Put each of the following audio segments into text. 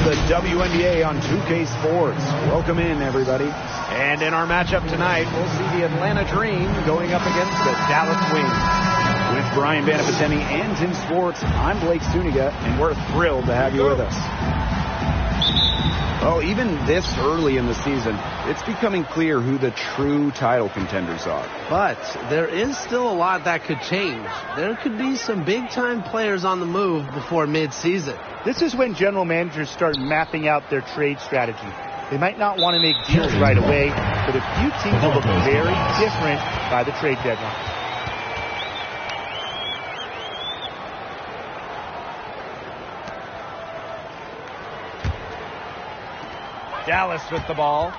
the WNBA on 2K Sports. Welcome in, everybody. And in our matchup tonight, we'll see the Atlanta Dream going up against the Dallas Wings. With Brian Banapateni and Tim Sports, I'm Blake Suniga, and we're thrilled to have you with us. Well, even this early in the season, it's becoming clear who the true title contenders are. But there is still a lot that could change. There could be some big-time players on the move before mid-season. This is when general managers start mapping out their trade strategy. They might not want to make deals right away, but a few teams will look very different by the trade deadline. Dallas with the ball.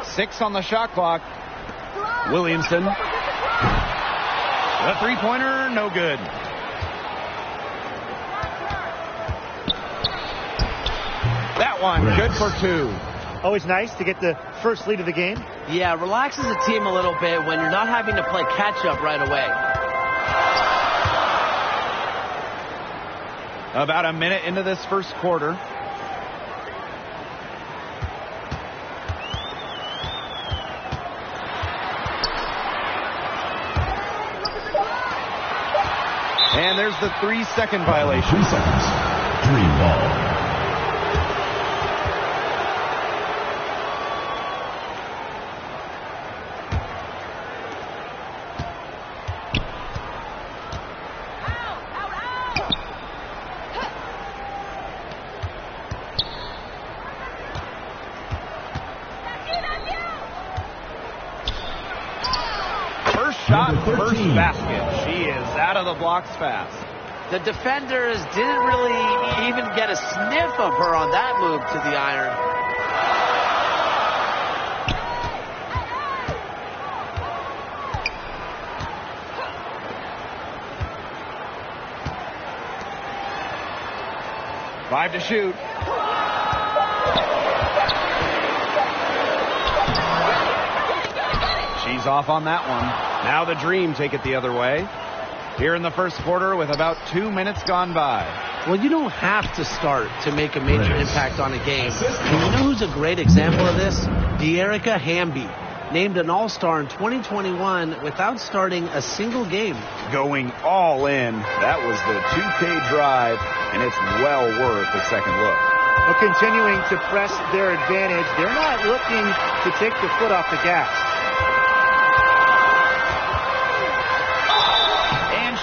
Six on the shot clock. Williamson. The three-pointer, no good. That one, good for two. Always nice to get the first lead of the game. Yeah, relaxes the team a little bit when you're not having to play catch-up right away. About a minute into this first quarter. And there's the 3-second violation. 3 seconds. Dream ball. First basket. She is out of the blocks fast. The defenders didn't really even get a sniff of her on that move to the iron. Five to shoot. She's off on that one. Now the Dream take it the other way. Here in the first quarter with about 2 minutes gone by. Well, you don't have to start to make a major impact on a game. And you know who's a great example of this? Eureka Hamby, named an All-Star in 2021 without starting a single game. Going all in. That was the 2K drive, and it's well worth a second look. Well, continuing to press their advantage, they're not looking to take the foot off the gas.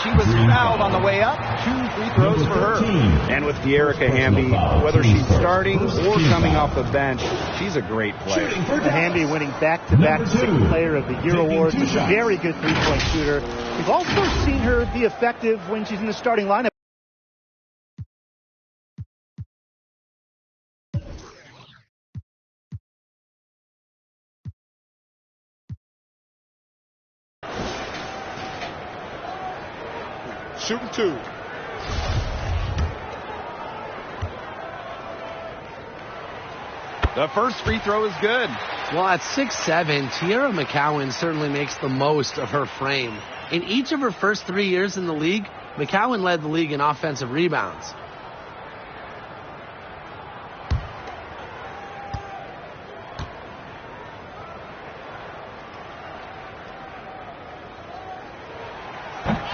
She was fouled on the way up. 2 free throws for her. And with Eureka Hamby, whether she's starting or coming off the bench, she's a great player. Hamby winning back-to-back Sixth Player of the Year awards. She's a very good three-point shooter. We've also seen her be effective when she's in the starting lineup. Shooting two. The first free throw is good. Well, at 6'7", Tiara McCowan certainly makes the most of her frame. In each of her first 3 years in the league, McCowan led the league in offensive rebounds.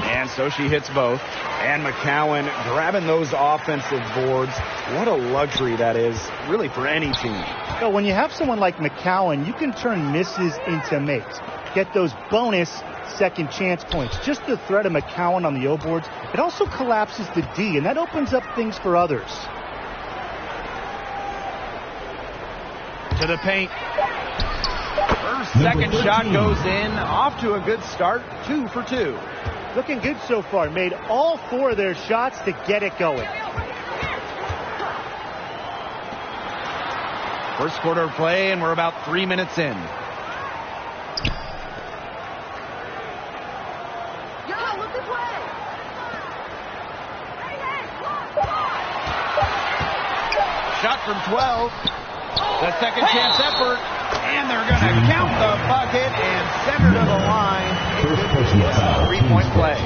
And so she hits both. And McCowan grabbing those offensive boards. What a luxury that is, really, for any team. So when you have someone like McCowan, you can turn misses into makes. Get those bonus second chance points. Just the threat of McCowan on the O boards, it also collapses the D, and that opens up things for others. To the paint. Her second shot goes in. Off to a good start. 2 for 2. Looking good so far. Made all 4 of their shots to get it going. First quarter of play, and we're about 3 minutes in. shot from 12. The second chance effort. And they're going to count the bucket and send her to the line. First personal foul. 3-point play.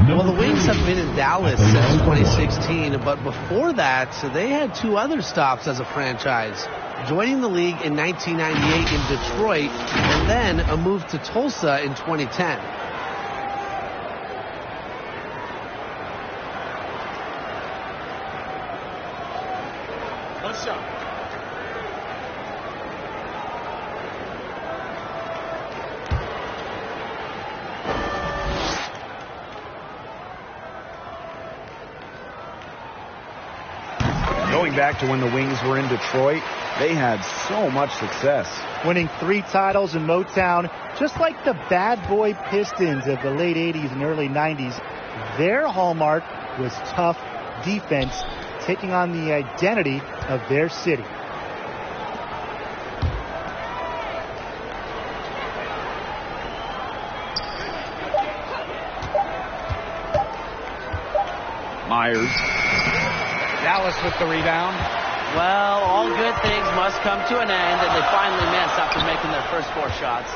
Well, the Wings have been in Dallas since 2016, but before that, they had 2 other stops as a franchise. Joining the league in 1998 in Detroit, and then a move to Tulsa in 2010. Let's go. Going back to when the Wings were in Detroit, they had so much success. Winning 3 titles in Motown, just like the bad boy Pistons of the late 80s and early 90s. Their hallmark was tough defense, taking on the identity of their city. Myers. Dallas with the rebound. Well, all good things must come to an end, and they finally miss after making their first 4 shots.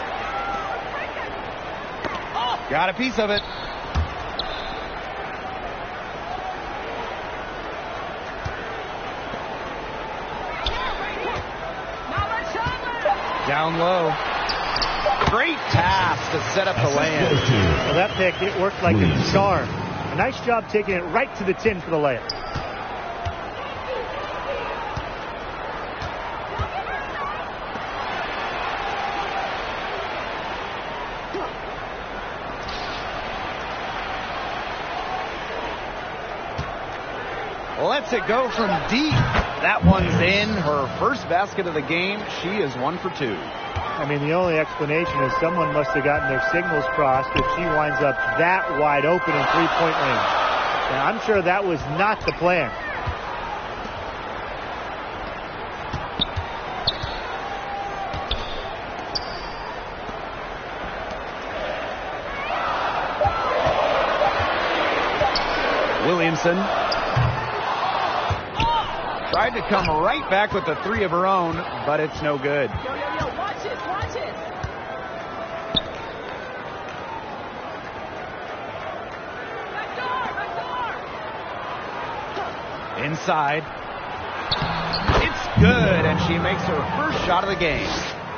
Got a piece of it. Down low. Great pass to set up the land. Well, that pick, it worked like a charm. A nice job taking it right to the tin for the layup. Lets it go from deep. That one's in. Her first basket of the game. She is 1 for 2. I mean, the only explanation is someone must have gotten their signals crossed if she winds up that wide open in 3-point range. And I'm sure that was not the plan. Williamson tried to come right back with the 3 of her own, but it's no good. Yo, watch it, watch it. Back door. Inside. It's good, and she makes her first shot of the game.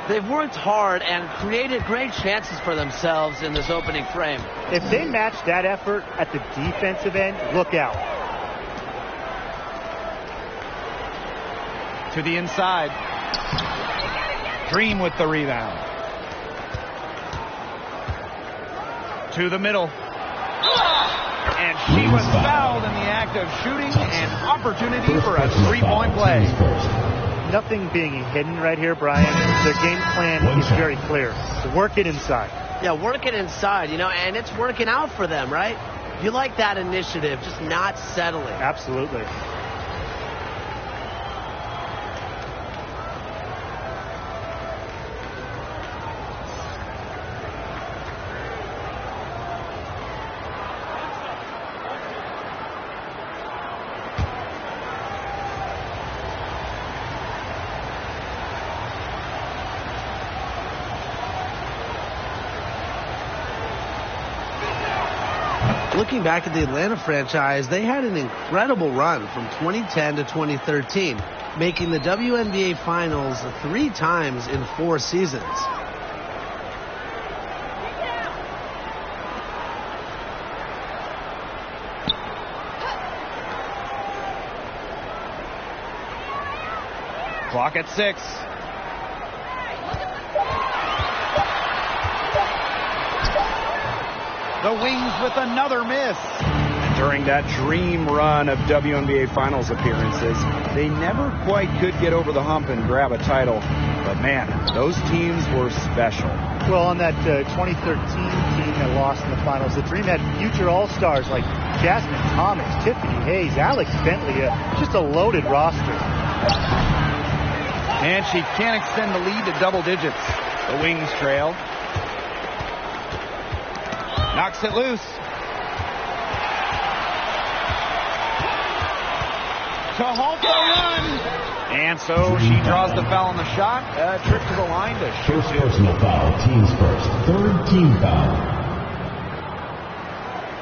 They've worked hard and created great chances for themselves in this opening frame. If they match that effort at the defensive end, look out. To the inside. Dream with the rebound. To the middle. And she was fouled in the act of shooting, an opportunity for a 3-point play. Nothing being hidden right here, Brian. Their game plan is very clear. Work it inside. Yeah, work it inside, and it's working out for them, right? You like that initiative, just not settling. Absolutely. Looking back at the Atlanta franchise, they had an incredible run from 2010 to 2013, making the WNBA Finals 3 times in 4 seasons. Clock at 6. The Wings with another miss. And during that dream run of WNBA Finals appearances, they never quite could get over the hump and grab a title. But man, those teams were special. Well, on that 2013 team that lost in the finals, the Dream had future All-Stars like Jasmine Thomas, Tiffany Hayes, Alex Bentley, just a loaded roster. And she can't extend the lead to double digits. The Wings trail. Knocks it loose. to halt the run. And so she draws the foul on the shot. A trip to the line to shoot First two. personal foul, teams first. Third team foul.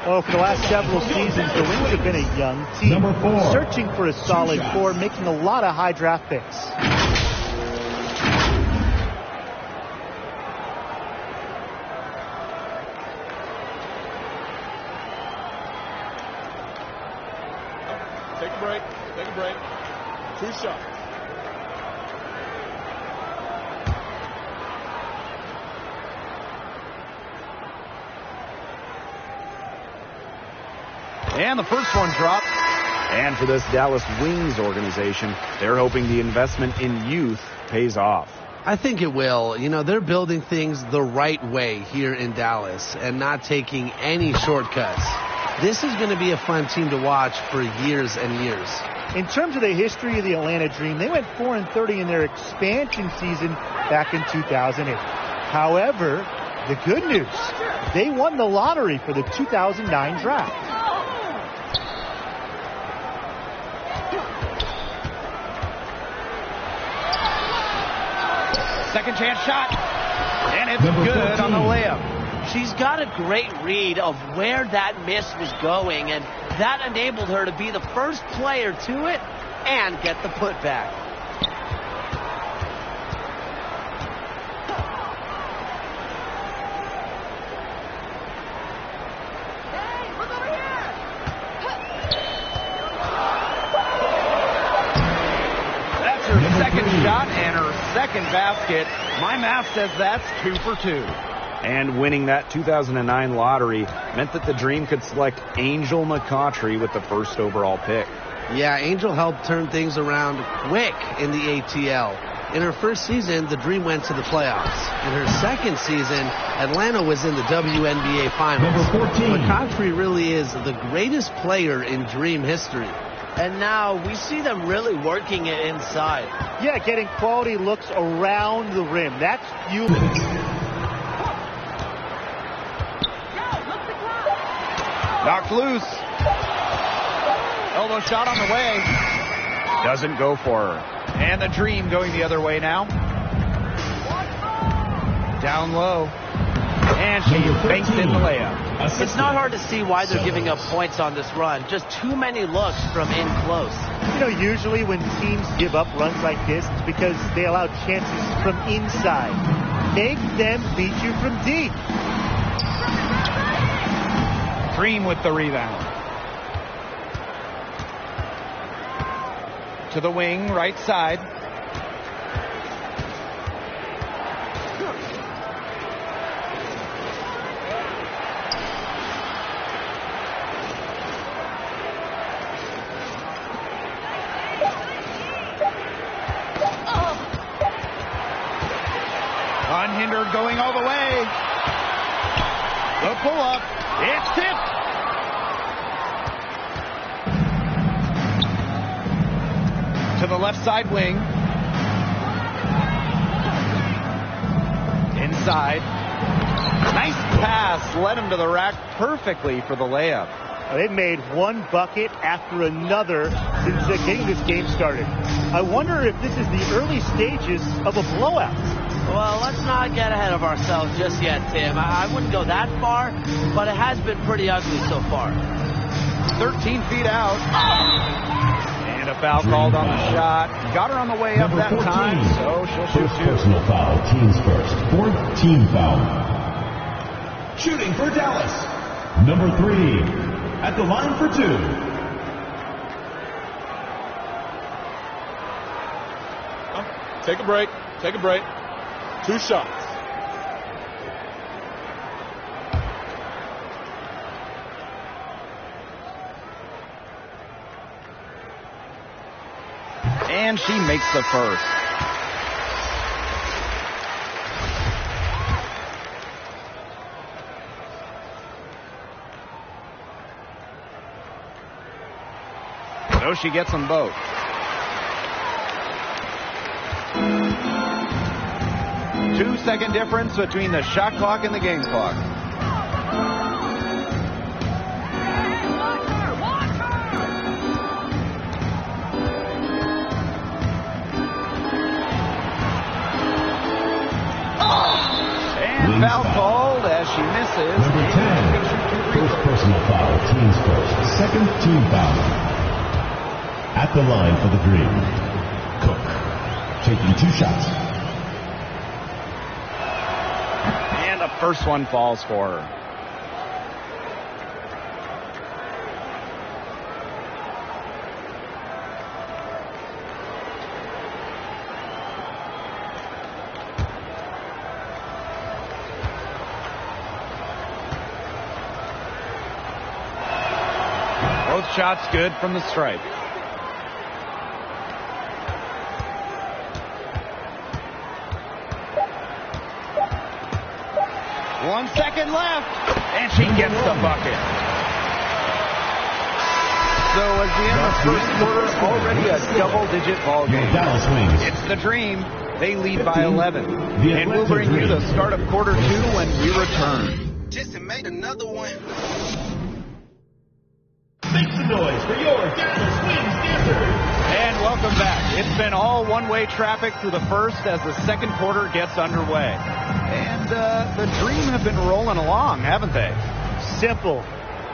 Oh, for the last several seasons, the Wings have been a young team, Number 4. searching for a solid core, making a lot of high draft picks. Take a break. Take a break. 2 shots. And the first one dropped. And for this Dallas Wings organization, they're hoping the investment in youth pays off. I think it will. You know, they're building things the right way here in Dallas and not taking any shortcuts. This is going to be a fun team to watch for years and years. In terms of the history of the Atlanta Dream, they went 4-30 in their expansion season back in 2008. However, the good news, they won the lottery for the 2009 draft. Second chance shot. And it's good on the layup. She's got a great read of where that miss was going, and that enabled her to be the first player to it and get the putback. Hey, look over here! That's her second shot and her second basket. My math says that's 2 for 2. And winning that 2009 lottery meant that the Dream could select Angel McCautry with the first overall pick. Yeah, Angel helped turn things around quick in the ATL. In her first season, the Dream went to the playoffs. In her second season, Atlanta was in the WNBA Finals. Number 14. McCautry really is the greatest player in Dream history. And now we see them really working it inside. Yeah, getting quality looks around the rim. That's human. Knocked loose. Elbow shot on the way. Doesn't go for her. And the Dream going the other way now. Down low. And she banks in the layup. It's not hard to see why they're giving up points on this run. Just too many looks from in close. You know, usually when teams give up runs like this, it's because they allow chances from inside. Make them beat you from deep. Dream with the rebound. To the wing, right side. Unhindered, going all the way. The pull-up. It's tipped. To the left side wing. Inside. Nice pass. Led him to the rack perfectly for the layup. They've made one bucket after another since getting this game started. I wonder if this is the early stages of a blowout. Well, let's not get ahead of ourselves just yet, Tim. I wouldn't go that far, but it has been pretty ugly so far. 13 feet out. And a foul called on the shot. Got her on the way up that 14. time, so she'll shoot First two. personal foul, teams first. Fourth team foul. Shooting for Dallas. Number 3. At the line for 2. Take a break. Take a break. 2 shots. And she makes the first. So she gets them both. Two-second difference between the shot clock and the game clock. misses. Number 10. First personal foul, teams first. Second team foul. At the line for the Dream, Cook, taking 2 shots. And the first one falls for her. Both shots good from the stripe. One second left, and she gets the bucket. So as we end the first quarter, already a double-digit ball game. Dallas Wings. It's the Dream. They lead by 11. And we'll bring you the start of quarter 2 when we return. Just made another one. Make some noise for your Dallas Wings dancers. And welcome back. It's been all one-way traffic through the first as the second quarter gets underway. And the Dream have been rolling along, haven't they? Simple.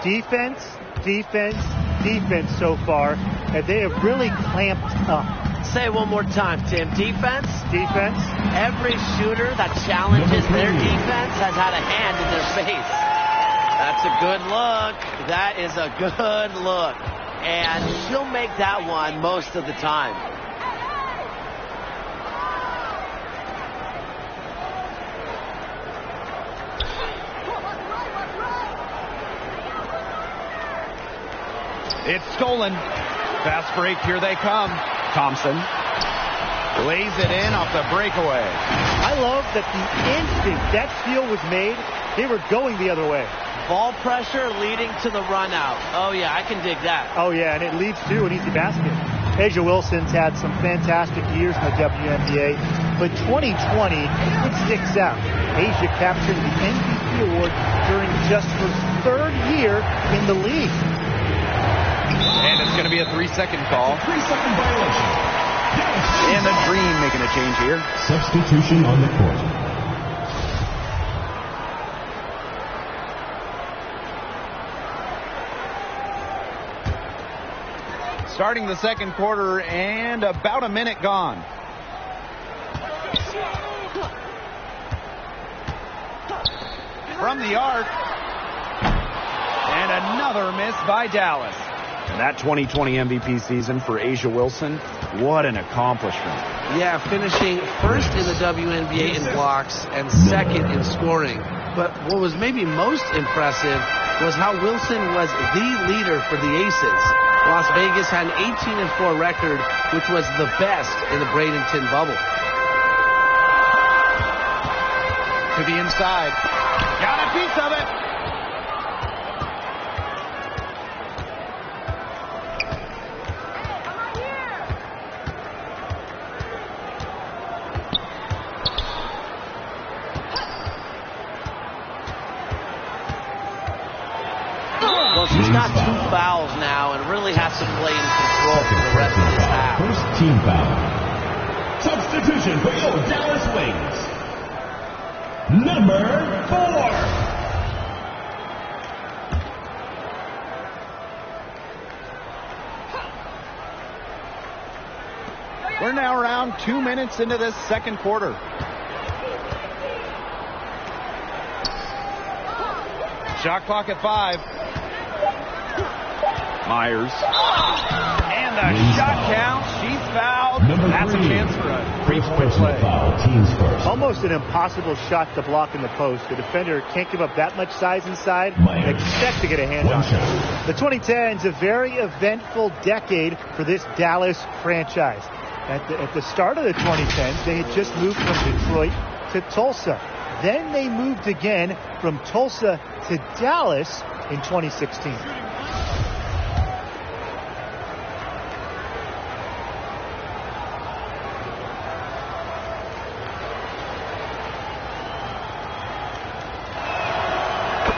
Defense, defense, defense so far. And they have really clamped up. Say it one more time, Tim. Defense? Defense. Every shooter that challenges their defense has had a hand in their face. That's a good look. That is a good look. And she'll make that one most of the time. It's stolen. Fast break, here they come. Thompson lays it in off the breakaway. I love that the instant that steal was made, they were going the other way. Ball pressure leading to the run out. Oh, yeah, I can dig that. Oh, yeah, and it leads to an easy basket. Asia Wilson's had some fantastic years in the WNBA, but 2020, it sticks out. Asia captured the MVP award during just her 3rd year in the league. And it's going to be a 3-second call. 3-second violation. And the Dream making a change here. Substitution on the court. Starting the second quarter and about a minute gone. From the arc. And another miss by Dallas. And that 2020 MVP season for Asia Wilson, what an accomplishment. Yeah, finishing first in the WNBA in blocks and second in scoring. But what was maybe most impressive was how Wilson was the leader for the Aces. Las Vegas had an 18-4 record, which was the best in the Bradenton bubble. To the inside. Got a piece of it. Well, she's got 2 fouls now and really has to play in control for the rest of this half. First team foul. Substitution for your Dallas Wings. Number 4. We're now around 2 minutes into this second quarter. Shot clock at 5. Myers. And the shot counts. She's fouled. That's a chance for a 3-point play. Foul, teams first. Almost an impossible shot to block in the post. The defender can't give up that much size inside and expect to get a hand on it. The 2010s, a very eventful decade for this Dallas franchise. At the start of the 2010s, they had just moved from Detroit to Tulsa. Then they moved again from Tulsa to Dallas in 2016.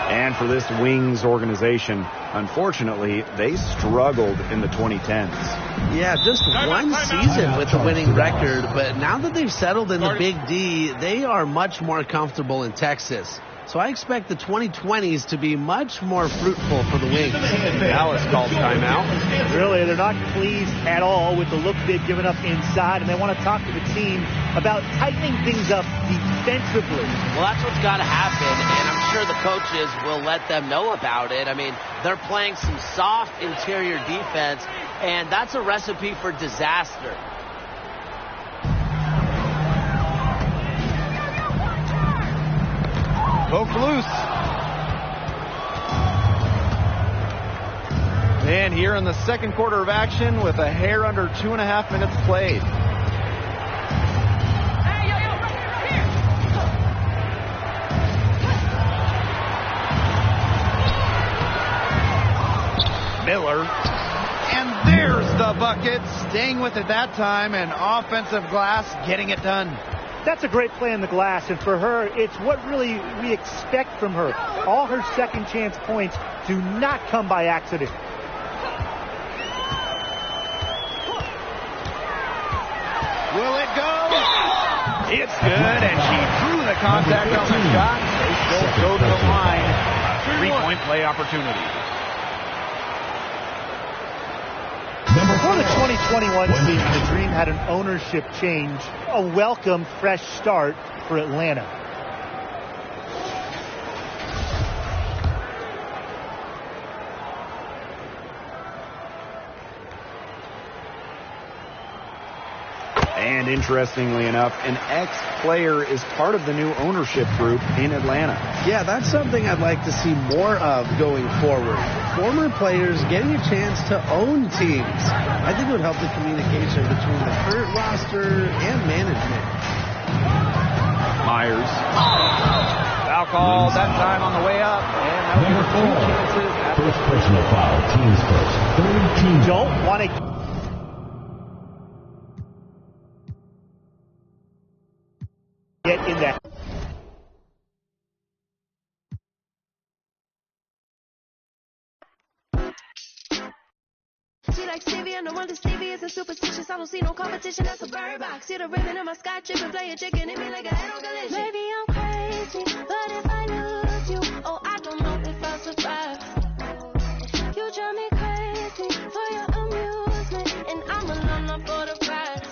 And for this Wings organization, unfortunately, they struggled in the 2010s. Yeah, just one season with a winning record, but now that they've settled in the Big D, they are much more comfortable in Texas. So I expect the 2020s to be much more fruitful for the Wings. Dallas called timeout. Really, they're not pleased at all with the look they've given up inside, and they want to talk to the team about tightening things up defensively. Well, that's what's got to happen, and I'm sure the coaches will let them know about it. I mean, they're playing some soft interior defense, and that's a recipe for disaster. Poke loose. And here in the second quarter of action with a hair under 2.5 minutes played. Miller. And there's the bucket. Staying with it that time, and offensive glass getting it done. That's a great play in the glass, and for her, it's what really we expect from her. All her second chance points do not come by accident. Will it go? It's good, and she drew the contact on the shot. They still go to the line. A 3-point play opportunity. Before the 2021 season, the Dream had an ownership change, a welcome fresh start for Atlanta. And interestingly enough, an ex-player is part of the new ownership group in Atlanta. Yeah, that's something I'd like to see more of going forward. Former players getting a chance to own teams. I think it would help the communication between the current roster and management. Myers. Foul call that time on the way up. And that will give her 2 chances. First personal foul, teams first. Third team. Don't want to get in that. She likes Stevie, and no wonder Stevie isn't superstitious. I don't see no competition, that's a bird box. See the ribbon in my sky, tripping, playing chicken, hit me like a head on collision. Maybe I'm crazy, but if I lose you, oh, I don't know if I'll survive. You drive me crazy for your amusement, and I'm alone up for the ride.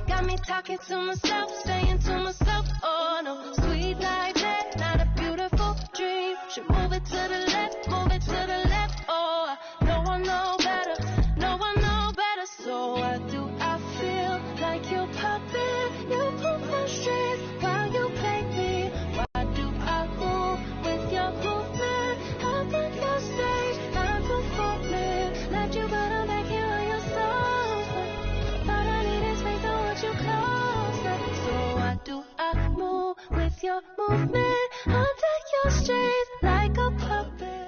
Got me talking to myself, saying to myself, oh no, sweet life, that not a beautiful dream. Should move it to the left, move it to the left, oh, no one know better, no one know better. So why do I feel like you're puppet? You pull the strings while you play me. Why do I move with your movement? How can you stay not performing? Let you go down back here on your sofa. All I need is space, I want you closer. So why do I move with your movement? Under your strings like a puppet.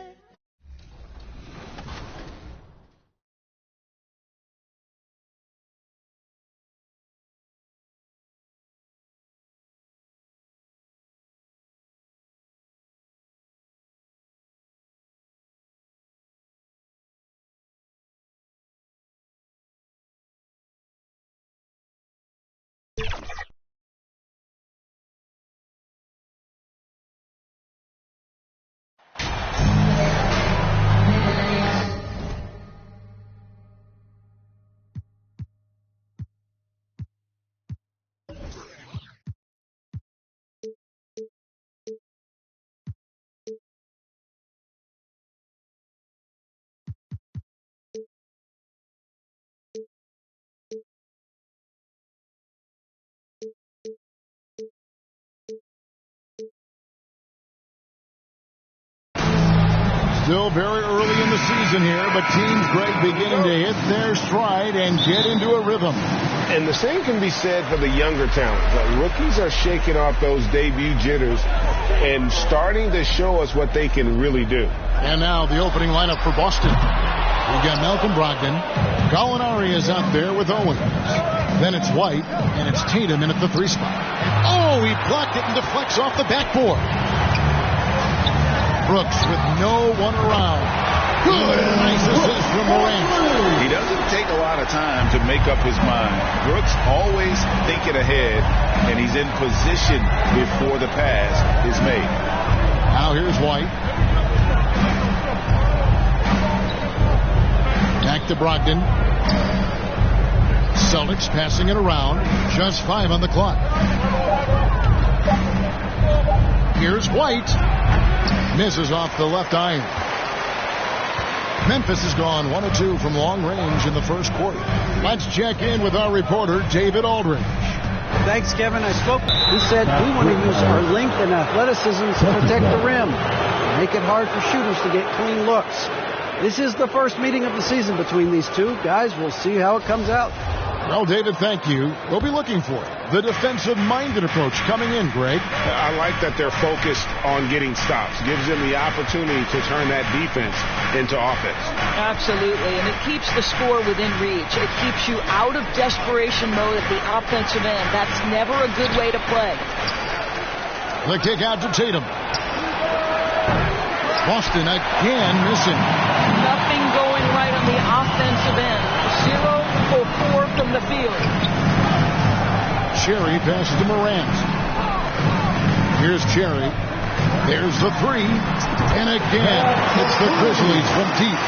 Still very early in the season here, but Team Greg beginning to hit their stride and get into a rhythm. And the same can be said for the younger talent. The rookies are shaking off those debut jitters and starting to show us what they can really do. And now the opening lineup for Boston. We've got Malcolm Brogdon. Gallinari is out there with Owens. Then it's White, and it's Tatum in at the 3 spot. Oh, he blocked it and deflects off the backboard. Brooks with no one around. Good. Nice assist from Morant. He doesn't take a lot of of time to make up his mind. Brooks always thinking ahead, and he's in position before the pass is made. Now here's White. Back to Brogdon. Celtics passing it around. Just 5 on the clock. Here's White. Misses off the left iron. Memphis has gone 1 of 2 from long range in the first quarter. Let's check in with our reporter, David Aldridge. Thanks, Kevin. I spoke. He said we want to use our length and athleticism to protect the rim. Make it hard for shooters to get clean looks. This is the first meeting of the season between these two guys. We'll see how it comes out. Well, David, thank you. We'll be looking for it. The defensive-minded approach coming in, Greg. I like that they're focused on getting stops. Gives them the opportunity to turn that defense into offense. Absolutely, and it keeps the score within reach. It keeps you out of desperation mode at the offensive end. That's never a good way to play. The kick out to Tatum. Boston again missing. Nothing going right on the offensive end. 0 for 4 from the field. Cherry passes to Morant. Here's Cherry. There's the 3. And again, it's the Grizzlies from deep.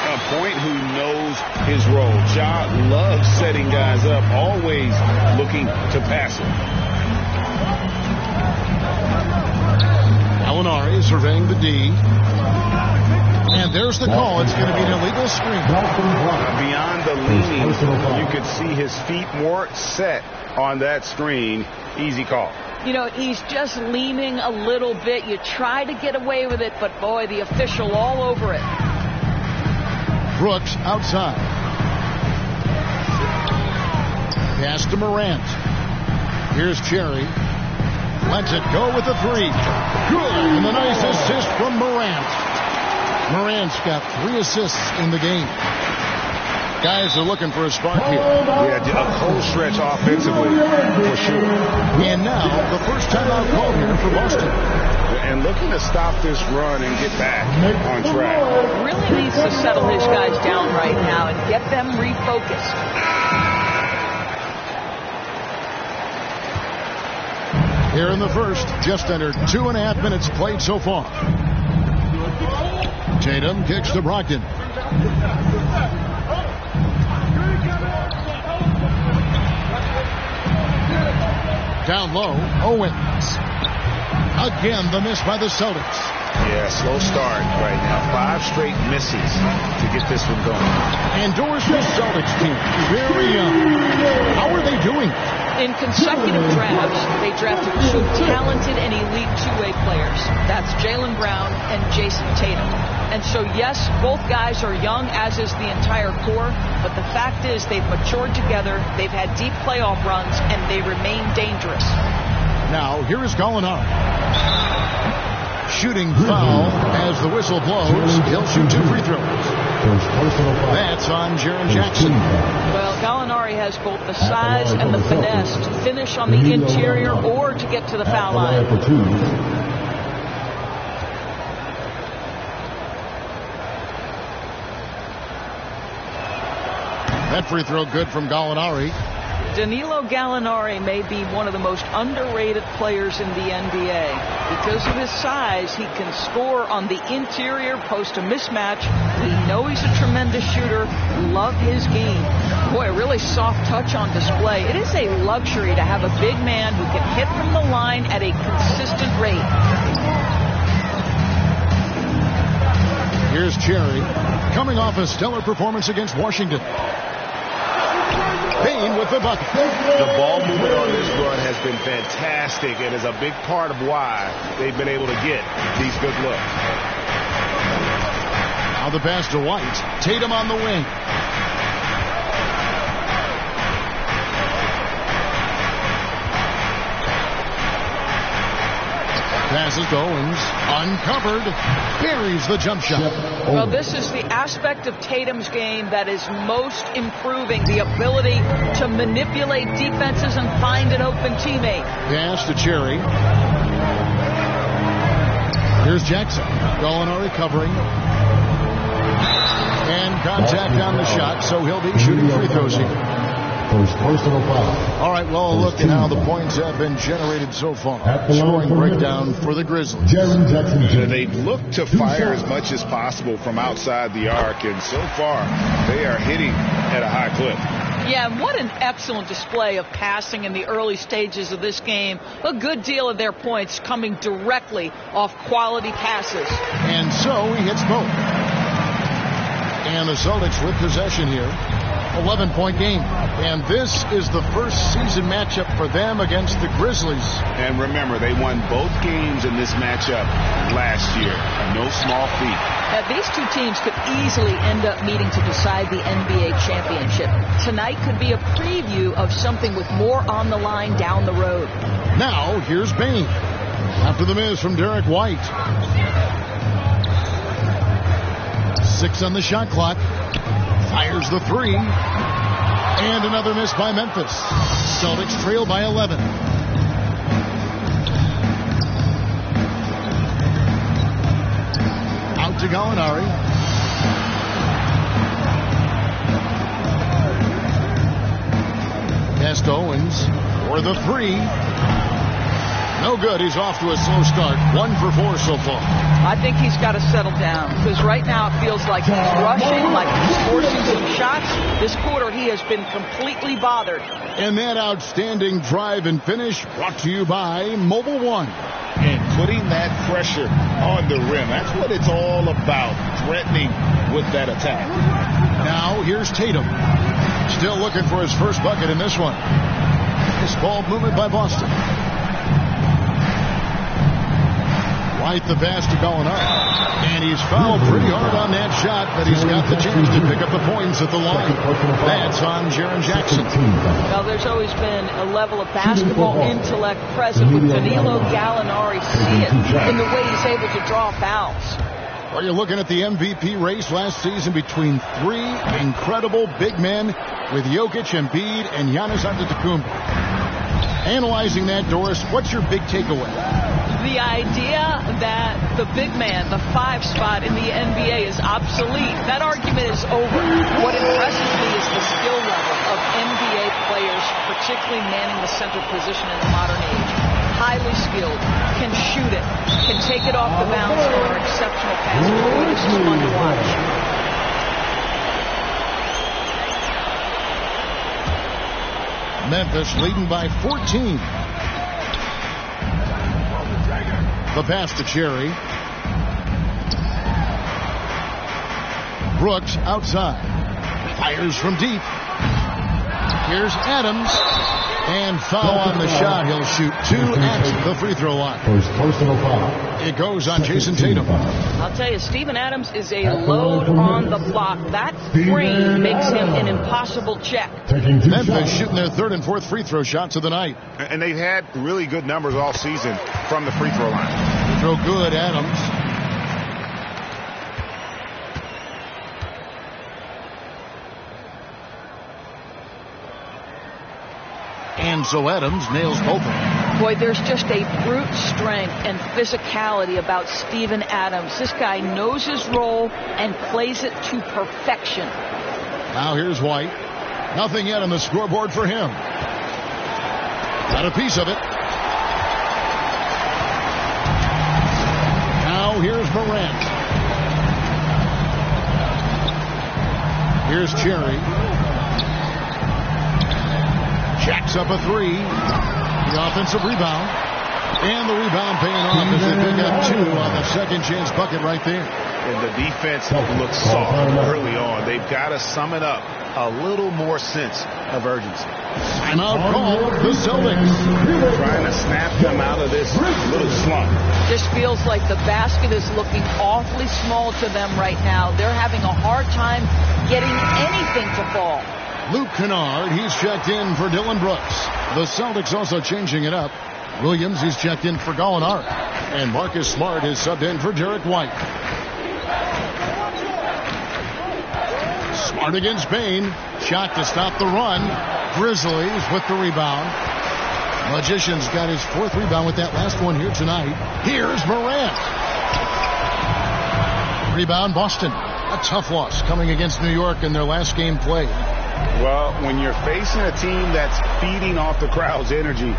A point who knows his role. Ja loves setting guys up, always looking to pass it. Gallinari surveying the D. And there's the call. It's going to be an illegal screen. Beyond the leaning, you could see his feet more set on that screen. Easy call. You know, he's just leaning a little bit. You try to get away with it, but boy, the official all over it. Brooks outside. Pass to Morant. Here's Cherry. Lets it go with the 3. Good. And a nice assist from Morant. Morant's got 3 assists in the game. Guys are looking for a spark here. Yeah, a cold stretch offensively, for sure. And now, the first timeout call here for Boston. And looking to stop this run and get back on track. Really needs to settle his guys down right now and get them refocused. Here in the first, just under 2.5 minutes played so far. Tatum kicks to Brogdon. Down low, Owens. Again, the miss by the Celtics. Yeah, slow start right now. 5 straight misses to get this one going. And doors the Celtics team. Very young. How are they doing? In consecutive drafts, they drafted 2 talented and elite two-way players. That's Jaylen Brown and Jason Tatum. And so, yes, both guys are young, as is the entire core. But the fact is they've matured together, they've had deep playoff runs, and they remain dangerous. Now, here is Gallinari. Shooting foul as the whistle blows. He'll shoot 2 free throws. That's on Jaren Jackson. Well, Gallinari has both the size and the finesse to finish on the interior or to get to the foul line. That free throw good from Gallinari. Danilo Gallinari may be one of the most underrated players in the NBA. Because of his size, he can score on the interior, post a mismatch. We know he's a tremendous shooter. Love his game. Boy, a really soft touch on display. It is a luxury to have a big man who can hit from the line at a consistent rate. Here's Cherry, coming off a stellar performance against Washington. Payne with the bucket. The ball movement on this run has been fantastic and is a big part of why they've been able to get these good looks. Now the pass to White. Tatum on the wing. Passes to Owens. Uncovered. Buries the jump shot. Well, this is the aspect of Tatum's game that is most improving. The ability to manipulate defenses and find an open teammate. Pass to Cherry. Here's Jackson. Gallinari covering. And contact on the shot, so he'll be shooting free throws here. First personal foul. All right, well, look at how the points have been generated so far. Scoring breakdown for the Grizzlies. They've looked to fire as much as possible from outside the arc, and so far they are hitting at a high clip. Yeah, and what an excellent display of passing in the early stages of this game. A good deal of their points coming directly off quality passes. And so he hits both. And the Celtics with possession here. 11-point game. And this is the first season matchup for them against the Grizzlies. And remember, they won both games in this matchup last year. No small feat. Now, these two teams could easily end up meeting to decide the NBA championship. Tonight could be a preview of something with more on the line down the road. Now, here's Bain. After the miss from Derek White. 6 on the shot clock. Fires the 3. And another miss by Memphis. Celtics trail by 11. Out to Gallinari. Pass to Owens for the 3. No good. He's off to a slow start. 1 for 4 so far. I think he's got to settle down because right now it feels like he's rushing, like he's forcing some shots. This quarter he has been completely bothered. And that outstanding drive and finish brought to you by Mobile One. And putting that pressure on the rim. That's what it's all about, threatening with that attack. Now here's Tatum. Still looking for his first bucket in this one. Nice ball movement by Boston. White the pass to Gallinari. And he's fouled pretty hard on that shot, but he's got the chance to pick up the points at the line. That's on Jaren Jackson. Well, there's always been a level of basketball intellect present with Danilo Gallinari. See it in the way he's able to draw fouls. Well, you're looking at the MVP race last season between 3 incredible big men with Jokic, Embiid, and Giannis Antetokounmpo. Analyzing that, Doris, what's your big takeaway? The idea that the big man, the 5 spot in the NBA is obsolete, that argument is over. What impresses me is the skill level of NBA players, particularly manning the center position in the modern age. Highly skilled, can shoot it, can take it off the bounce, and are exceptional passers. Boy, this is fun to watch. Memphis leading by 14. The pass to Cherry. Brooks outside. Fires from deep. Here's Adams. And foul on the shot. He'll shoot 2 at the free throw line. First personal foul. It goes on Jason Tatum. I'll tell you, Steven Adams is a load on the block. That 3 makes him an impossible check. Memphis shooting their 3rd and 4th free throw shots of the night. And they've had really good numbers all season from the free throw line. Throw good, Adams. And so Adams nails both of them. Boy, there's just a brute strength and physicality about Steven Adams. This guy knows his role and plays it to perfection. Now here's White. Nothing yet on the scoreboard for him. Got a piece of it. Now here's Morant. Here's Cherry. Jacks up a 3. The offensive rebound. And the rebound paying off as they pick up 2 on the second chance bucket right there. And the defense looks soft early on. They've got to sum it up. A little more sense of urgency. Timeout call. The Celtics trying to snap them out of this little slump. Just feels like the basket is looking awfully small to them right now. They're having a hard time getting anything to fall. Luke Kennard, he's checked in for Dylan Brooks. The Celtics also changing it up. Williams, he's checked in for Gallinari. And Marcus Smart is subbed in for Derek White. Smart against Bain. Shot to stop the run. Grizzlies with the rebound. Magician's got his 4th rebound with that last one here tonight. Here's Morant. Rebound Boston. A tough loss coming against New York in their last game played. Well, when you're facing a team that's feeding off the crowd's energy,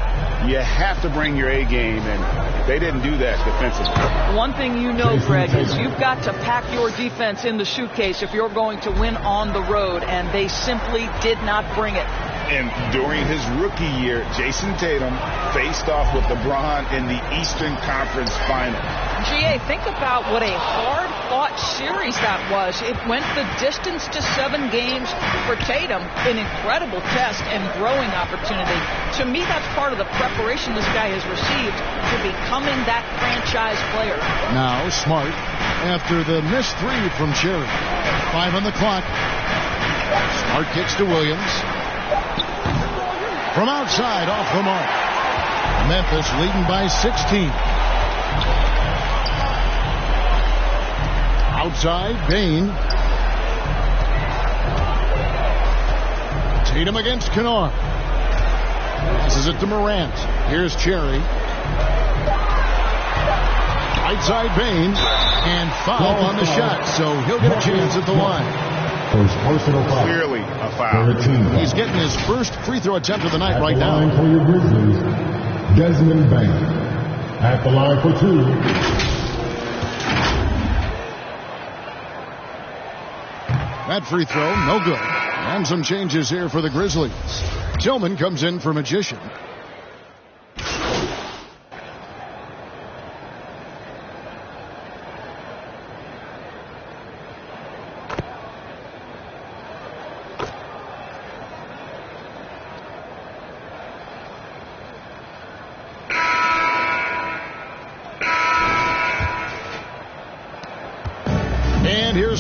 you have to bring your A game, and they didn't do that defensively. One thing you know, Greg, is you've got to pack your defense in the suitcase if you're going to win on the road, and they simply did not bring it. And during his rookie year, Jason Tatum faced off with LeBron in the Eastern Conference Final. GA, think about what a hard-fought series that was. It went the distance to 7 games for Tatum, an incredible test and growing opportunity. To me, that's part of the preparation this guy has received to becoming that franchise player. Now, Smart, after the missed 3 from Cherry. 5 on the clock. Smart kicks to Williams. From outside, off the mark. Memphis leading by 16. Outside, Bain. Tatum against Kennard. Passes it to Morant. Here's Cherry. Right side, Bain. And foul on the shot, so he'll get a chance at the line. Clearly a foul. He's getting his first free throw attempt of the night right now. For your Grizzlies, Desmond Bain. At the line for 2. That free throw, no good. And some changes here for the Grizzlies. Tillman comes in for Magician.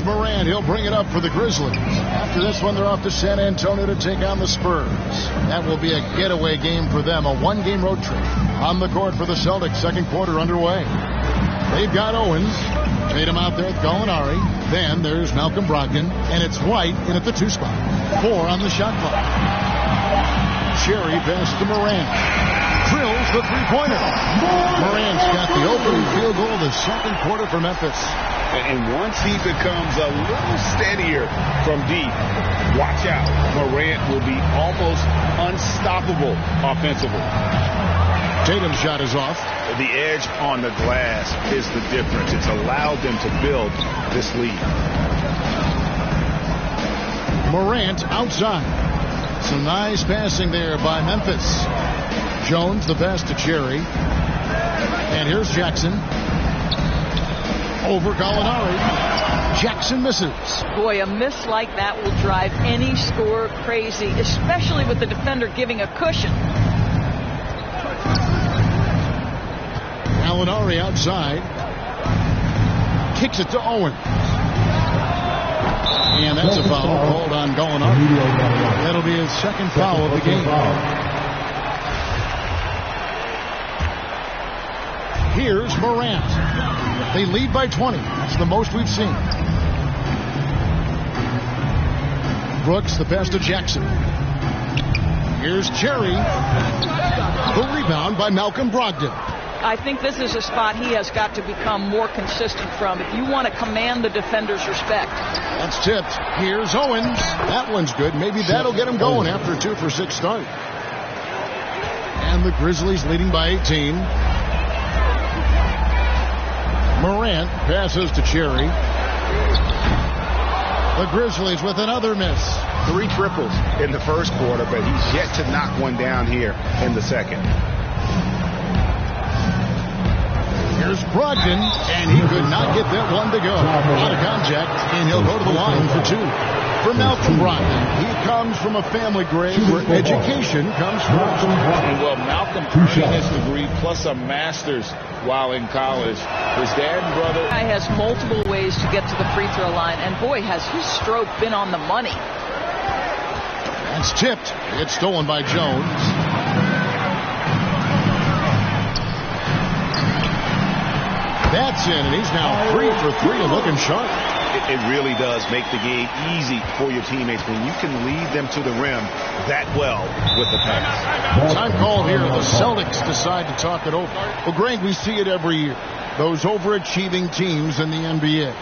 Morant, he'll bring it up for the Grizzlies. After this one, they're off to San Antonio to take on the Spurs. That will be a getaway game for them, a 1-game road trip. On the court for the Celtics, second quarter underway. They've got Owens. Tatum out there with Gallinari. Then there's Malcolm Brogdon, and it's White in at the 2 spot. 4 on the shot clock. Cherry pass to Morant. Drills the three-pointer. Morant's got the opening field goal of the second quarter for Memphis. And once he becomes a little steadier from deep, watch out. Morant will be almost unstoppable offensively. Tatum's shot is off. The edge on the glass is the difference. It's allowed them to build this lead. Morant outside. Some nice passing there by Memphis. Jones, the pass to Cherry. And here's Jackson. Over Gallinari. Jackson misses. Boy, a miss like that will drive any scorer crazy, especially with the defender giving a cushion. Gallinari outside. Kicks it to Owens. And that's a foul called on Gallinari. That'll be his second foul of the game. Here's Morant. They lead by 20. That's the most we've seen. Brooks, the pass to Jackson. Here's Cherry. The rebound by Malcolm Brogdon. I think this is a spot he has got to become more consistent from if you want to command the defender's respect. That's tipped. Here's Owens. That one's good. Maybe that'll get him going after a 2-for-6 start. And the Grizzlies leading by 18. Morant passes to Cherry. The Grizzlies with another miss. 3 triples in the first quarter, but he's yet to knock one down here in the second. Here's Brogdon, and he could not get that one to go. Out of contact, and he'll go to the line for 2. For Malcolm Brogdon, he comes from a family grade where education comes first. And well, Malcolm earned his degree plus a master's while in college. His dad and brother. He has multiple ways to get to the free throw line, and boy, has his stroke been on the money. That's tipped. It's stolen by Jones. That's in, and he's now 3 for 3 and looking sharp. It really does make the game easy for your teammates when you can lead them to the rim that well with the pass. Time called here. The Celtics decide to talk it over. Well, Greg, we see it every year. Those overachieving teams in the NBA.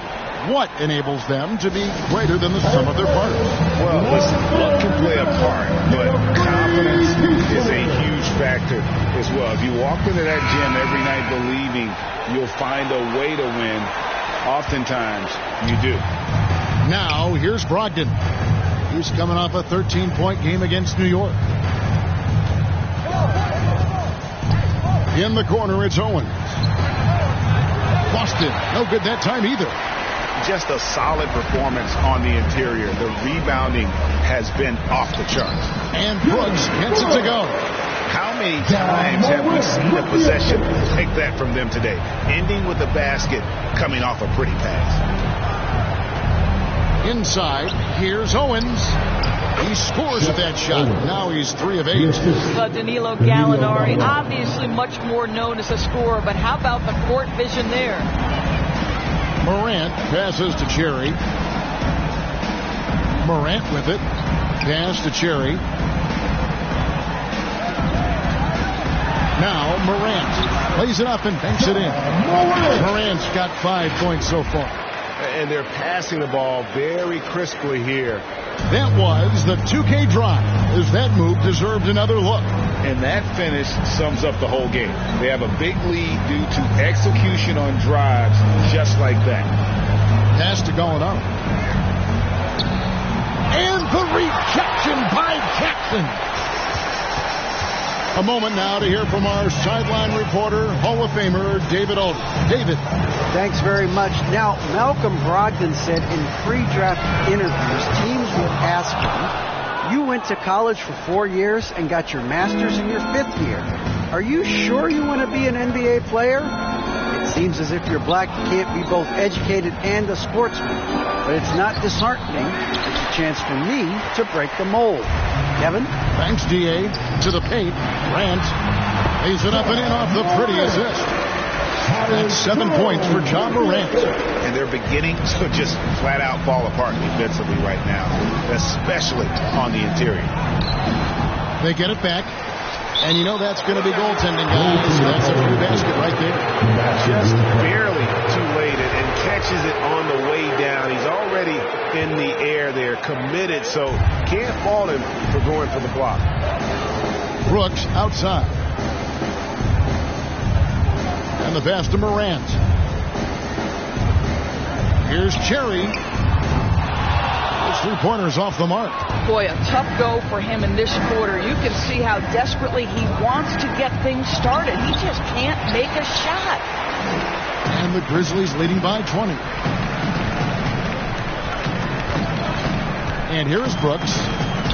What enables them to be greater than the sum of their parts? Well, listen, luck can play a part, but confidence is a huge factor as well. If you walk into that gym every night believing you'll find a way to win, oftentimes you do. Now, here's Brogdon. He's coming off a 13-point game against New York. In the corner, it's Owens. Boston, no good that time either. Just a solid performance on the interior. The rebounding has been off the charts. And Brooks gets it to go. How many times have we seen a possession like that from them today? Ending with a basket, coming off a pretty pass. Inside, here's Owens. He scores at that shot. Now he's 3 of 8. Danilo Gallinari, obviously much more known as a scorer, but how about the court vision there? Morant passes to Cherry. Morant with it. Pass to Cherry. Now Morant plays it up and banks it in. Morant's got 5 points so far. And they're passing the ball very crisply here. That was the 2K drive, as that move deserved another look. And that finish sums up the whole game. They have a big lead due to execution on drives just like that. Pass to Gallinari. And the rejection by Jackson. A moment now to hear from our sideline reporter, Hall of Famer David Aldridge. David. Thanks very much. Now, Malcolm Brogdon said in pre-draft interviews, teams would ask him, you went to college for 4 years and got your master's in your 5th year. Are you sure you want to be an NBA player? It seems as if you're black, you can't be both educated and a sportsman. But it's not disheartening. It's a chance for me to break the mold. Kevin? Thanks, D.A. To the paint. Grant lays it up and in off the pretty assist. That's 7 points for John Morant. And they're beginning to just flat out fall apart defensively right now, especially on the interior. They get it back. And you know that's going to be goaltending, guys. That's a free basket right there. Just barely too late and catches it on the way down. He's already in the air there, committed, so can't fault him for going for the block. Brooks outside. And the pass to Morant. Here's Cherry. Those 3-pointers off the mark. Boy, a tough go for him in this quarter. You can see how desperately he wants to get things started. He just can't make a shot. And the Grizzlies leading by 20. And here is Brooks.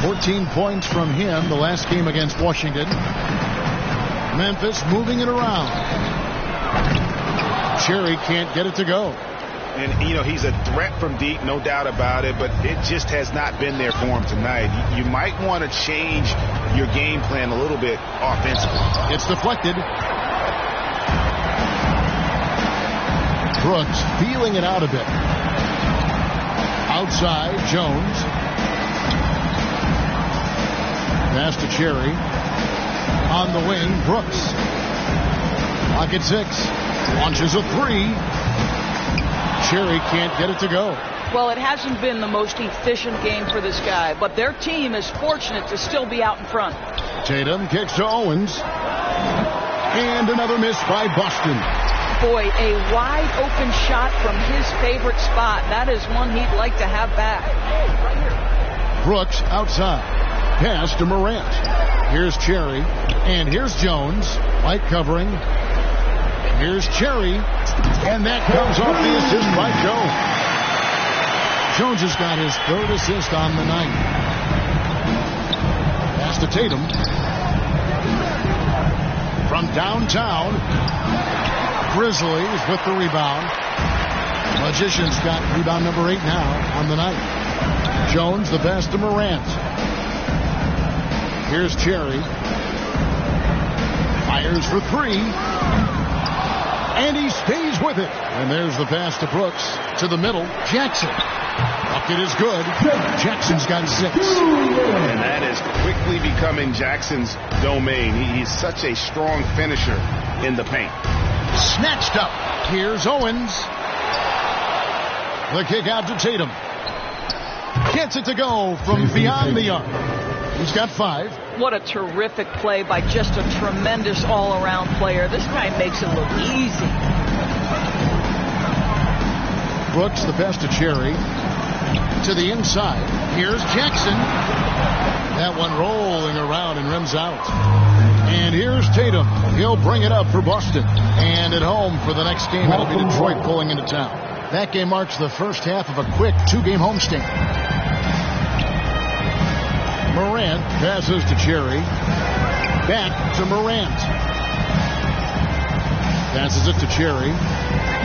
14 points from him the last game against Washington. Memphis moving it around. Cherry can't get it to go. And, you know, he's a threat from deep, no doubt about it, but it just has not been there for him tonight. You might want to change your game plan a little bit offensively. It's deflected. Brooks feeling it out a bit. Outside, Jones. Pass to Cherry. On the wing, Brooks. Clock at 6. Launches a 3. Cherry can't get it to go. Well, it hasn't been the most efficient game for this guy, but their team is fortunate to still be out in front. Tatum kicks to Owens. And another miss by Boston. Boy, a wide open shot from his favorite spot. That is one he'd like to have back. Brooks outside. Pass to Morant. Here's Cherry. And here's Jones. Light covering. Here's Cherry. And that comes off the assist by Jones. Jones has got his 3rd assist on the night. Pass to Tatum. From downtown. Grizzlies with the rebound. Magicians got rebound number 8 now on the night. Jones, the pass to Morant. Here's Cherry. Fires for 3. And he stays with it. And there's the pass to Brooks to the middle. Jackson. Bucket is good. Jackson's got 6. And that is quickly becoming Jackson's domain. He's such a strong finisher in the paint. Snatched up. Here's Owens. The kick out to Tatum. Gets it to go from beyond the arc. He's got 5. What a terrific play by just a tremendous all-around player. This guy makes it look easy. Brooks, the pass to Cherry. To the inside. Here's Jackson. That one rolling around and rims out. And here's Tatum. He'll bring it up for Boston. And at home for the next game, it'll be Detroit pulling into town. That game marks the first half of a quick 2-game homestand. Morant passes to Cherry. Back to Morant. Passes it to Cherry.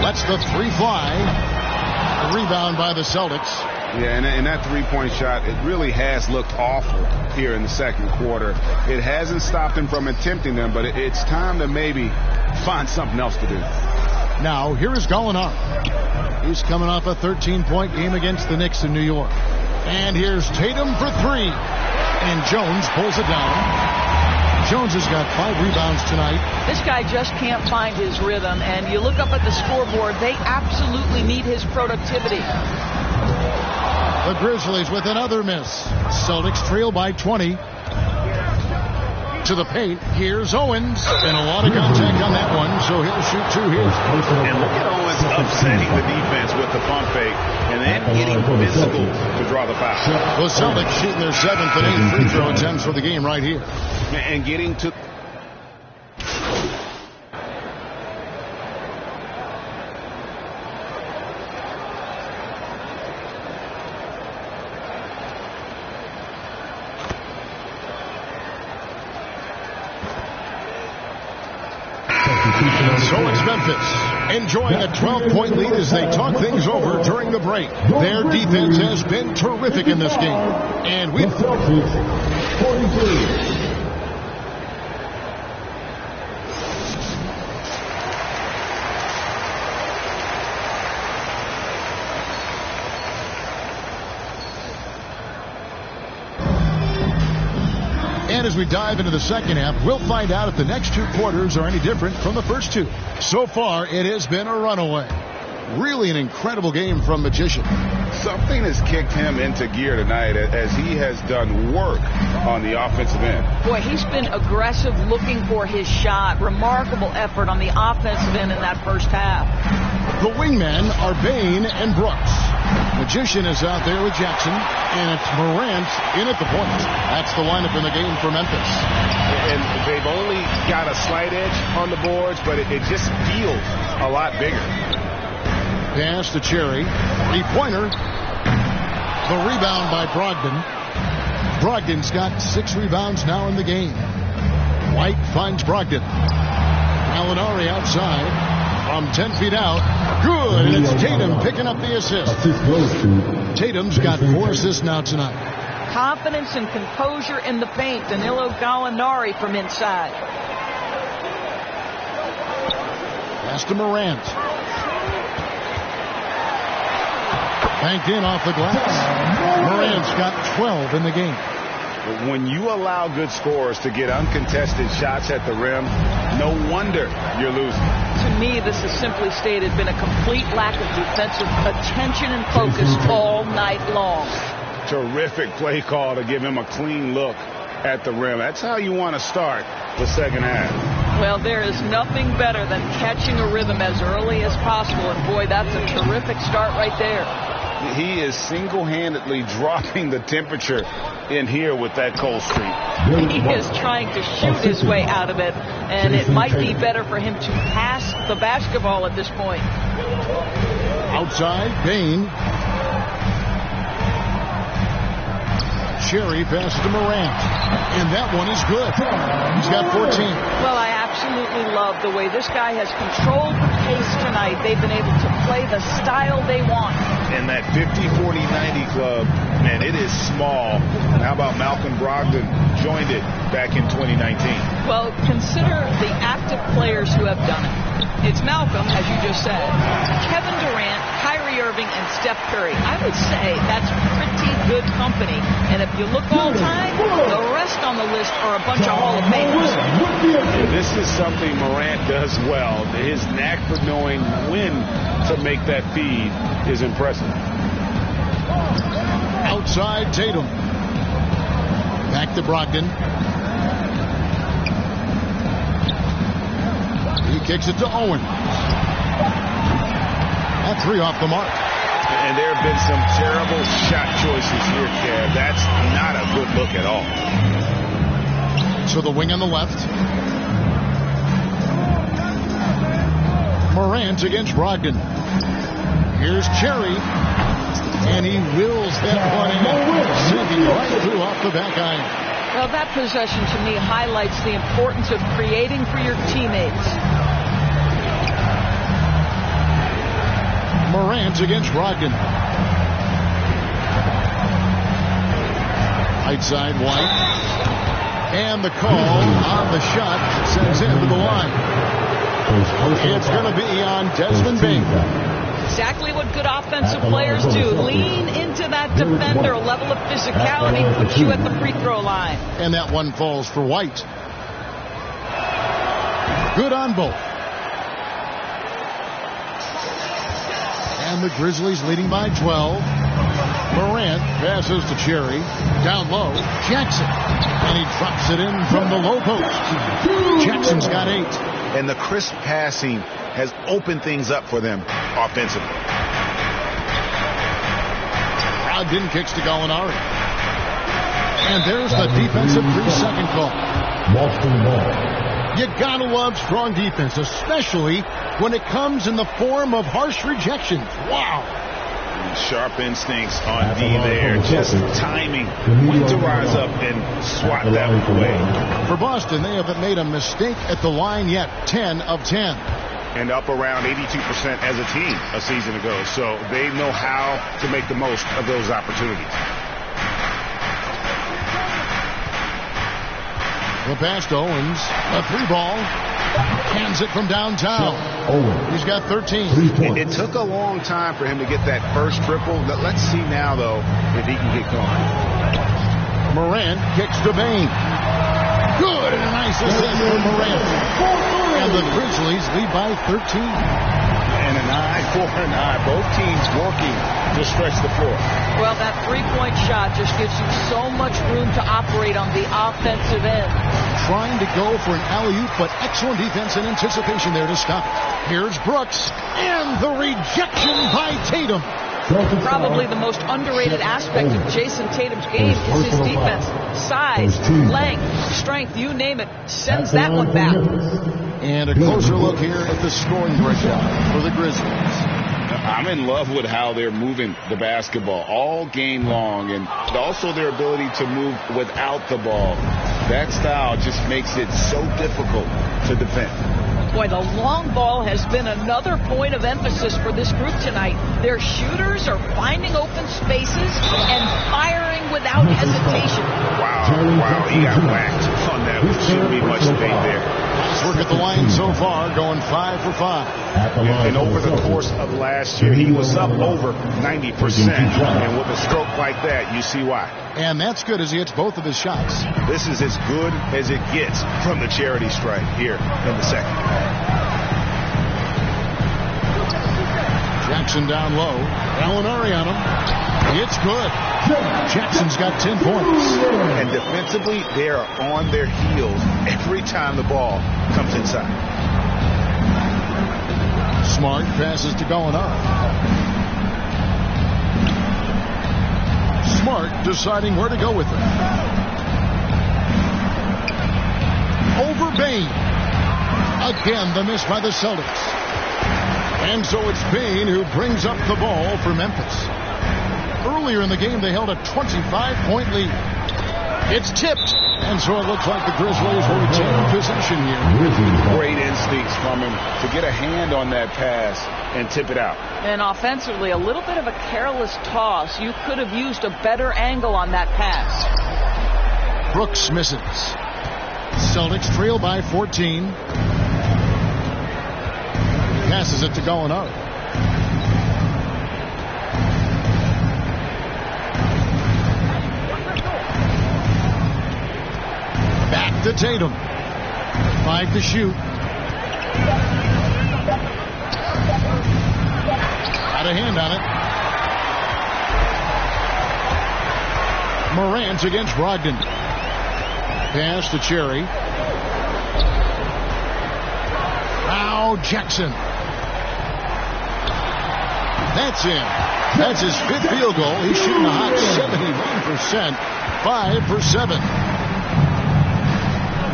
Lets the 3 fly. A rebound by the Celtics. Yeah, and that three-point shot, it really has looked awful here in the second quarter. It hasn't stopped him from attempting them, but it's time to maybe find something else to do. Now, here is Gallinari. He's coming off a 13-point game against the Knicks in New York. And here's Tatum for 3. And Jones pulls it down. Jones has got 5 rebounds tonight. This guy just can't find his rhythm, and you look up at the scoreboard, they absolutely need his productivity. The Grizzlies with another miss. Celtics trail by 20. To the paint. Here's Owens. And a lot of contact on that one, so he'll shoot 2 here. And look at Owens upsetting the defense with the pump fake and then getting physical to draw the foul. The Celtics shooting their 7th and 8th free throw attempts for the game right here. And getting to... So it's Memphis enjoying a 12-point lead as they talk things over during the break. Their defense has been terrific in this game. And with Celtics 43. And as we dive into the second half, we'll find out if the next 2 quarters are any different from the first 2. So far, it has been a runaway. Really an incredible game from Magician. Something has kicked him into gear tonight as he has done work on the offensive end. Boy, he's been aggressive looking for his shot. Remarkable effort on the offensive end in that first half. The wingmen are Bain and Brooks. Magician is out there with Jackson, and it's Morant in at the point. That's the lineup in the game for Memphis. And they've only got a slight edge on the boards, but it just feels a lot bigger. Pass to Cherry. 3-pointer. The rebound by Brogdon. Brogdon's got 6 rebounds now in the game. White finds Brogdon. Gallinari outside. From 10 feet out. Good. And it's Tatum picking up the assist. Tatum's got 4 assists now tonight. Confidence and composure in the paint. Danilo Gallinari from inside. Pass to Morant. Banked in off the glass. Morant's got 12 in the game. When you allow good scorers to get uncontested shots at the rim, no wonder you're losing. To me, this has simply stated been a complete lack of defensive attention and focus all night long. Terrific play call to give him a clean look at the rim. That's how you want to start the second half. Well, there is nothing better than catching a rhythm as early as possible, and boy, that's a terrific start right there. He is single-handedly dropping the temperature in here with that cold streak. He is trying to shoot his way out of it, and it might be better for him to pass the basketball at this point. Outside, Bain. Cherry passes to Morant, and that one is good. He's got 14. Well, I absolutely love the way this guy has controlled the pace tonight. They've been able to play the style they want. And that 50-40-90 club, man, it is small. And how about Malcolm Brogdon joined it back in 2019? Well, consider the active players who have done it. It's Malcolm, as you just said, Kevin Durant, Kyrie Irving, and Steph Curry. I would say that's pretty good company. And if you look all time, the rest best on the list are a bunch of Hall of Famers. And this is something Morant does well. His knack for knowing when to make that feed is impressive. Outside Tatum. Back to Brogdon. He kicks it to Owens. That three off the mark. And there have been some terrible shot choices here, Kev. That's not a good look at all. So the wing on the left. Morant against Brogdon. Here's Cherry. And he wills that one in. Sneaking right through off the back iron. Well, that possession to me highlights the importance of creating for your teammates. Morant against Brogdon. Right side White. And the call on the shot sends him to the line. It's going to be on Desmond Bain. Exactly what good offensive players do. Lean into that defender. A level of physicality puts you at the free throw line. And that one falls for White. Good on both. And the Grizzlies leading by 12. Morant passes to Cherry. Down low. Jackson. And he drops it in from the low post. Jackson's got 8. And the crisp passing has opened things up for them offensively. Brogdon kicks to Gallinari. And there's the defensive 3-second call. You gotta love strong defense, especially when it comes in the form of harsh rejections. Wow. Sharp instincts on D there. Just timing when to rise up and swat that away. For Boston, they haven't made a mistake at the line yet. 10 of 10. And up around 82% as a team a season ago. So they know how to make the most of those opportunities. The pass to Owens. A 3-ball. Hands it from downtown. He's got 13. It took a long time for him to get that first triple. Let's see now, though, if he can get going. Morant kicks to Bain. Good and a nice assist for Morant. And the Grizzlies lead by 13. And an eye for an eye. Both teams working to stretch the floor. Well, that three-point shot just gives you so much room to operate on the offensive end. Trying to go for an alley-oop, but excellent defense and anticipation there to stop it. Here's Brooks. And the rejection by Tatum. Probably the most underrated aspect of Jason Tatum's game is his defense. Size, length, strength, you name it, sends that one back. And a closer look here at the scoring breakdown for the Grizzlies. I'm in love with how they're moving the basketball all game long, and also their ability to move without the ball. That style just makes it so difficult to defend. Boy, the long ball has been another point of emphasis for this group tonight. Their shooters are finding open spaces and firing without hesitation. Wow, he got whacked on that. Shouldn't be much debate there. Let's work at the line so far, going 5 for 5. And over the course of last year, he was up over 90%. And with a stroke like that, you see why. And that's good as he hits both of his shots. This is as good as it gets from the charity stripe here in the second. Jackson down low. Gallinari on him. It's good. Jackson's got 10 points. And defensively, they are on their heels every time the ball comes inside. Smart passes to Gallinari. Smart deciding where to go with it. Over Bain. Again, the miss by the Celtics. And so it's Bain who brings up the ball for Memphis. Earlier in the game, they held a 25-point lead. It's tipped. And so it looks like the Grizzlies will retain possession here. Great instincts from him to get a hand on that pass and tip it out. And offensively, a little bit of a careless toss. You could have used a better angle on that pass. Brooks misses. Celtics trail by 14. Passes it to Gallinari. Tatum. 5 to shoot. Got a hand on it. Morant against Brogdon. Pass to Cherry. Now Jackson. That's in. That's his 5th field goal. He's shooting a hot 71%. 5 for 7.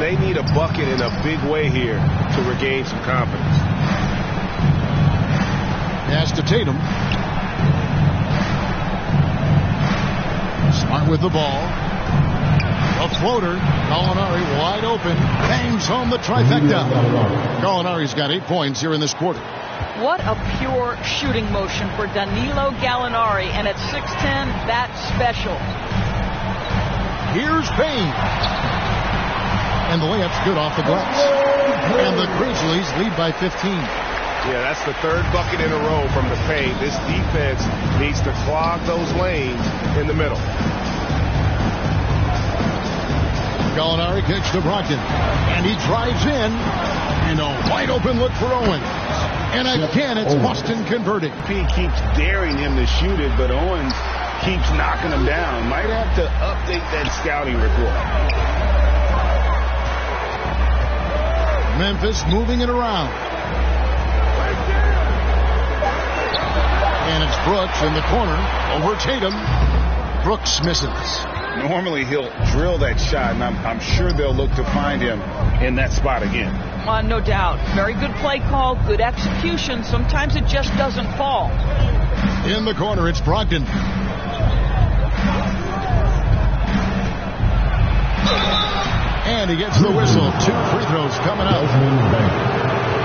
They need a bucket in a big way here to regain some confidence. Pass to Tatum. Smart with the ball. A floater. Gallinari wide open. Bangs home the trifecta. Gallinari's got 8 points here in this quarter. What a pure shooting motion for Danilo Gallinari. And at 6'10", that's special. Here's Payne. And the layup's good off the glass. And the Grizzlies lead by 15. Yeah, that's the 3rd bucket in a row from the paint. This defense needs to clog those lanes in the middle. Gallinari kicks to Brogdon. And he drives in. And a wide open look for Owens. And again, it's Boston converting. He keeps daring him to shoot it, but Owens keeps knocking him down. Might have to update that scouting report. Memphis moving it around. And it's Brooks in the corner over Tatum. Brooks misses. Normally he'll drill that shot, and I'm sure they'll look to find him in that spot again. No doubt. Very good play call, good execution. Sometimes it just doesn't fall. In the corner, it's Brogdon. And he gets the whistle. 2 free throws coming up.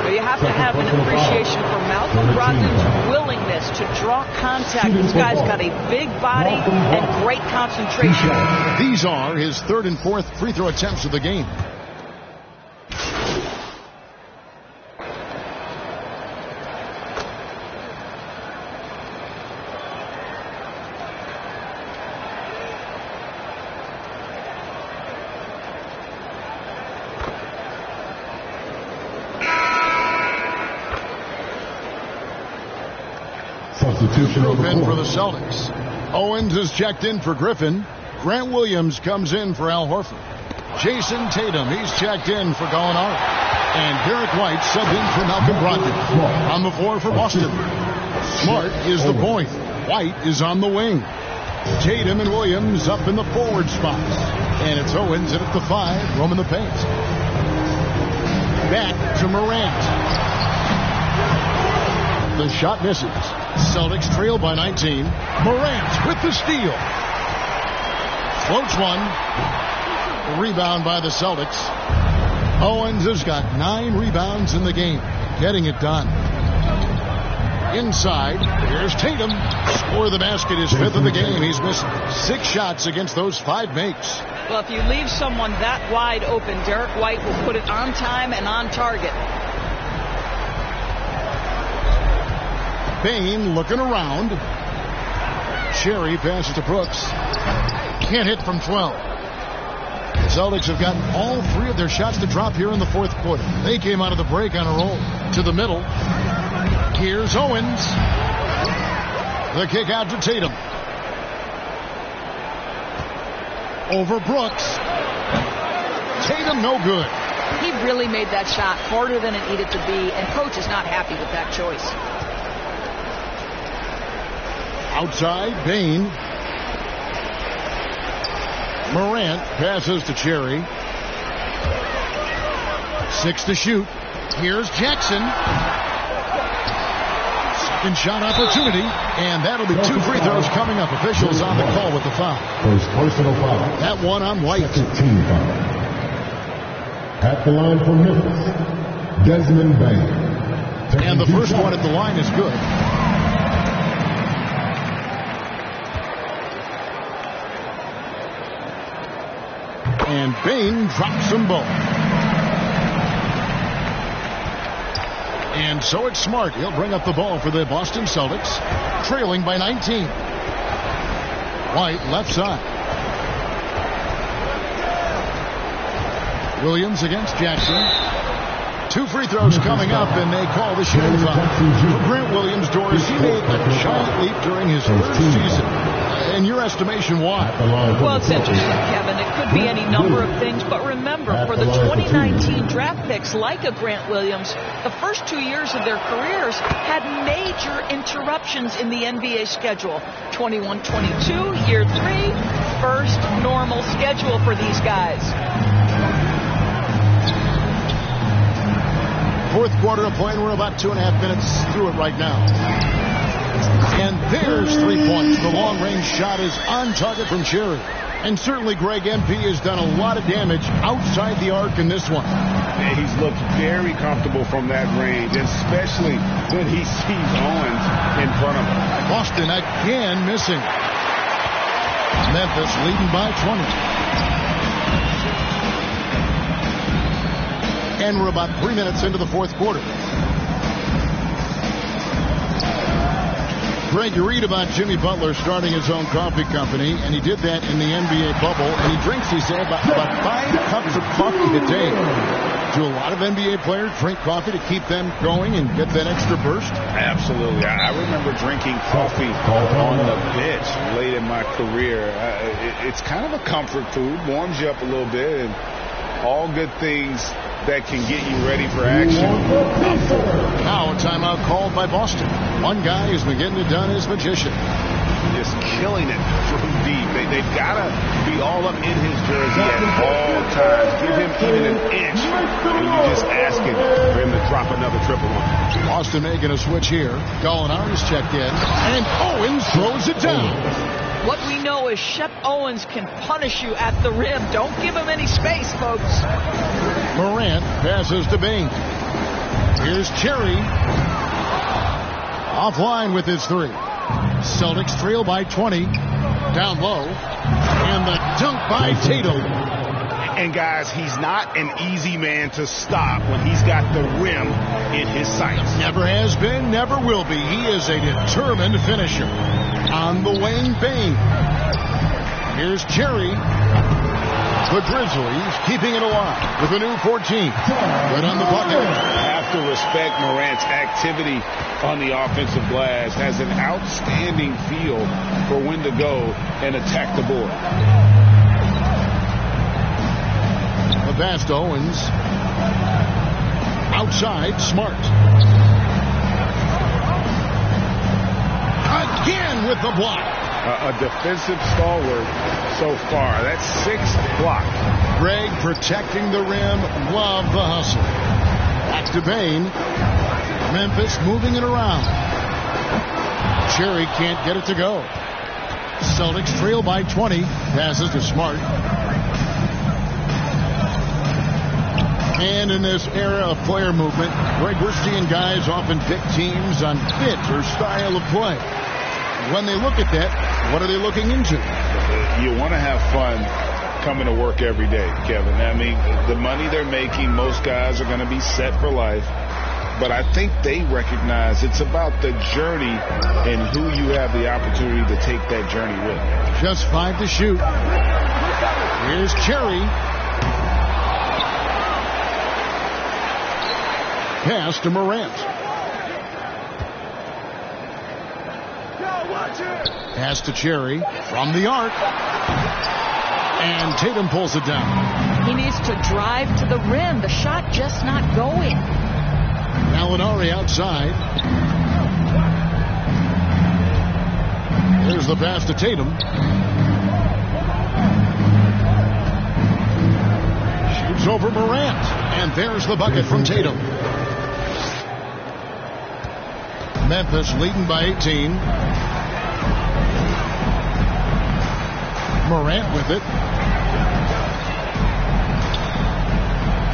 But you have to have an appreciation for Malcolm Brogdon's willingness to draw contact. This guy's got a big body and great concentration. These are his 3rd and 4th free throw attempts of the game. Group in for the Celtics. Owens is checked in for Griffin. Grant Williams comes in for Al Horford. Jason Tatum, he's checked in for Gallinari. And Derek White subbed in for Malcolm Brogdon. On the floor for Boston. Smart is the point. White is on the wing. Tatum and Williams up in the forward spots. And it's Owens in at the 5, roaming the paint. Back to Morant. The shot misses. Celtics trail by 19. Morant with the steal. Floats one. Rebound by the Celtics. Owens has got 9 rebounds in the game. Getting it done. Inside, here's Tatum. Score the basket, his 5th of the game. He's missed 6 shots against those 5 makes. Well, if you leave someone that wide open, Derek White will put it on time and on target. Payne looking around. Cherry passes to Brooks. Can't hit from 12. The Celtics have gotten all 3 of their shots to drop here in the 4th quarter. They came out of the break on a roll. To the middle. Here's Owens. The kick out to Tatum. Over Brooks. Tatum no good. He really made that shot harder than it needed to be, and coach is not happy with that choice. Outside, Payne. Morant passes to Cherry. 6 to shoot. Here's Jackson. Second shot opportunity, and that'll be 2 free throws coming up. Officials on the call with the foul. First personal foul. That one on White. Second team foul. At the line for Memphis, Desmond Bain. And the first one at the line is good. And Bain drops them both. And so it's Smart. He'll bring up the ball for the Boston Celtics, trailing by 19. White left side. Williams against Jackson. 2 free throws coming up, and they call the shooting foul. For Grant Williams, Doris, he made a giant leap during his first season. In your estimation, why? Well, it's interesting, Kevin. It could be any number of things, but remember, for the 2019 draft picks like a Grant Williams, the first 2 years of their careers had major interruptions in the NBA schedule. 21-22, year 3, first normal schedule for these guys. Fourth quarter of play, and we're about 2.5 minutes through it right now. And there's 3 points. The long-range shot is on target from Cherry. And certainly Greg MP has done a lot of damage outside the arc in this one. Yeah, he's looked very comfortable from that range, especially when he sees Owens in front of him. Boston again missing. Memphis leading by 20. And we're about 3 minutes into the fourth quarter. Greg, you read about Jimmy Butler starting his own coffee company, and he did that in the NBA bubble, and he drinks, he said, about 5 cups of coffee a day. Do a lot of NBA players drink coffee to keep them going and get that extra burst? Absolutely. I remember drinking coffee on the bench late in my career. It's kind of a comfort food, warms you up a little bit, and all good things that can get you ready for action. Now a timeout called by Boston. One guy who's been getting it done is Magician. Just killing it from deep. They've got to be all up in his jersey at all times. Give him even an inch, and you're just asking for him to drop another triple one. Boston making a switch here. Gallinari's checked in, and Owens throws it down. What we know is Shep Owens can punish you at the rim. Don't give him any space, folks. Morant passes to Bain. Here's Cherry. Offline with his 3. Celtics trail by 20. Down low. And the dunk by Tatum. And guys, he's not an easy man to stop when he's got the rim in his sights. Never has been, never will be. He is a determined finisher. On the wing, Bain. Here's Cherry. The Grizzlies keeping it alive with a new 14. Good on the bucket. Have to respect Morant's activity on the offensive glass. Has an outstanding feel for when to go and attack the board. The pass to Owens. Outside, Smart. Again with the block. A defensive stalwart so far. That's 6th block. Greg protecting the rim. Love the hustle. Back to Bain. Memphis moving it around. Cherry can't get it to go. Celtics trail by 20. Passes to Smart. And in this era of player movement, Greg, we're seeing guys often pick teams on fit or style of play. When they look at that, what are they looking into? You want to have fun coming to work every day, Kevin. I mean, the money they're making, most guys are going to be set for life. But I think they recognize it's about the journey and who you have the opportunity to take that journey with. Just 5 to shoot. Here's Cherry. Pass to Morant. Pass to Cherry from the arc. And Tatum pulls it down. He needs to drive to the rim. The shot just not going. Gallinari outside. There's the pass to Tatum. Shoots over Morant. And there's the bucket from Tatum. Memphis leading by 18. Morant with it.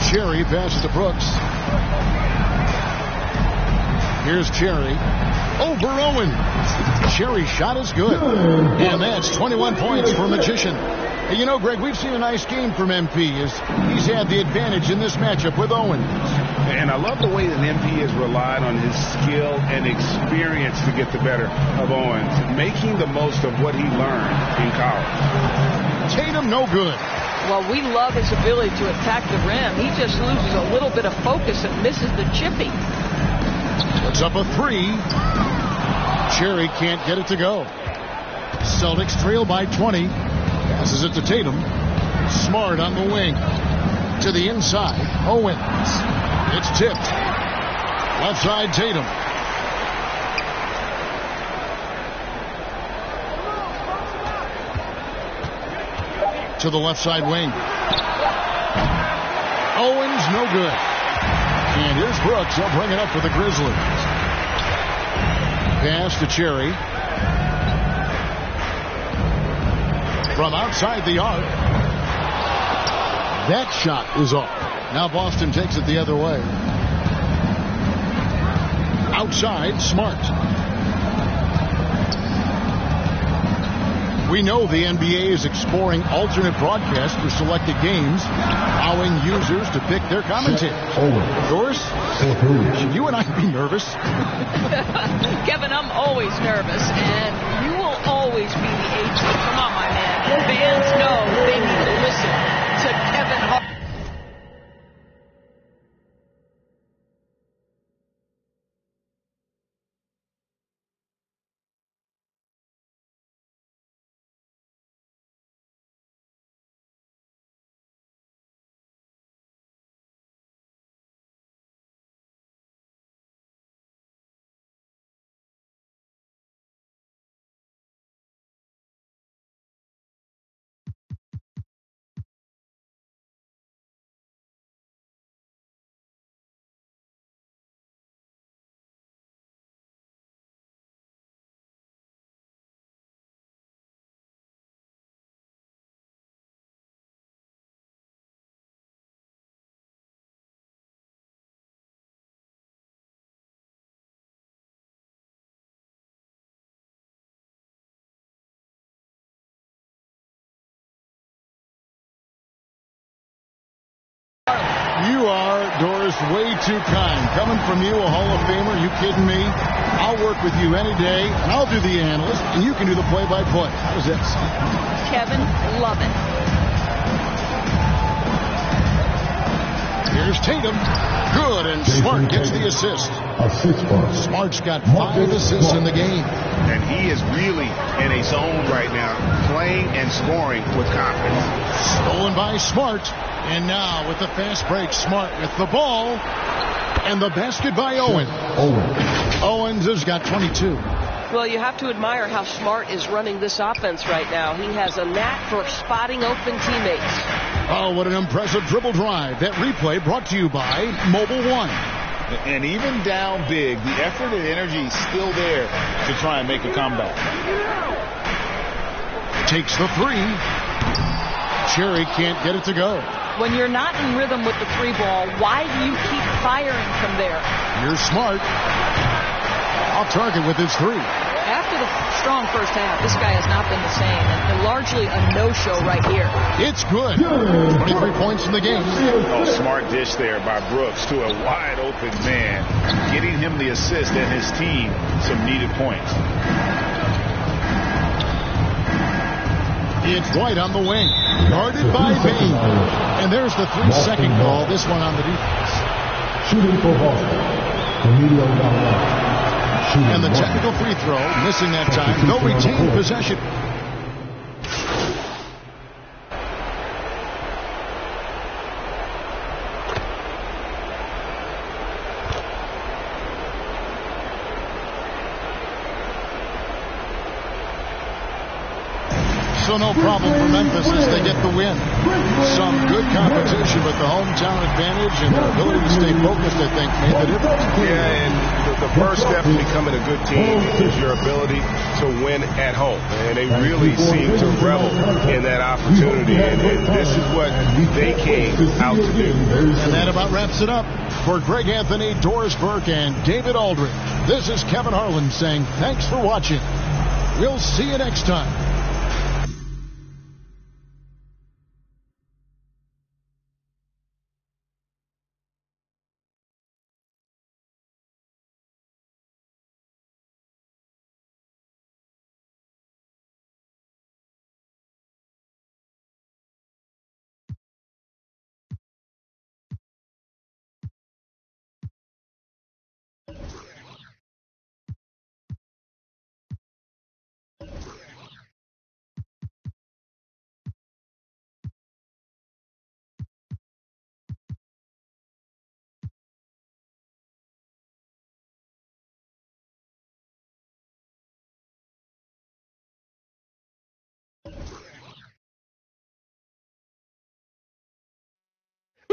Cherry passes to Brooks. Here's Cherry. Over Owen. Cherry's shot is good. And that's 21 points for Magician. And you know, Greg, we've seen a nice game from MP. He's had the advantage in this matchup with Owen. And I love the way that MP has relied on his skill and experience to get the better of Owens, making the most of what he learned in college. Tatum no good. Well, we love his ability to attack the rim. He just loses a little bit of focus and misses the chippy. Puts up a 3. Cherry can't get it to go. Celtics trail by 20. Passes it to Tatum. Smart on the wing. To the inside. Owens. It's tipped. Left side Tatum. To the left side wing. Owens, no good. And here's Brooks. He'll bring it up for the Grizzlies. Pass to Cherry. From outside the arc. That shot is off. Now Boston takes it the other way. Outside, Smart. We know the NBA is exploring alternate broadcasts for selected games, allowing users to pick their commentators. Doris, should you and I be nervous? Kevin, I'm always nervous, and you will always be the AG. Come on, my man. Fans know they need to listen to Kevin Hart. You are, Doris, way too kind. Coming from you, a Hall of Famer, you kidding me? I'll work with you any day, and I'll do the analyst, and you can do the play-by-play. How does that sound? Kevin, love it. Here's Tatum. Good, and Smart gets the assist. Smart's got 5 assists in the game. And he is really in a zone right now, playing and scoring with confidence. Stolen by Smart. And now with the fast break, Smart with the ball. And the basket by Owens. Owens has got 22. Well, you have to admire how Smart is running this offense right now. He has a knack for spotting open teammates. Oh, what an impressive dribble drive. That replay brought to you by Mobile One. And even down big, the effort and energy is still there to try and make a comeback. Takes the 3. Cherry can't get it to go. When you're not in rhythm with the 3 ball, why do you keep firing from there? You're Smart. Off target with his 3. After the strong first half, this guy has not been the same, and largely a no-show right here. It's good. 23 points in the game. Oh, smart dish there by Brooks to a wide-open man, getting him the assist and his team some needed points. It's White on the wing. Guarded by Bain. And there's the 3-second call. This one on the defense. Shooting for Boston. Emilio Gallardo. And the technical free throw, missing that time. They'll retain possession. So no problem for Memphis as they get the win. Some good competition, but the hometown advantage and their ability to stay focused, I think, made the difference. Yeah, and the first step to becoming a good team is your ability to win at home. And they really seem to revel in that opportunity. And this is what they came out to do. And that about wraps it up. For Greg Anthony, Doris Burke, and David Aldridge, this is Kevin Harlan saying thanks for watching. We'll see you next time.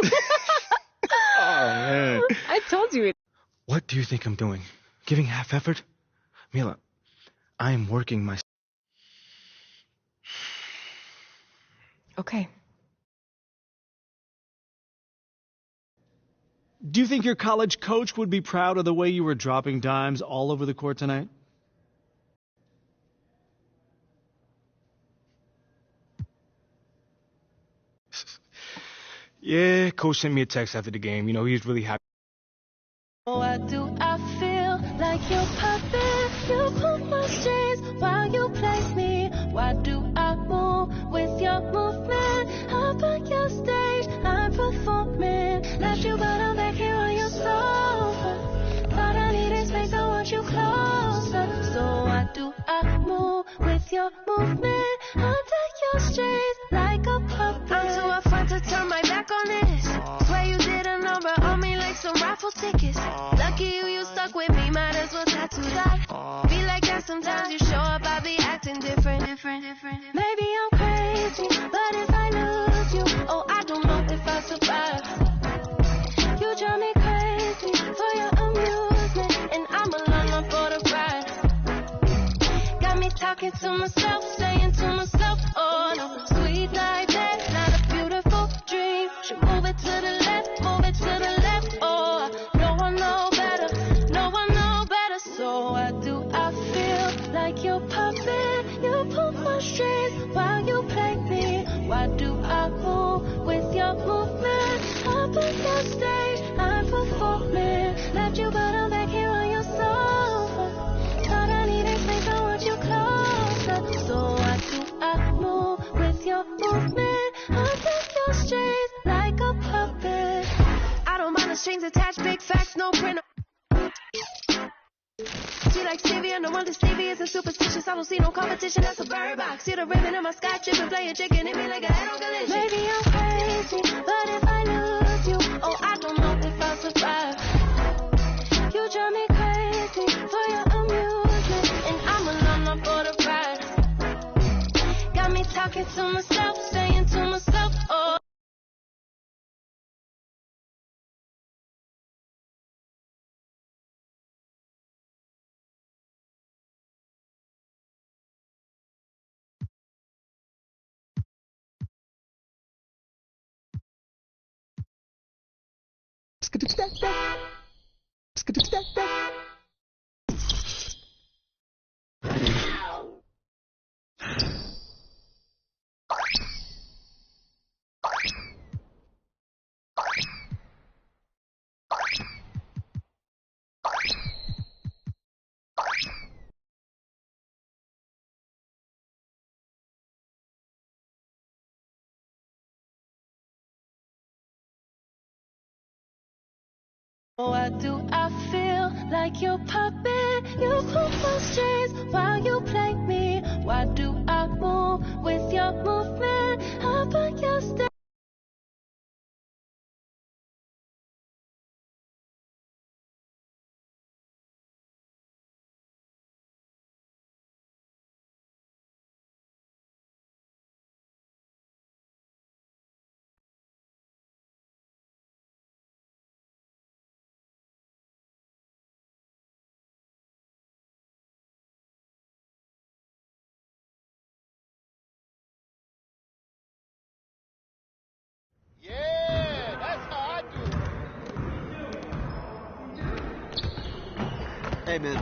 man. I told you. What do you think I'm doing? Giving half effort? Mila, I am working my... Okay. Do you think your college coach would be proud of the way you were dropping dimes all over the court tonight? Yeah, coach sent me a text after the game. You know, he was really happy. Why do I feel like your puppet? You pull my strings while you play me. Why do I move with your movement? Up on your stage, I'm performing. Left you, but I'm back here on your sofa. Thought I needed space, I want you closer. So why do I move with your movement? Under your strings like a puppet. I'm too afraid to turn my back on this. Swear you did a number on me like some raffle tickets. Lucky you stuck with me, might as well tattoo that. Be like that sometimes you show up, I be acting different. Maybe I'm crazy, but if I lose you, oh, I don't know if I survive. You drive me crazy for your amusement, and I'm alone for the ride. Got me talking to myself, saying to myself, oh no, sweet like that, not a beautiful dream. Should move it to the left, move it to the left, oh, no one know better, no one know better. So why do I feel like your puppet? You pull my strings while you play me. Why do I move with your movement? Up on your stage, I'm performing. Left you, but I'm back here on your sofa. Thought I needed space, I want you closer. So why do I move with your movement? Under your strings like a puppet. I don't mind the strings attached, big facts, no print. She likes Stevia, no wonder Stevie isn't superstitious. I don't see no competition, that's a bird box. See the ribbon in my sky chip and play a chicken, hit me like a head on collision. Maybe I'm crazy, but if I lose you, oh, I don't know if I'll survive. You drive me crazy for your amusement, and I'm alone for the ride. Got me talking to myself, saying to myself, oh. Why do I feel like your puppet? You pull my strings while you play me. Why do I move with your movement? Up on your stage. Yeah, that's how I do it. Hey, man.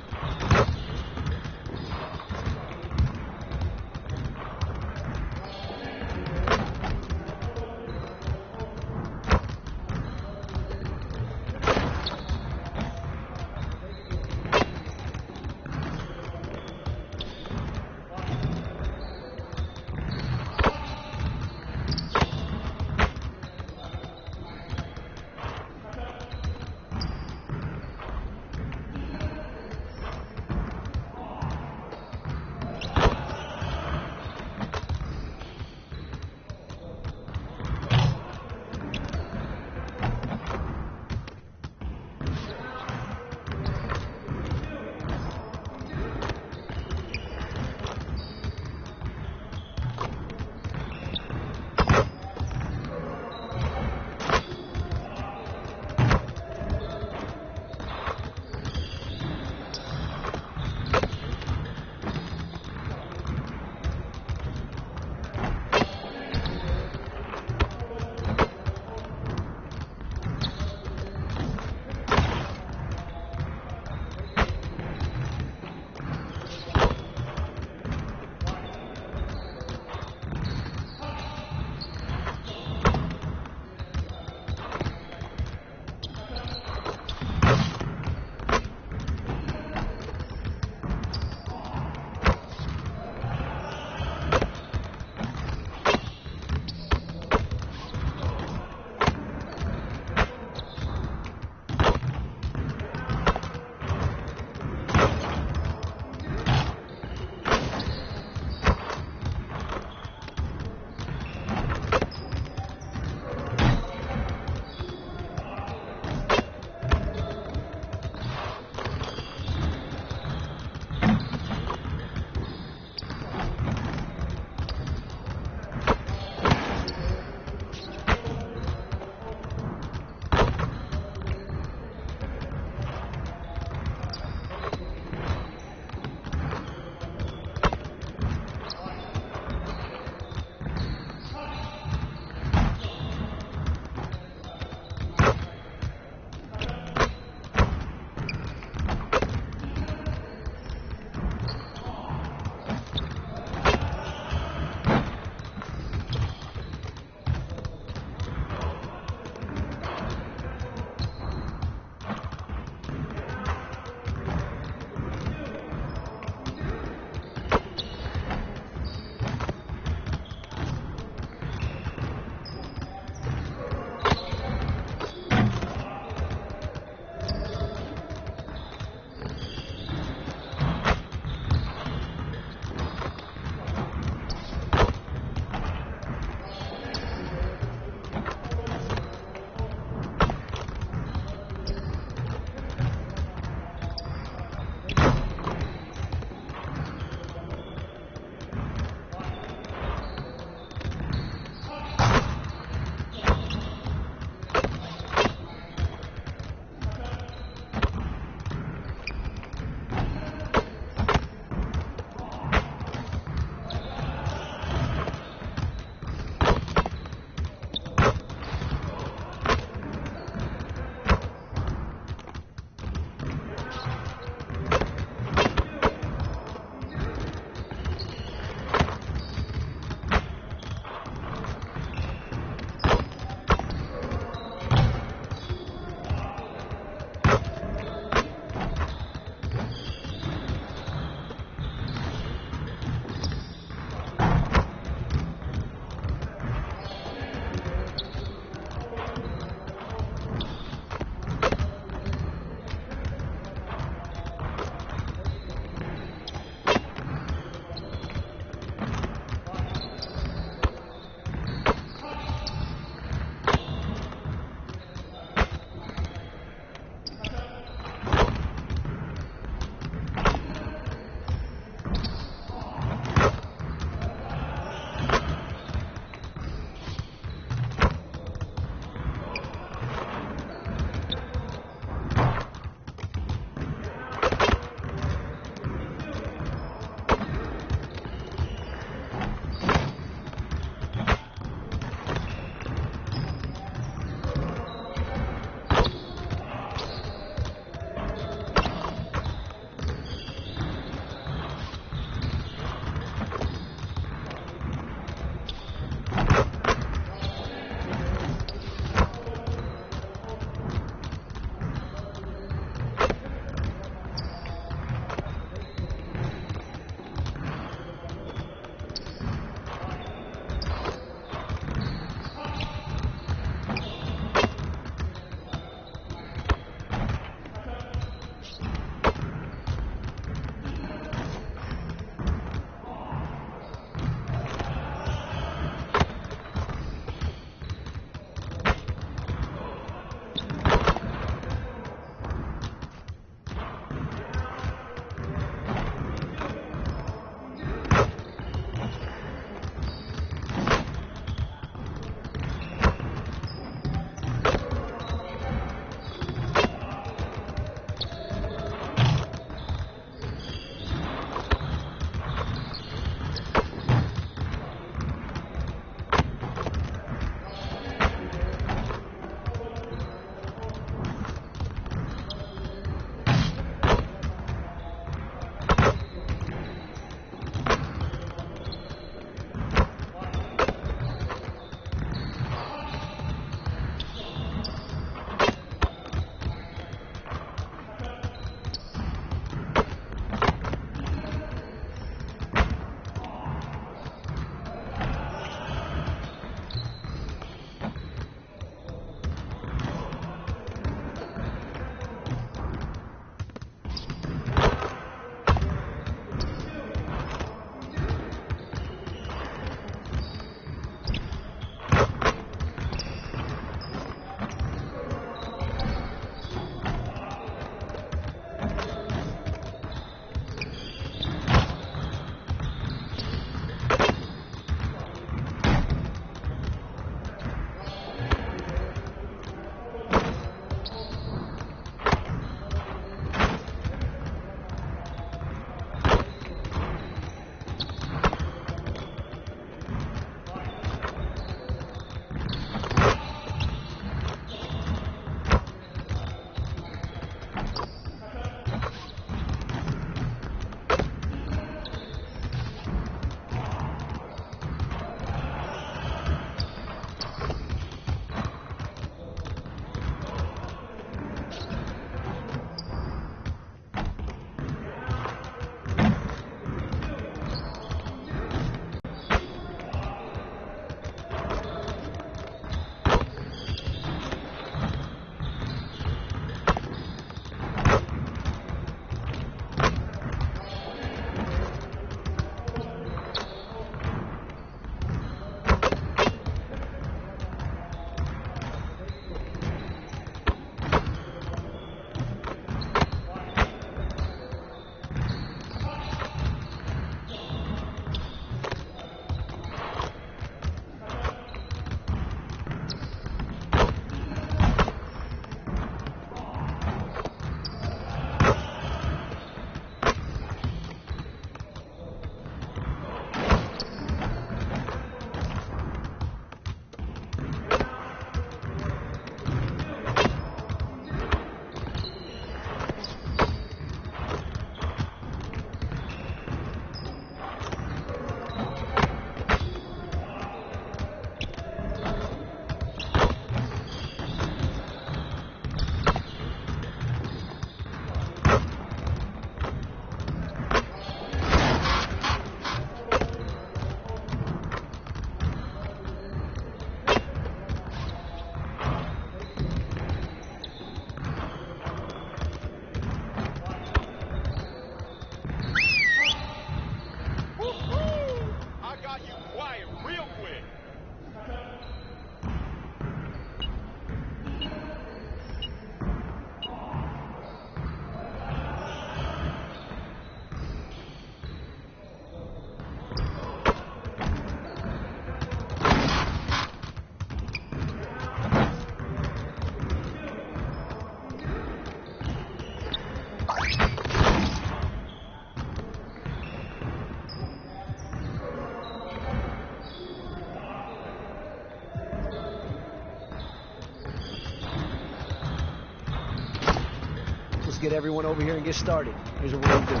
get everyone over here and get started. Here's what we're going to do.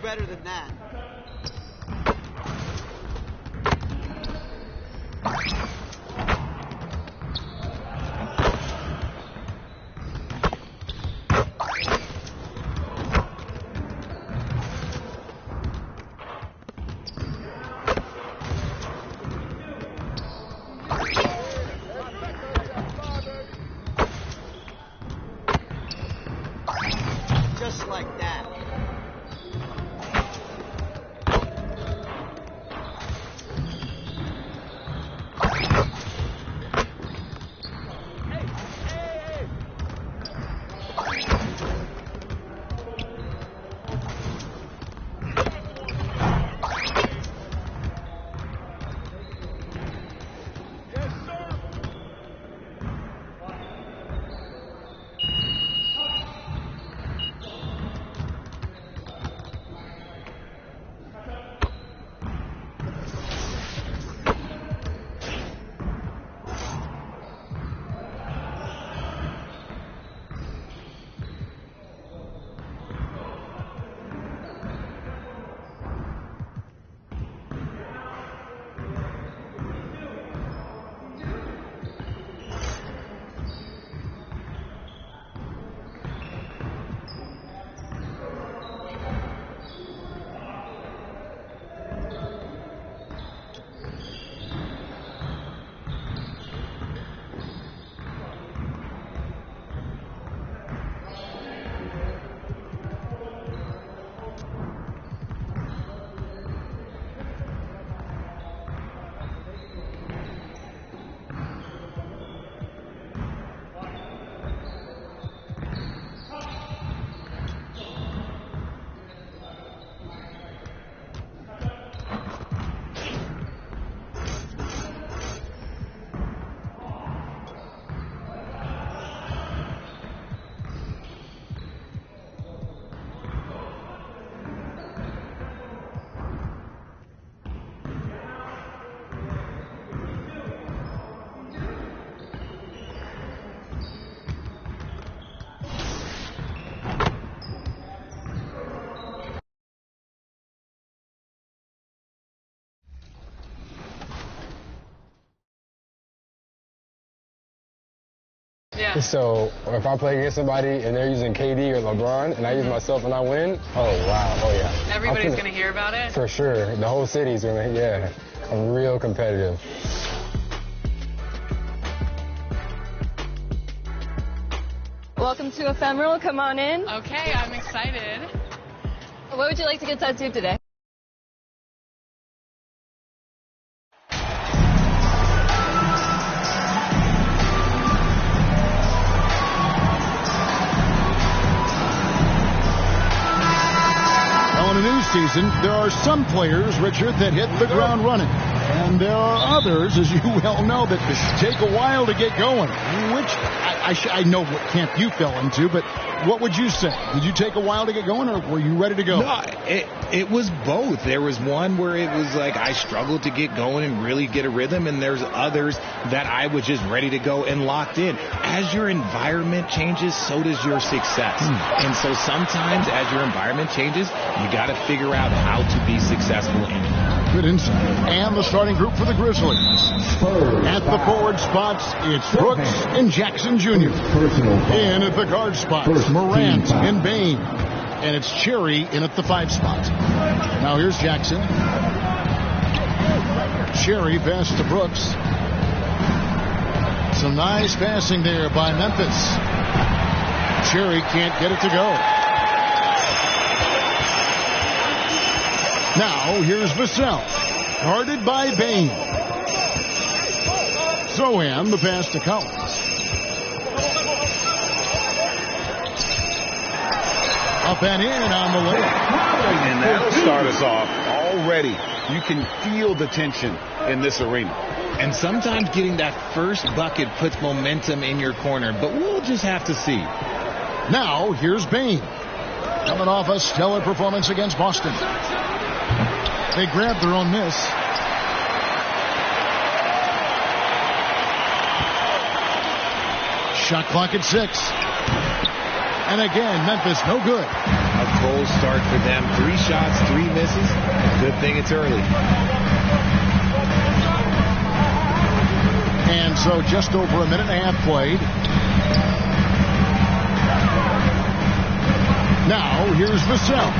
Better than that. Just like that. Yeah. So if I play against somebody and they're using KD or LeBron and I use myself and I win, oh wow, oh yeah. Everybody's going to hear about it? For sure. The whole city's going to, yeah. I'm real competitive. Welcome to Ephemeral. Come on in. Okay, I'm excited. What would you like to get tattooed today? In a new season, there are some players, Richard, that hit the ground running. And there are others, as you well know, that take a while to get going. Which, I know what camp you fell into, but what would you say? Did you take a while to get going, or were you ready to go? No, it was both. There was one where it was like I struggled to get going and really get a rhythm, and there's others that I was just ready to go and locked in. As your environment changes, so does your success. And so sometimes as your environment changes, you got to figure out how to be successful in it. Good insight. And the starting group for the Grizzlies. At the forward spots, it's Brooks and Jackson Jr. In at the guard spots, Morant and Bain. And it's Cherry in at the 5 spot. Now here's Jackson. Cherry pass to Brooks. Some nice passing there by Memphis. Cherry can't get it to go. Now, here's Vassell, guarded by Bain. Zohan, the pass to Collins. Up and in on the layup. And that'll start us off already. You can feel the tension in this arena. And sometimes getting that first bucket puts momentum in your corner, but we'll just have to see. Now, here's Bain. Coming off a stellar performance against Boston. They grabbed their own miss. Shot clock at 6. And again, Memphis no good. A cold start for them. 3 shots, 3 misses. Good thing it's early. And so just over a minute and a half played. Now, here's Vassell.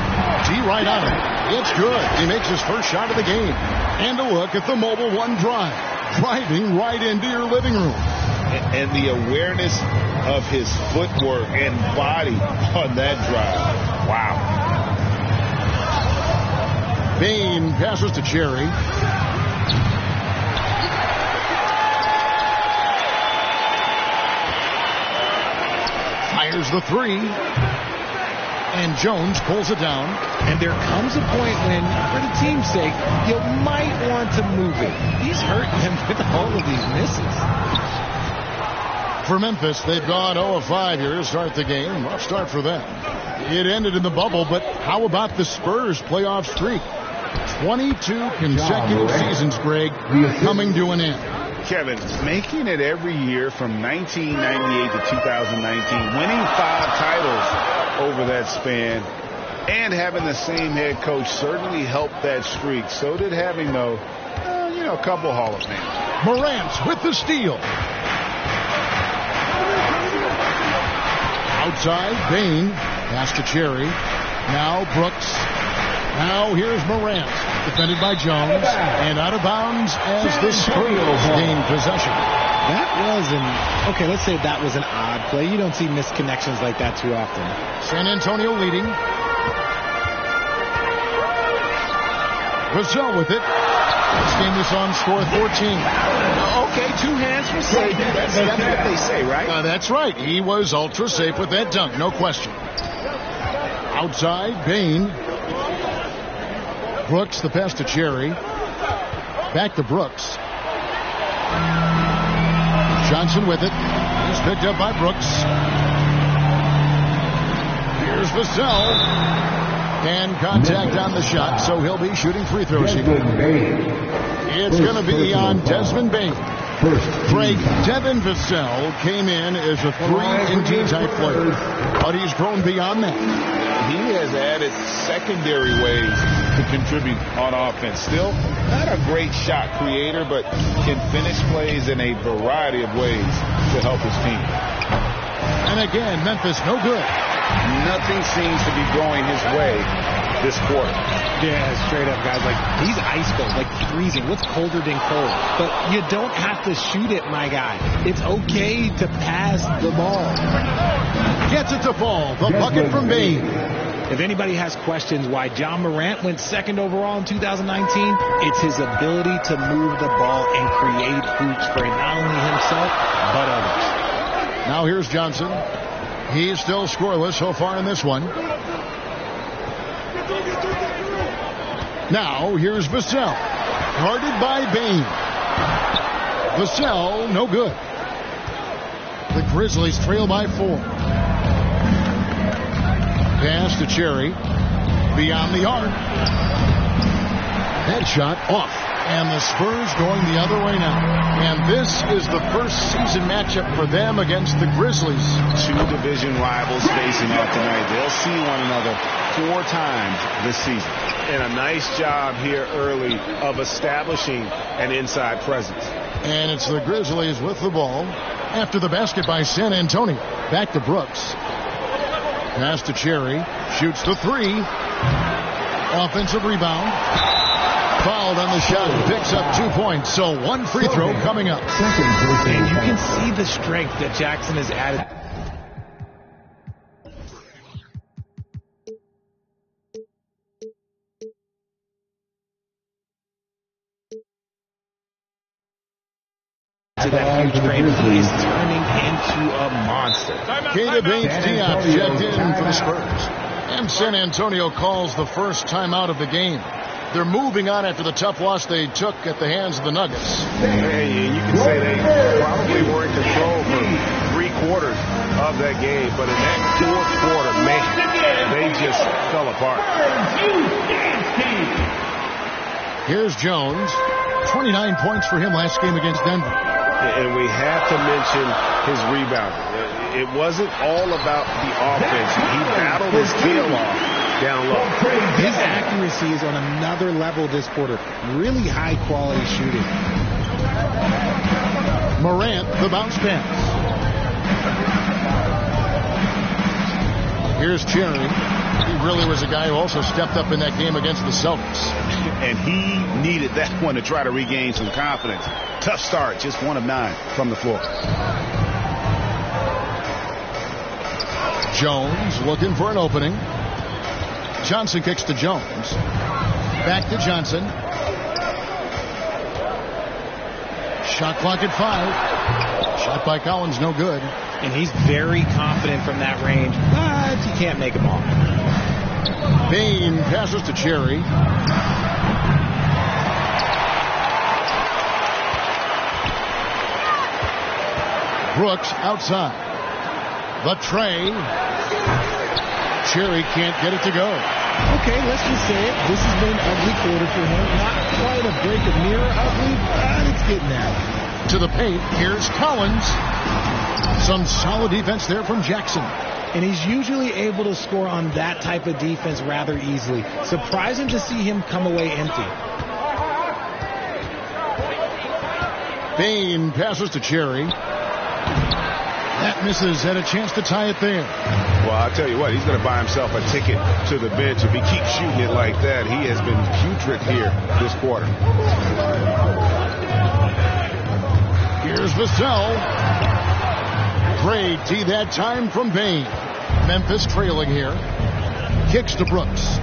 T right on it. It's good. He makes his first shot of the game. And a look at the Mobile One drive. Driving right into your living room. And the awareness of his footwork and body on that drive. Wow. Bain passes to Cherry. Fires the 3. And Jones pulls it down. And there comes a point when, for the team's sake, you might want to move it. He's hurting them with all of these misses. For Memphis, they've gone 0-5 here to start the game. Rough start for them. It ended in the bubble, but how about the Spurs playoff streak? 22 consecutive seasons, Greg, coming to an end. Kevin, making it every year from 1998 to 2019, winning 5 titles over that span, and having the same head coach certainly helped that streak. So did having, though, a couple Hall of Famers. Morant with the steal. Outside, Bain. Pass to Cherry. Now Brooks. Now here's Morant. Defended by Jones. And out of bounds as the Spurs gain possession. That was okay, let's say that was an odd play. You don't see missed connections like that too often. San Antonio leading. Vassell with it. This game is on score 14. Okay, 2 hands for safe. That's what they say, right? That's right. He was ultra safe with that dunk, no question. Outside, Bain. Brooks, the pass to Cherry. Back to Brooks. Johnson with it. He's picked up by Brooks. Here's Vassell. And contact on the shot, so he'll be shooting free throws here. It's going to be on Desmond Bain. Greg, Devin Vassell came in as a 3-and-D type player, but he's grown beyond that. He has added secondary ways to contribute on offense. Still not a great shot creator, but can finish plays in a variety of ways to help his team. And again, Memphis no good. Nothing seems to be going his way this quarter. Yeah, straight up, guys. Like, he's ice cold, like freezing. What's colder than cold? But you don't have to shoot it, my guy. It's okay to pass the ball. Gets it to fall. The bucket from Bain. If anybody has questions why John Morant went 2nd overall in 2019, it's his ability to move the ball and create hoops for not only himself, but others. Now here's Johnson. He's still scoreless so far in this one. Now here's Vassell. Guarded by Bain. Vassell, no good. The Grizzlies trail by 4. Pass to Cherry. Beyond the arc. Headshot off. And the Spurs going the other way now. And this is the first season matchup for them against the Grizzlies. 2 division rivals facing off tonight. They'll see one another 4 times this season. And a nice job here early of establishing an inside presence. And it's the Grizzlies with the ball. After the basket by San Antonio. Back to Brooks. Pass to Cherry. Shoots the 3. Offensive rebound. Fouled on the shot, picks up 2 points, so 1 free throw coming up. And you can see the strength that Jackson has added. To that huge frame, he is turning into a monster. Keita Bates-Diop checked in for the Spurs. And San Antonio calls the first timeout of the game. They're moving on after the tough loss they took at the hands of the Nuggets. Hey, you can say they probably were in control for 3 quarters of that game, but in that 4th quarter, man, they just fell apart. Here's Jones. 29 points for him last game against Denver. And we have to mention his rebounding. It wasn't all about the offense. He battled his tail off down low. His accuracy is on another level this quarter. Really high quality shooting. Morant, the bounce pass. Here's Cherry. He really was a guy who also stepped up in that game against the Celtics. And he needed that one to try to regain some confidence. Tough start, just 1 of 9 from the floor. Jones looking for an opening. Johnson kicks to Jones. Back to Johnson. Shot clock at 5. Shot by Collins, no good. And he's very confident from that range, but he can't make them all. Bain passes to Cherry. Brooks outside. The tray. Cherry can't get it to go. Okay, let's just say it. This has been an ugly quarter for him. Not quite a break of mirror ugly, but it's getting there. To the paint. Here's Collins. Some solid defense there from Jackson. And he's usually able to score on that type of defense rather easily. Surprising to see him come away empty. Bain passes to Cherry. That misses. Had a chance to tie it there. Well, I'll tell you what, he's going to buy himself a ticket to the bench. If he keeps shooting it like that, he has been putrid here this quarter. Here's Vassell. Great D that time from Bain. Memphis trailing here. Kicks to Brooks.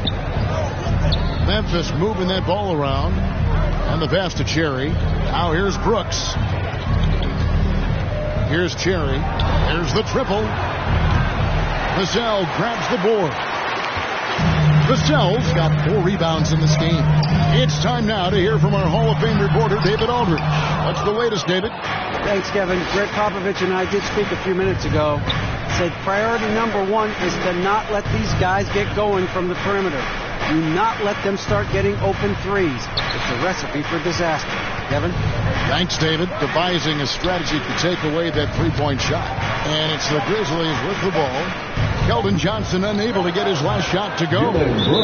Memphis moving that ball around. And the pass to Cherry. Now here's Brooks. Here's Cherry. There's the triple. Vassell grabs the board. Vassell's got 4 rebounds in this game. It's time now to hear from our Hall of Fame reporter, David Aldridge. What's the latest, David? Thanks, Kevin. Greg Popovich and I did speak a few minutes ago. Said priority number 1 is to not let these guys get going from the perimeter. Do not let them start getting open threes. It's a recipe for disaster. Kevin? Thanks, David. Devising a strategy to take away that 3-point shot. And it's the Grizzlies with the ball. Keldon Johnson unable to get his last shot to go.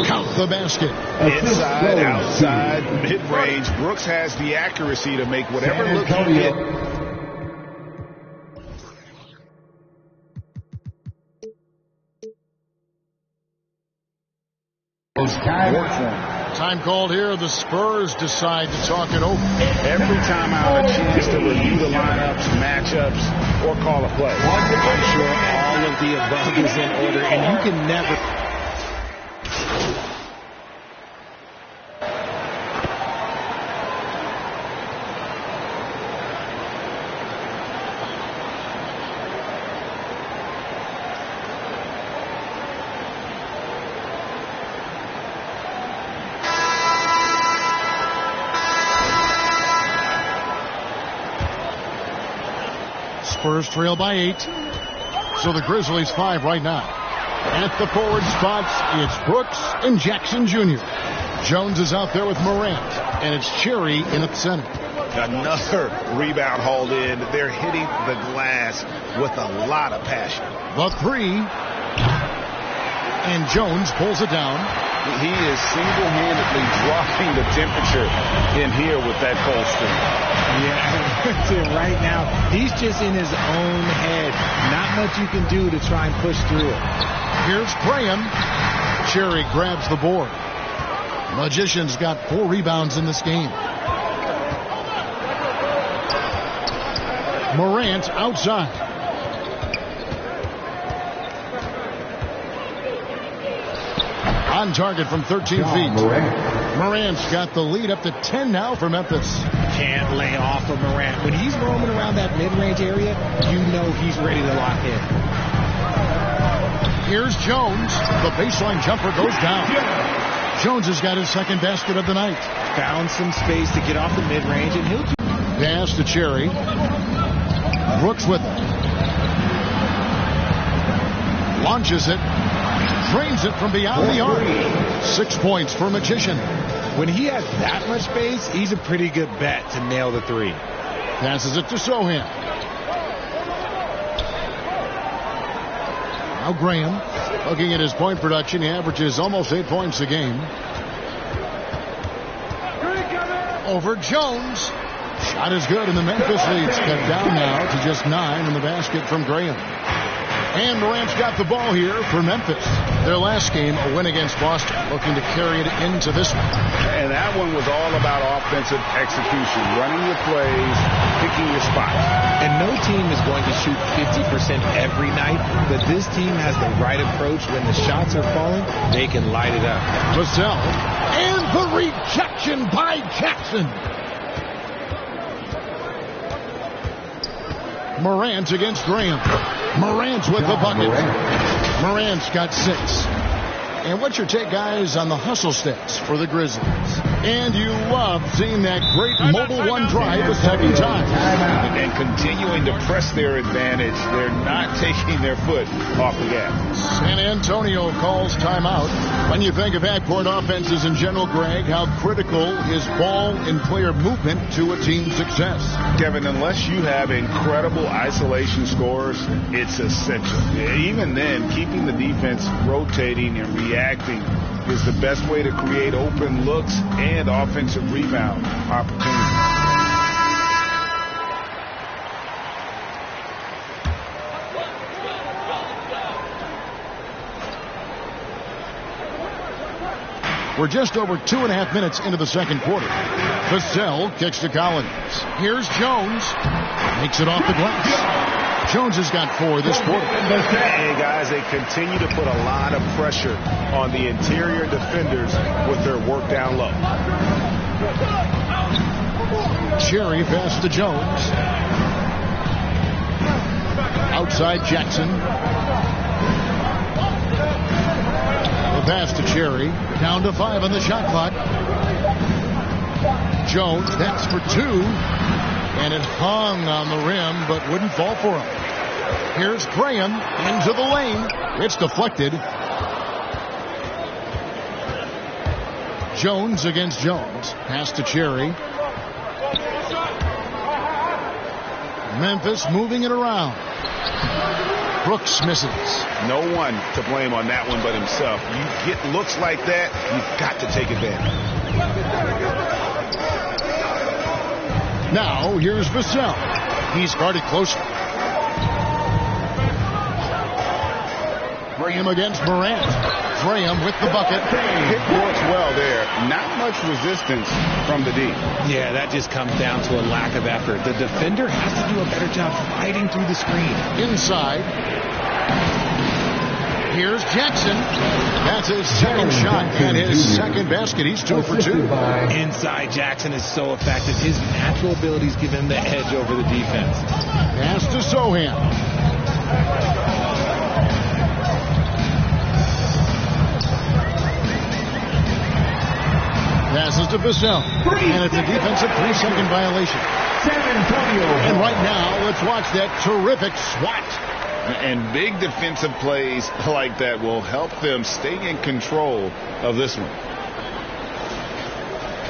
Count the basket. Inside, outside, mid-range. Brooks has the accuracy to make whatever look he get. Time called here. The Spurs decide to talk it over. Every time I have a chance to review the lineups, matchups, or call a play. I'm sure all of the above is in order, and you can never... Spurs trail by 8. So the Grizzlies 5 right now. At the forward spots, it's Brooks and Jackson Jr. Jones is out there with Morant. And it's Cherry in at the center. Another rebound hauled in. They're hitting the glass with a lot of passion. The 3. And Jones pulls it down. He is single-handedly dropping the temperature in here with that cold stream. Yeah, right now, he's just in his own head. Not much you can do to try and push through it. Here's Graham. Cherry grabs the board. Magician's got 4 rebounds in this game. Morant outside. On target from 13 feet. Morant's got the lead up to 10 now for Memphis. Can't lay off of Morant. When he's roaming around that mid-range area, you know he's ready to lock in. Here's Jones. The baseline jumper goes down. Jones has got his second basket of the night. Found some space to get off the mid-range, and he'll... Pass to Cherry. Brooks with it. Launches it. Drains it from beyond the arc. 6 points for Magician. When he has that much space, he's a pretty good bet to nail the three. Passes it to Sohan. Now Graham. Looking at his point production, he averages almost 8 points a game. Over Jones. Shot is good, and the Memphis lead's cut down now to just 9 in the basket from Graham. And Morant's got the ball here for Memphis. Their last game, a win against Boston, looking to carry it into this one. And that one was all about offensive execution, running your plays, picking your spots. And no team is going to shoot 50% every night, but this team has the right approach. When the shots are falling, they can light it up. Vassell, and the rejection by Jackson. Morant against Graham. Morant with the bucket. Morant's got 6. And what's your take, guys, on the hustle stats for the Grizzlies? And you love seeing that great mobile one drive a second time. And continuing to press their advantage. They're not taking their foot off the gas. San Antonio calls timeout. When you think of backcourt offenses in general, Greg, how critical is ball and player movement to a team's success? Kevin, unless you have incredible isolation scores, it's essential. Even then, keeping the defense rotating and reacting is the best way to create open looks and offensive rebound opportunities. We're just over 2.5 minutes into the second quarter. Vassell kicks to Collins. Here's Jones. Makes it off the glass. Jones has got 4 this quarter. Hey, guys, they continue to put a lot of pressure on the interior defenders with their work down low. Cherry pass to Jones. Outside Jackson. The pass to Cherry. Down to 5 on the shot clock. Jones, that's for 2. And it hung on the rim, but wouldn't fall for him. Here's Graham into the lane. It's deflected. Jones against Jones. Pass to Cherry. Memphis moving it around. Brooks misses. No one to blame on that one but himself. You get looks like that, you've got to take advantage. Now, here's Vassell. He's guarded closely. Graham against Morant. Graham with the bucket. It works well there. Not much resistance from the D. Yeah, that just comes down to a lack of effort. The defender has to do a better job fighting through the screen. Inside. Here's Jackson. That's his second shot and his second basket. He's 2 for 2. Inside, Jackson is so effective. His natural abilities give him the edge over the defense. Pass to Sohan. Passes to Vassell. And it's a defensive 3-second violation. And right now, let's watch that terrific swat. And big defensive plays like that will help them stay in control of this one.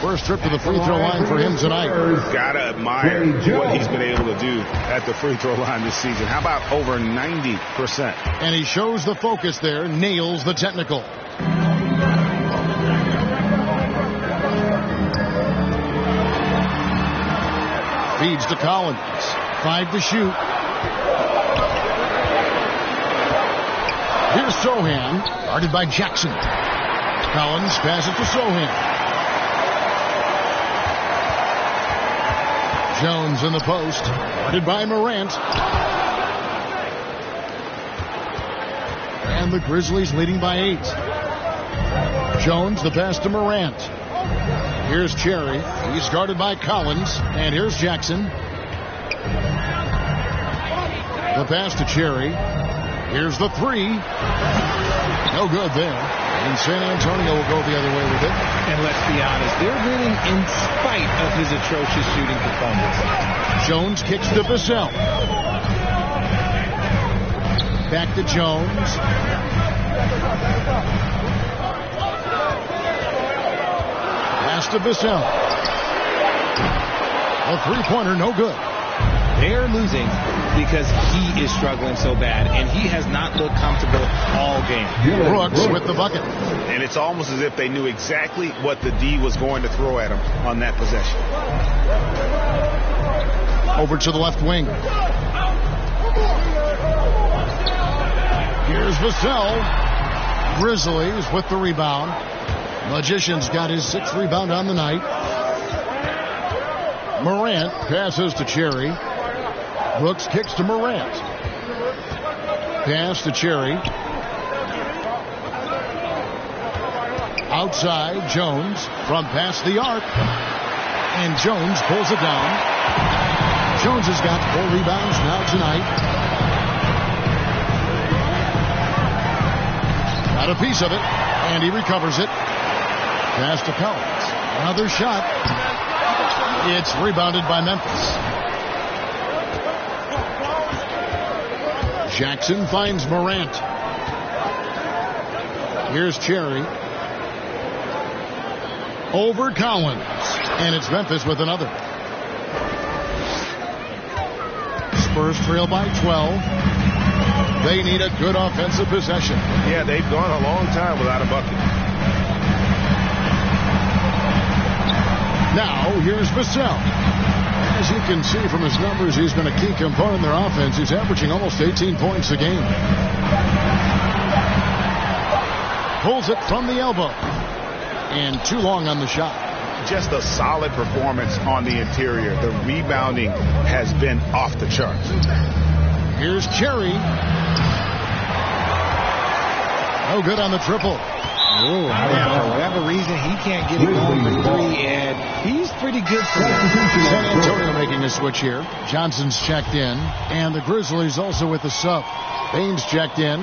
First trip to the free throw line for him tonight. Gotta admire what he's been able to do at the free throw line this season. How about over 90%? And he shows the focus there, nails the technical. Feeds to Collins. 5 to shoot. Here's Sohan, guarded by Jackson. Collins passes to Sohan. Jones in the post, guarded by Morant. And the Grizzlies leading by 8. Jones, the pass to Morant. Here's Cherry. He's guarded by Collins. And here's Jackson. The pass to Cherry. Here's the 3. No good there. And San Antonio will go the other way with it. And let's be honest, they're winning in spite of his atrocious shooting performance. Jones kicks to Vassell. Back to Jones. Pass to Vassell. A three-pointer, no good. They're losing because he is struggling so bad, and he has not looked comfortable all game. Brooks with the bucket. And it's almost as if they knew exactly what the D was going to throw at him on that possession. Over to the left wing. Here's Vassell. Grizzlies with the rebound. Magician's got his 6th rebound on the night. Morant passes to Cherry. Brooks kicks to Morant. Pass to Cherry. Outside, Jones from past the arc. And Jones pulls it down. Jones has got 4 rebounds now tonight. Got a piece of it, and he recovers it. Pass to Collins. Another shot. It's rebounded by Memphis. Jackson finds Morant. Here's Cherry. Over Collins. And it's Memphis with another. Spurs trail by 12. They need a good offensive possession. Yeah, they've gone a long time without a bucket. Now, here's Vassell. As you can see from his numbers, he's been a key component in their offense. He's averaging almost 18 points a game. Pulls it from the elbow. And too long on the shot. Just a solid performance on the interior. The rebounding has been off the charts. Here's Cherry. No good on the triple. Oh, for whatever reason, he can't get it going for 3, and he's pretty good for that. San Antonio making a switch here. Johnson's checked in, and the Grizzlies also with the sub. Baines checked in.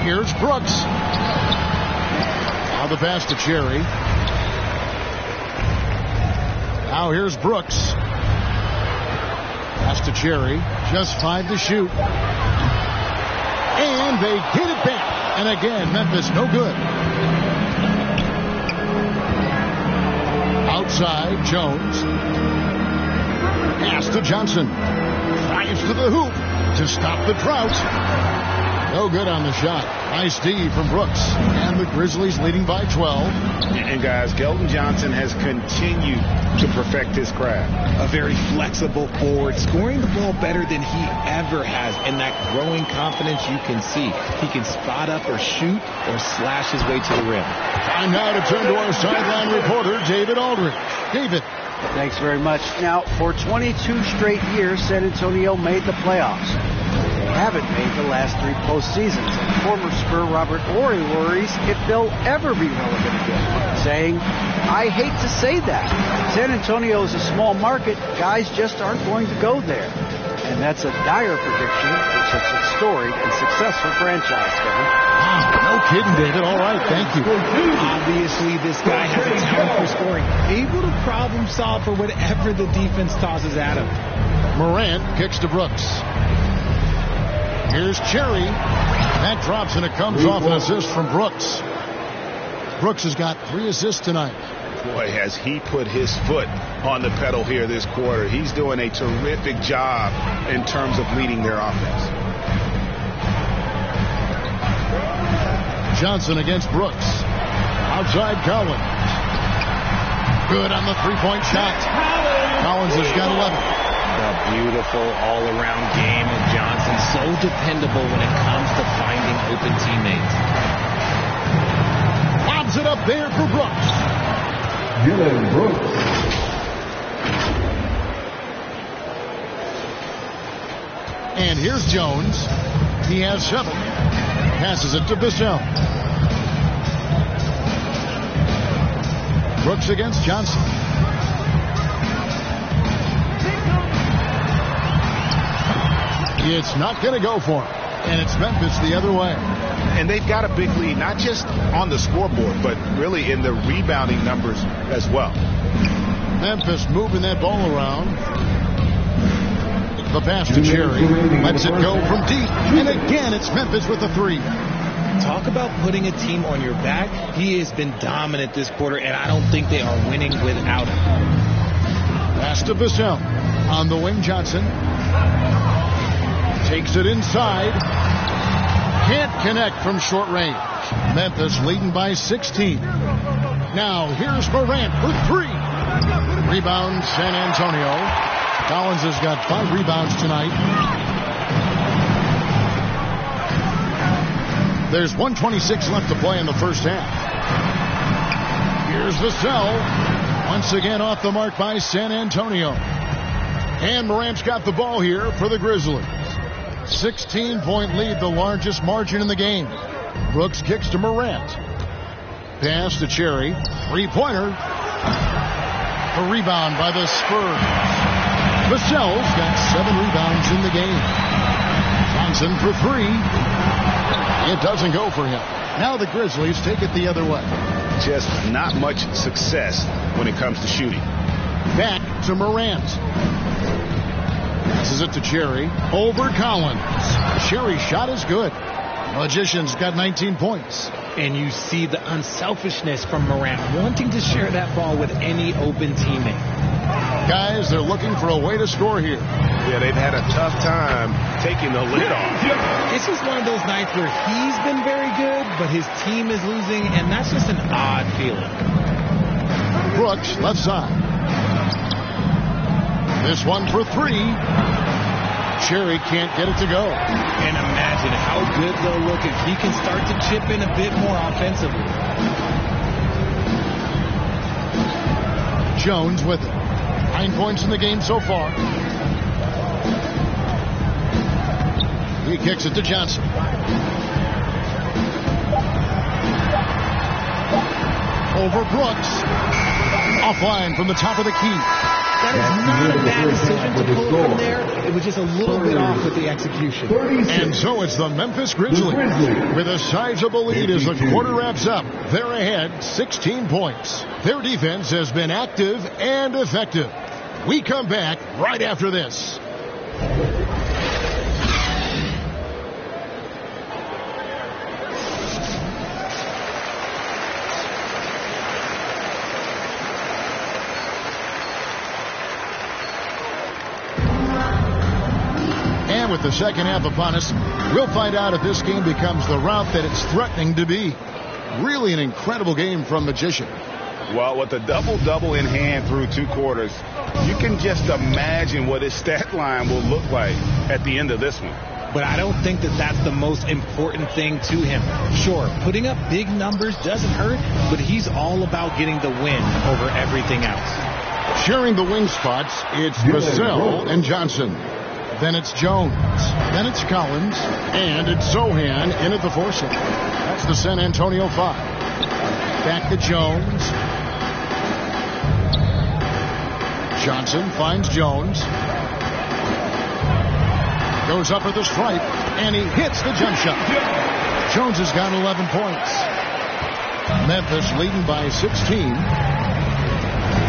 Here's Brooks. Now the pass to Cherry. Now here's Brooks. Pass to Cherry. Just 5 to shoot. And they get it back. And again, Memphis no good. Outside, Jones. Pass to Johnson. Drives to the hoop to stop the drought. No good on the shot. Nice D from Brooks. And the Grizzlies leading by 12. And guys, Keldon Johnson has continued to perfect his craft. A very flexible forward, scoring the ball better than he ever has. And that growing confidence you can see. He can spot up or shoot or slash his way to the rim. Time now to turn to our sideline reporter, David Aldridge. David. Thanks very much. Now, for 22 straight years, San Antonio made the playoffs. They haven't made the last 3 postseasons. And former Spur Robert Ory worries if they'll ever be relevant again, saying, I hate to say that. San Antonio is a small market. Guys just aren't going to go there. And that's a dire prediction for such a storied and successful franchise, Kevin. No kidding, David. All right, thank you. Obviously, this guy has a talent for scoring. Able to problem solve for whatever the defense tosses at him. Morant kicks to Brooks. Here's Cherry. That drops and it comes off an assist from Brooks. Brooks has got 3 assists tonight. Boy, has he put his foot on the pedal here this quarter. He's doing a terrific job in terms of leading their offense. Johnson against Brooks. Outside Collins. Good on the 3-point shot. Collins has got 11. A beautiful all-around game, and Johnson so dependable when it comes to finding open teammates. Lobs it up there for Brooks. Dylan Brooks. And here's Jones. He has 7. Passes it to Vassell. Brooks against Johnson. It's not going to go for him. And it's Memphis the other way. And they've got a big lead, not just on the scoreboard, but really in the rebounding numbers as well. Memphis moving that ball around. The pass to Cherry. Lets it go from deep. And again, it's Memphis with a three. Talk about putting a team on your back. He has been dominant this quarter, and I don't think they are winning without him. Pass to Vassell. On the wing, Johnson. Takes it inside. Can't connect from short range. Memphis leading by 16. Now here's Morant for three. Rebound San Antonio. Collins has got 5 rebounds tonight. There's 1:26 left to play in the first half. Here's Vassell. Once again off the mark by San Antonio. And Morant's got the ball here for the Grizzlies. 16-point lead, the largest margin in the game. Brooks kicks to Morant. Pass to Cherry. Three-pointer. A rebound by the Spurs. Vassell's got 7 rebounds in the game. Johnson for 3. It doesn't go for him. Now the Grizzlies take it the other way. Just not much success when it comes to shooting. Back to Morant. Passes it to Cherry. Over Collins. Cherry's shot is good. Magician's got 19 points. And you see the unselfishness from Morant, wanting to share that ball with any open teammate. Guys, they're looking for a way to score here. Yeah, they've had a tough time taking the lid off. It's just one of those nights where he's been very good, but his team is losing, and that's just an odd feeling. Brooks, left side. This one for 3. Cherry can't get it to go. And imagine how good they'll look if he can start to chip in a bit more offensively. Jones with it. 9 points in the game so far. He kicks it to Johnson. Over Brooks. Offline from the top of the key. That is not a bad decision to pull it from there. It was just a little bit off with the execution. And so it's the Memphis Grizzlies with a sizable lead as the quarter wraps up. They're ahead 16 points. Their defense has been active and effective. We come back right after this. And with the second half upon us, we'll find out if this game becomes the route that it's threatening to be. Really an incredible game from Magician. Well, with a double-double in hand through 2 quarters, you can just imagine what his stat line will look like at the end of this one. But I don't think that that's the most important thing to him. Sure, putting up big numbers doesn't hurt, but he's all about getting the win over everything else. Sharing the wing spots, it's Vassell and Johnson. Then it's Jones. Then it's Collins. And it's Sohan in at the foursome. That's the San Antonio 5. Back to Jones. Johnson finds Jones. Goes up at the stripe. And he hits the jump shot. Jones has got 11 points. Memphis leading by 16.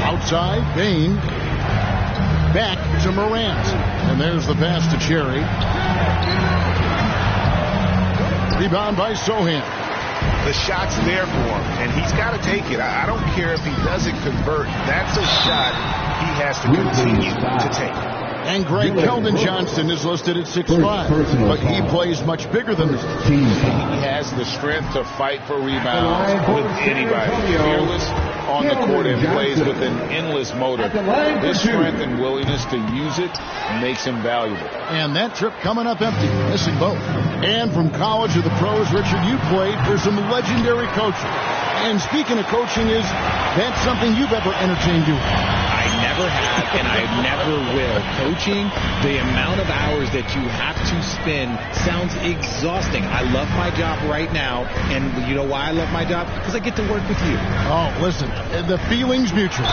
Outside, Bain. Back to Morant. And there's the pass to Cherry. Rebound by Sohan. The shot's there for him, and he's got to take it. I don't care if he doesn't convert. That's a shot he has to continue to take. And Greg Keldon Johnson is listed at 6'5", but he plays much bigger than this. He has the strength to fight for rebounds with anybody. Fearless on the court and plays with an endless motor. His strength and willingness to use it makes him valuable. And that trip coming up empty, missing both. And from college to the pros, Richard, you played for some legendary coaches. And speaking of coaching, is that something you've ever entertained doing? I never have, and I never will. Coaching, the amount of hours that you have to spend sounds exhausting. I love my job right now, and you know why I love my job? Because I get to work with you. Oh, listen, the feeling's mutual.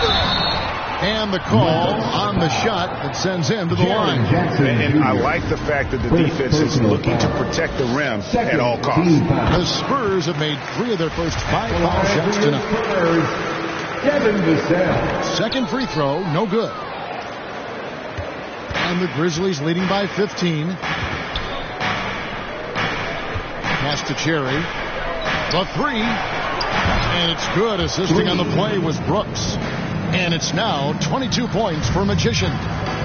And the call on the shot that sends him to the line. And I like the fact that the defense is looking to protect the rim at all costs. The Spurs have made 3 of their first 5 foul shots tonight. Second free throw, no good. And the Grizzlies leading by 15. Pass to Cherry. The 3. And it's good. Assisting on the play was Brooks. And it's now 22 points for Magician.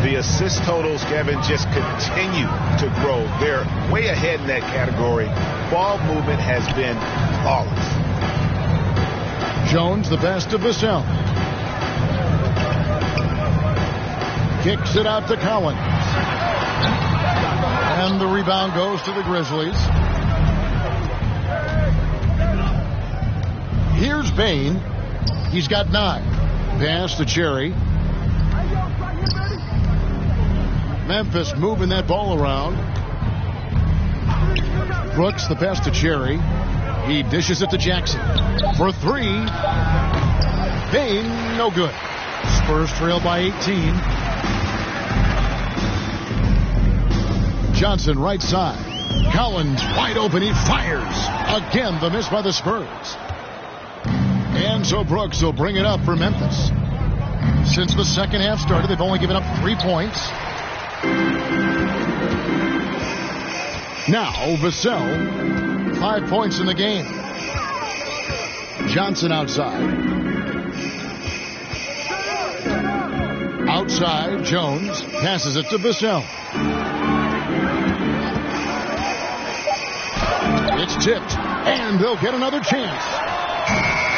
The assist totals, Kevin, just continue to grow. They're way ahead in that category. Ball movement has been flawless. Jones, the pass to Vassell. Kicks it out to Collins. And the rebound goes to the Grizzlies. Here's Bain. He's got 9. Pass to Cherry. Memphis moving that ball around. Brooks, the pass to Cherry. He dishes it to Jackson. For 3. Bain, no good. Spurs trail by 18. Johnson, right side. Collins, wide open. He fires. Again, the miss by the Spurs. And so Brooks will bring it up for Memphis. Since the second half started, they've only given up 3 points. Now, Vassell, 5 points in the game. Johnson outside. Outside, Jones passes it to Vassell. It's tipped, and they'll get another chance.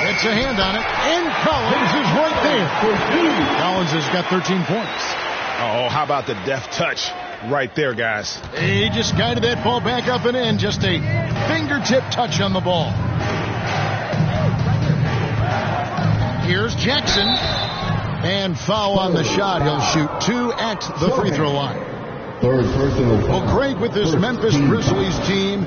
It's a hand on it, and Collins is right there. Collins has got 13 points. Oh, how about the deft touch right there, guys? He just guided that ball back up and in. Just a fingertip touch on the ball. Here's Jackson. And foul on the shot. He'll shoot 2 at the free throw line. Well, Craig, with this Memphis Grizzlies team,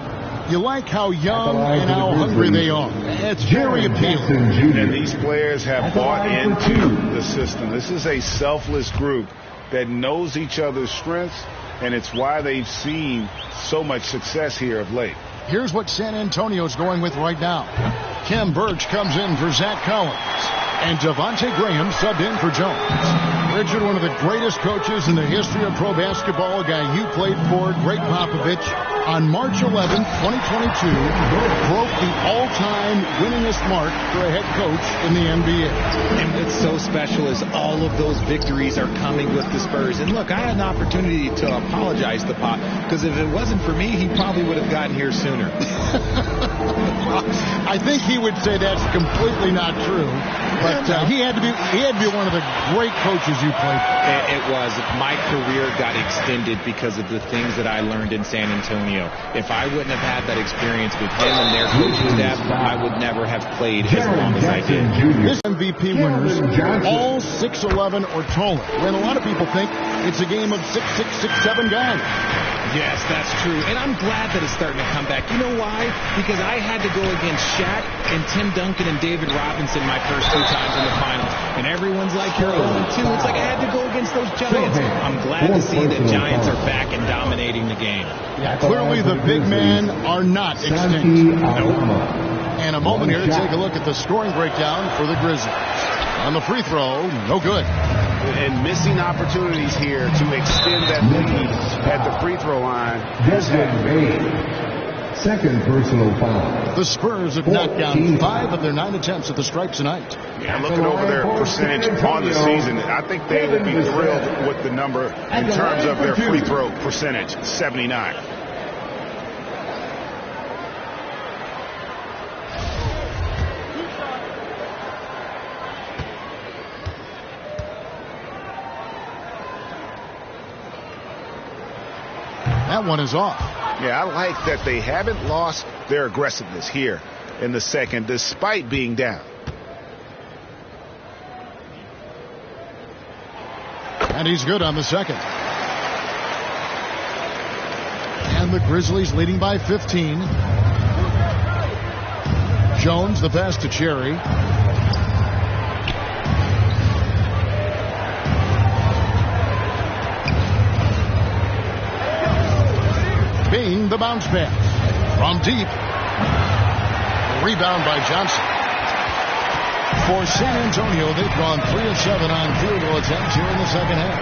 you like how young and how hungry they are. It's very appealing. And these players have bought into the system. This is a selfless group that knows each other's strengths, and it's why they've seen so much success here of late. Here's what San Antonio's going with right now. Kem Birch comes in for Zach Collins. And Devontae Graham subbed in for Jones. Richard, one of the greatest coaches in the history of pro basketball, a guy you played for, Greg Popovich, on March 11, 2022, broke the all-time winningest mark for a head coach in the NBA. And what's so special is all of those victories are coming with the Spurs. And look, I had an opportunity to apologize to Pop, because if it wasn't for me, he probably would have gotten here sooner. I think he would say that's completely not true. But he had to be one of the great coaches you played for. It was. My career got extended because of the things that I learned in San Antonio. If I wouldn't have had that experience with him and their coaching staff, I would never have played as long as I did. This MVP winners, all 6'11" or taller. When a lot of people think it's a game of 6'6", 6'7" guys. Yes, that's true. And I'm glad that it's starting to come back. You know why? Because I had to go against Shaq and Tim Duncan and David Robinson my first 2 times in the finals. And everyone's like, you're 0-2. It's like I had to go against those Giants. I'm glad to see that Giants are back and dominating the game. Yeah, clearly the big men are not extinct. Nope. And a moment here to take a look at the scoring breakdown for the Grizzlies. On the free throw, no good. And missing opportunities here to extend that lead at the free throw line. Second personal foul. The Spurs have knocked down 5 of their 9 attempts at the stripe tonight. Yeah, looking over their percentage on the season, I think they will be thrilled with the number in terms of their free throw percentage, 79. That one is off. Yeah, I like that they haven't lost their aggressiveness here in the second, despite being down. And he's good on the second. And the Grizzlies leading by 15. Jones, the pass to Cherry. And the bounce pass from deep. Rebound by Johnson. For San Antonio, they've gone 3 of 7 on field goal attempts here in the second half.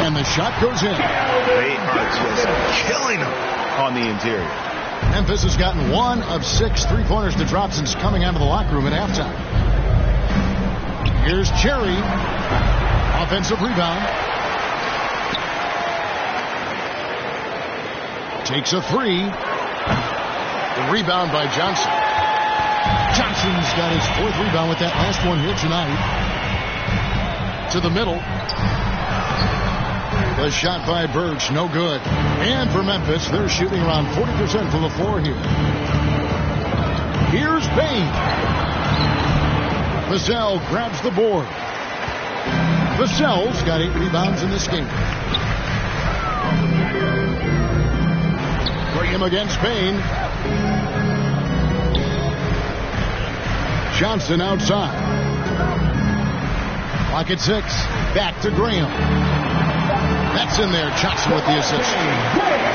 And the shot goes in. They are just killing them on the interior. Memphis has gotten 1 of 6 3-pointers to drop since coming out of the locker room at halftime. Here's Cherry. Offensive rebound. Takes a 3. The rebound by Johnson. Johnson's got his 4th rebound with that last one here tonight. To the middle. The shot by Birch, no good. And for Memphis, they're shooting around 40% from the floor here. Here's Payne. Vassell grabs the board. Vassell's got 8 rebounds in this game. Graham against Payne. Johnson outside. Clock at 6. Back to Graham. That's in there. Johnson with the assist.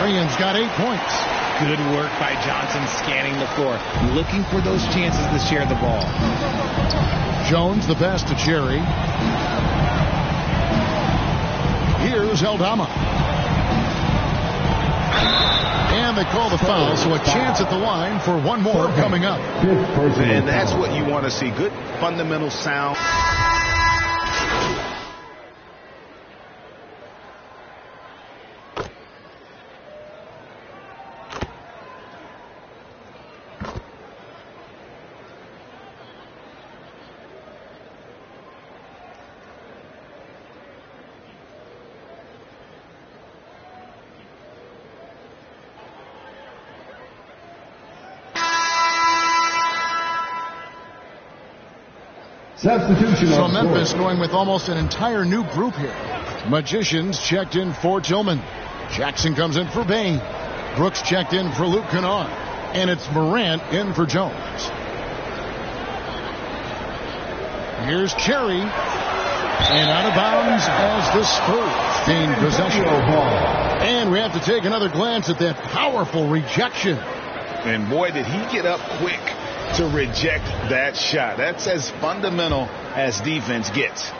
Graham's got 8 points. Good work by Johnson scanning the floor, looking for those chances to share the ball. Jones, the pass to Cherry. Here's Aldama. And they call the foul, so a chance at the line for one more coming up. And that's what you want to see. Good fundamental sound. Substitution. So Memphis going with almost an entire new group here. Magicians checked in for Tillman. Jackson comes in for Bain. Brooks checked in for Luke Kennard. And it's Morant in for Jones. Here's Cherry. And out of bounds as the Spurs gain possession. And we have to take another glance at that powerful rejection. And boy, did he get up quick to reject that shot. That's as fundamental as defense gets.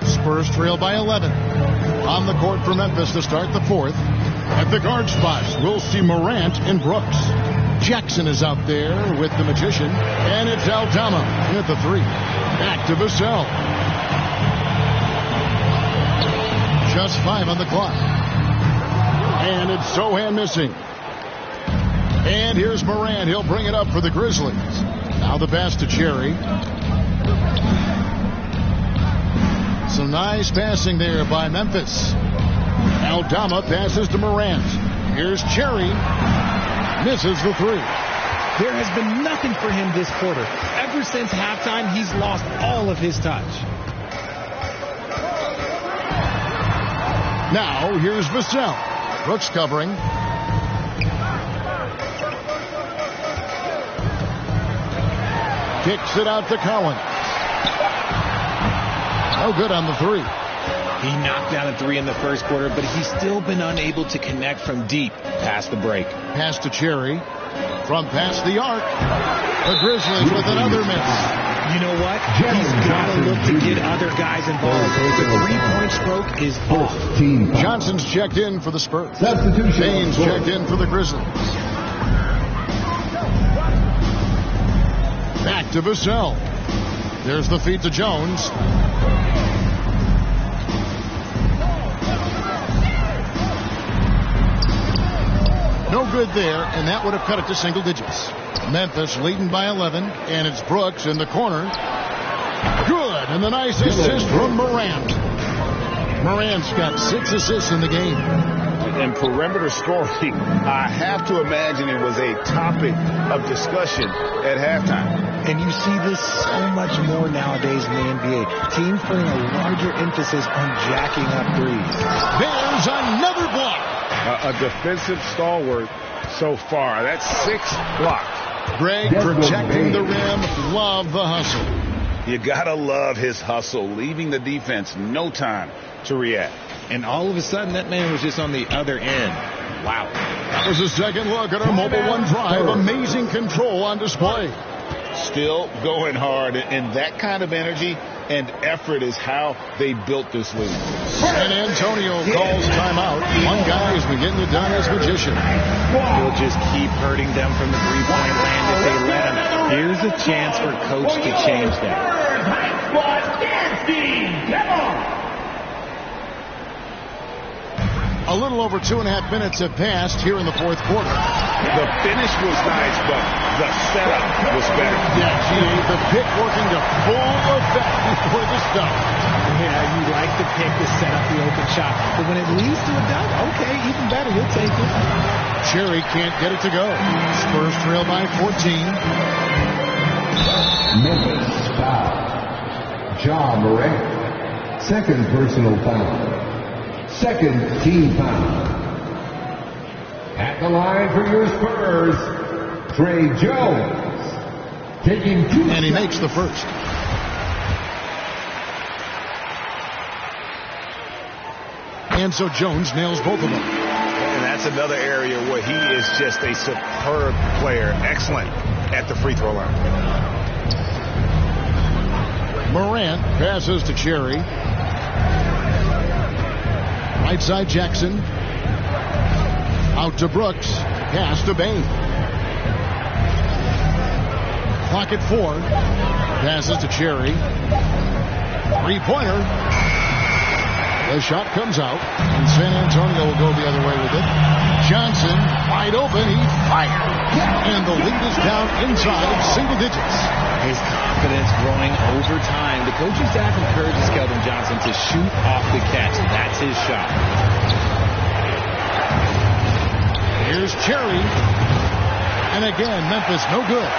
Spurs trail by 11. On the court for Memphis to start the 4th. At the guard spots, we'll see Morant and Brooks. Jackson is out there with the Magician. And it's Aldama at the 3. Back to Vassell. Just 5 on the clock. And it's Sohan missing. And here's Morant. He'll bring it up for the Grizzlies. Now the pass to Cherry. Some nice passing there by Memphis. Aldama passes to Morant. Here's Cherry. Misses the 3. There has been nothing for him this quarter. Ever since halftime, he's lost all of his touch. Now here's Vassell. Brooks covering. Kicks it out to Cowan. No good on the 3. He knocked down a 3 in the first quarter, but he's still been unable to connect from deep past the break. Pass to Cherry. From past the arc. The Grizzlies with another miss. You know what? He's got to look to get other guys involved. The 3-point stroke is off. Johnson's checked in for the Spurs. Substitution. Baines checked in for the Grizzlies. Back to Vassell. There's the feed to Jones. No good there, and that would have cut it to single digits. Memphis leading by 11, and it's Brooks in the corner. Good, and the nice assist from Morant. Morant's got 6 assists in the game. And perimeter scoring, I have to imagine it was a topic of discussion at halftime. And you see this so much more nowadays in the NBA. Teams putting a larger emphasis on jacking up threes. There's another block. A defensive stalwart so far. That's 6 blocks. Greg protecting the rim. Love the hustle. You gotta love his hustle, leaving the defense no time to react. And all of a sudden, that man was just on the other end. Wow. That was a second look at our Mobile One drive. Amazing control on display. Still going hard, and that kind of energy and effort is how they built this league. San Antonio calls timeout. One guy has been getting it done as magician. He'll just keep hurting them from the three-point land if they let him. Here's a chance for coach to change that. A little over 2.5 minutes have passed here in the fourth quarter. The finish was nice, but the setup was better. Yeah, the pick working to full effect before the stop. Yeah, you like the pick to set up the open shot. But when it leads to a dunk, okay, even better. You'll take it. Cherry can't get it to go. Spurs trail by 14. Memphis foul. Ja Morant. Second personal foul. Second team foul. At the line for your Spurs, Trey Jones. Taking 2 and he makes the first. And so Jones nails both of them. And that's another area where he is just a superb player. Excellent at the free throw line. Morant passes to Cherry. Right side Jackson. Out to Brooks. Pass to Bain. Clock at 4. Passes to Cherry. Three-pointer. The shot comes out. And San Antonio will go the other way with it. Johnson, wide open. He fired. And the lead is down inside single digits. His confidence growing over time. The coaching staff encourages Keldon Johnson to shoot off the catch. That's his shot. Here's Cherry. And again, Memphis no good.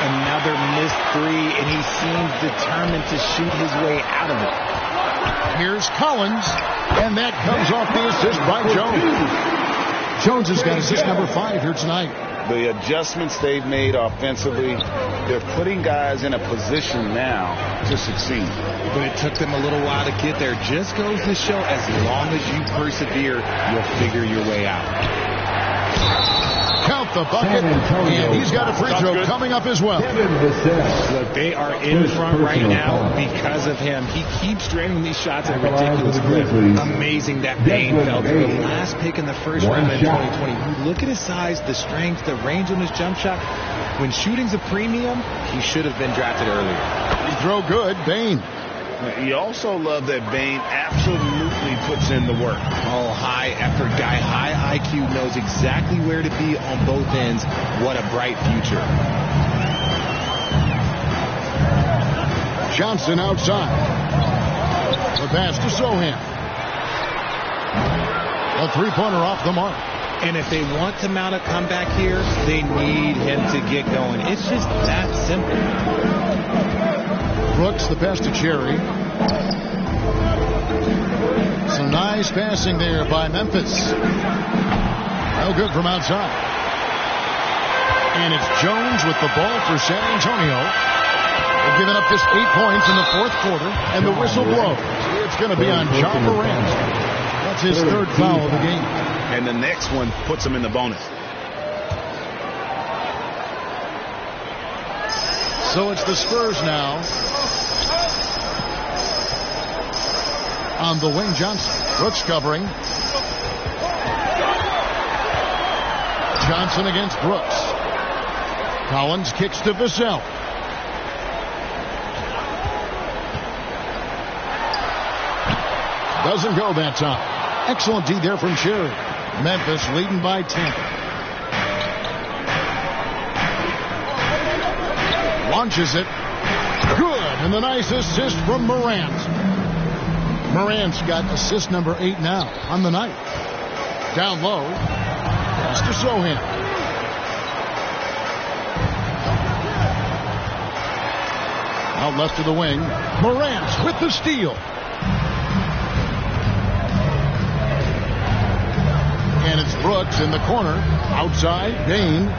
Another missed three, and he seems determined to shoot his way out of it. Here's Collins, and that comes off the assist by Jones. Jones has got assist number 5 here tonight. The adjustments they've made offensively, they're putting guys in a position now to succeed. But it took them a little while to get there. Just goes to show, as long as you persevere, you'll figure your way out. Count the bucket, and he's got a free throw coming up as well. Look, they are in front right now because of him. He keeps draining these shots at a ridiculous clip. Amazing that Bain fell to the last pick in the first round in 2020. You look at his size, the strength, the range on his jump shot. When shooting's a premium, he should have been drafted earlier. Free throw good, Bain. You also love that Bain absolutely puts in the work. Oh, high effort guy, high IQ, knows exactly where to be on both ends. What a bright future. Johnson outside. The pass to Sohan. A three-pointer off the mark. And if they want to mount a comeback here, they need him to get going. It's just that simple. Brooks, the pass to Cherry. Some nice passing there by Memphis. No good from outside. And it's Jones with the ball for San Antonio. They've given up just 8 points in the fourth quarter, and the whistle blows. It's going to be on Ja Morant. That's his third foul of the game. And the next one puts him in the bonus. So it's the Spurs now. On the wing, Johnson. Brooks covering. Johnson against Brooks. Collins kicks to Vassell. Doesn't go that time. Excellent D there from Cherry. Memphis leading by 10. Launches it. Good. And the nice assist from Morant. Morant's got assist number 8 now on the night. Down low. Pass to Sohan. Out left to the wing. Morant with the steal. And it's Brooks in the corner. Outside, Bain.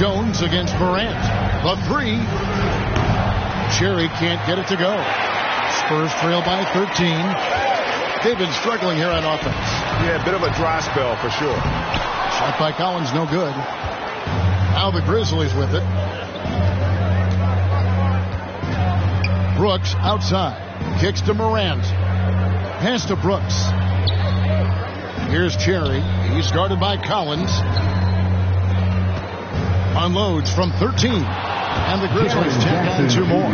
Jones against Morant. The three. Cherry can't get it to go. Spurs trail by 13. They've been struggling here on offense. Yeah, a bit of a dry spell for sure. Shot by Collins, no good. Now the Grizzlies with it. Brooks outside. Kicks to Morant. Pass to Brooks. Here's Cherry. He's guarded by Collins. Unloads from 13. And the Grizzlies tack on 2 more.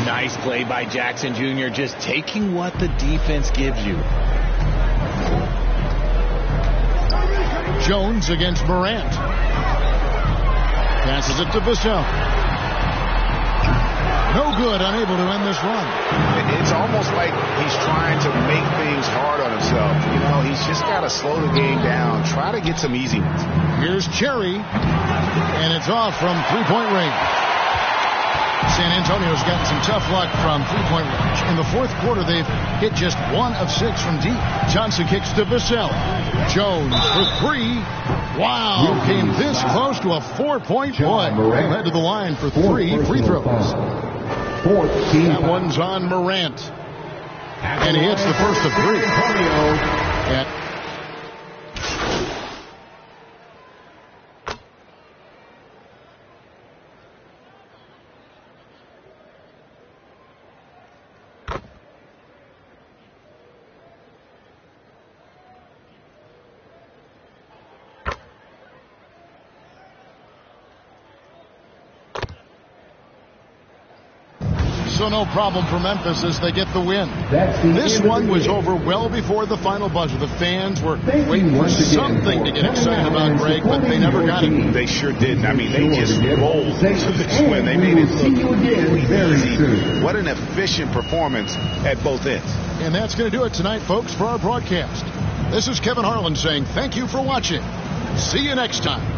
Nice play by Jackson Jr. Just taking what the defense gives you. Jones against Morant. Passes it to Vassell. No good, unable to end this run. It's almost like he's trying to make things hard on himself. You know, he's just got to slow the game down. Try to get some easy ones. Here's Cherry. And it's off from three-point range. San Antonio's gotten some tough luck from three-point range. In the fourth quarter, they've hit just 1 of 6 from deep. Johnson kicks to Vassell. Jones for 3. Wow, came this close to a 4-point play. He'll head to the line for 3 free throws. That one's on Morant. And he hits the first of 3. And so no problem for Memphis as they get the win. This one was over well before the final buzzer. The fans were waiting for something to get excited about, Greg, but they never got it. They sure didn't. I mean, they just rolled to this win. They made it look really easy. What an efficient performance at both ends. And that's going to do it tonight, folks, for our broadcast. This is Kevin Harlan saying thank you for watching. See you next time.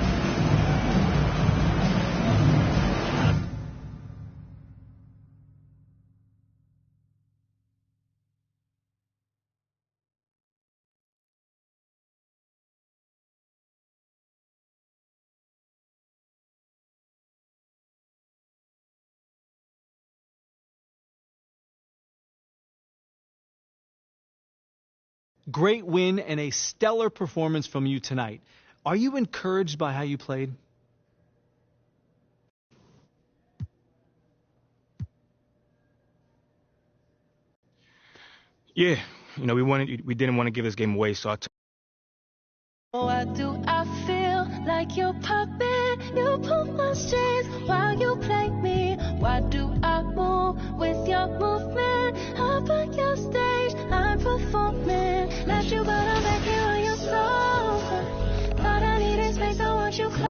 Great win and a stellar performance from you tonight. Are you encouraged by how you played? Yeah, we didn't want to give this game away, so Why do I feel like your puppet? You pull my strings while you play me. Why do I move with your movement? Up on your stage, I'm performing. Left you, but I'm back here on your sofa. Thought I needed space, I want you close.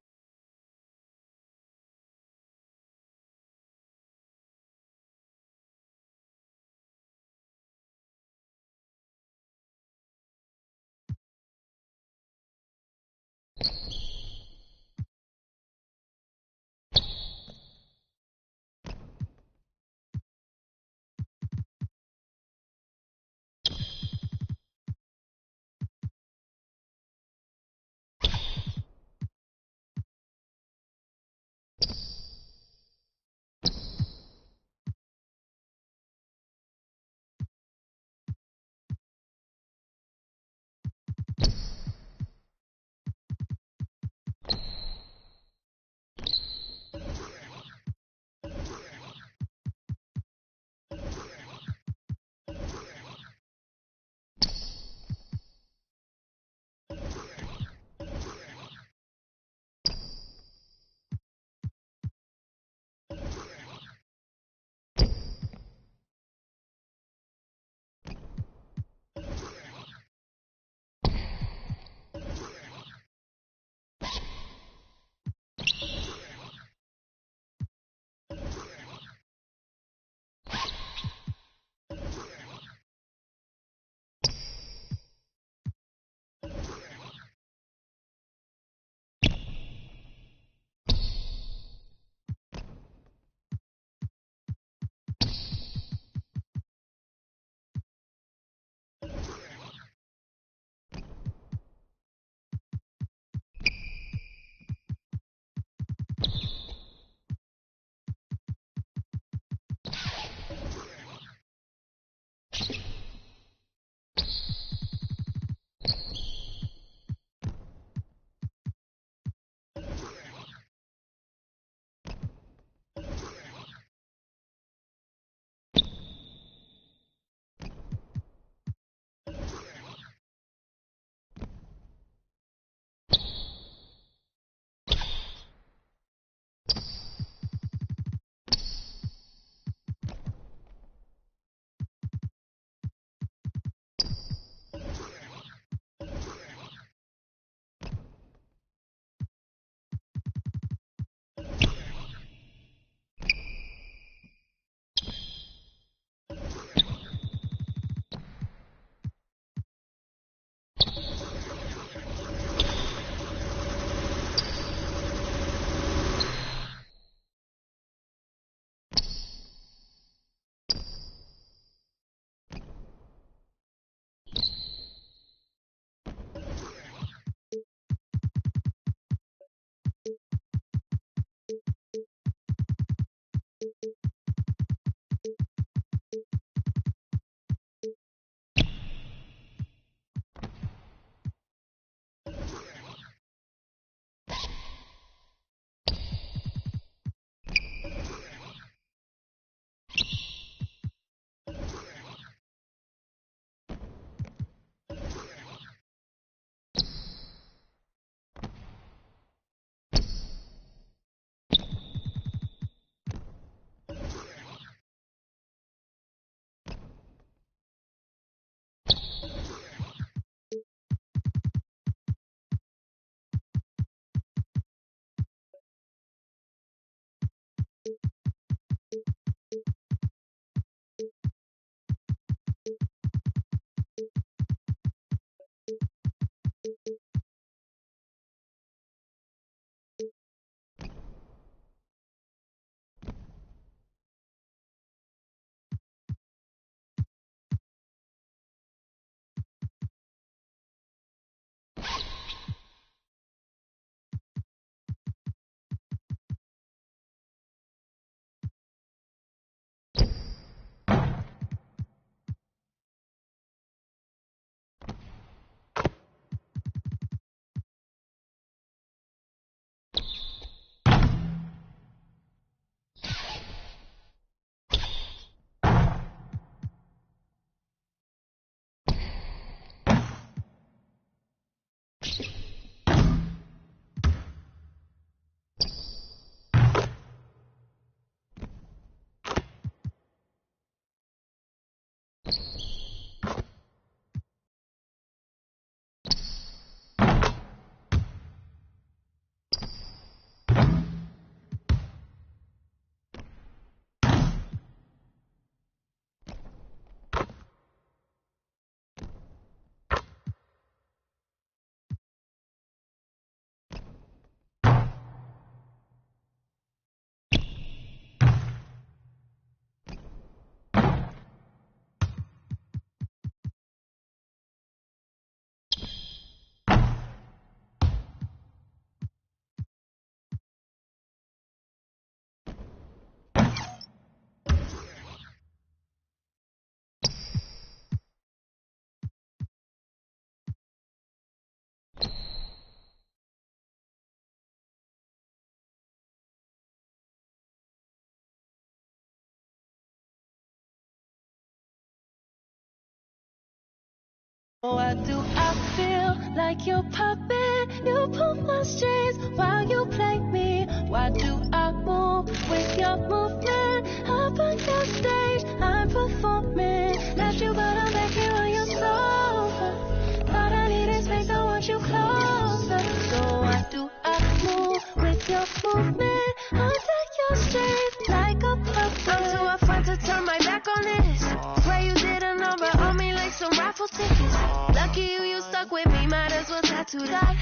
Why do I feel like your puppet? You pull my strings while you play me. Why do I move with your movement? Up on your stage, I'm performing. Left you, but I'm back here on your sofa. Thought I needed space, I want you closer. So why do I move with your movement? Under your strings like a puppet. I'm too afraid to turn my back on this. Swear you did a number on me like some raffle tickets. Lucky you stuck with me, might as well tattoo that.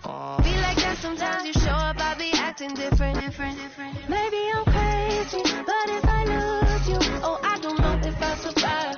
Be like that sometimes you show up, I be acting different. Maybe I'm crazy, but if I lose you, oh, I don't know if I survive.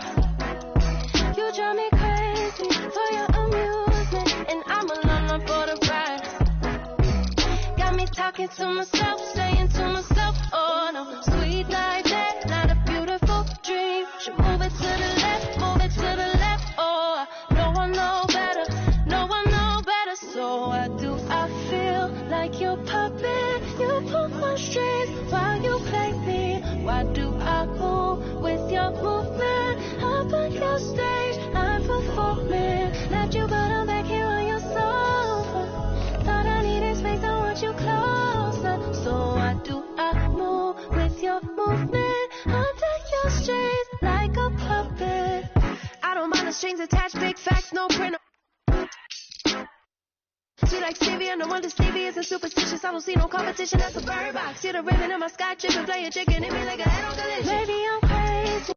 You drive me crazy for your amusement, and I'm alone for the ride. Got me talking to myself, saying to myself, oh no, sweet like that, not a beautiful dream. Should move it to the left, move it to the left, oh, no one know better, no one know better. So why do I feel like your puppet? You pull my strings while you play me. Why do I move with your movement? Up on your stage, I'm performing. Left you, but I'm back here on your sofa. Thought I needed space, I want you closer. So why do I move with your movement? Under your strings like a puppet. I don't mind the strings attached, big facts, no print. Sweet like Stevie, and no wonder Stevie isn't superstitious. I don't see no competition, that's a bird box. See the ribbon in my sky, chipping, playing chicken, hit me like a head on collision. Maybe I'm crazy.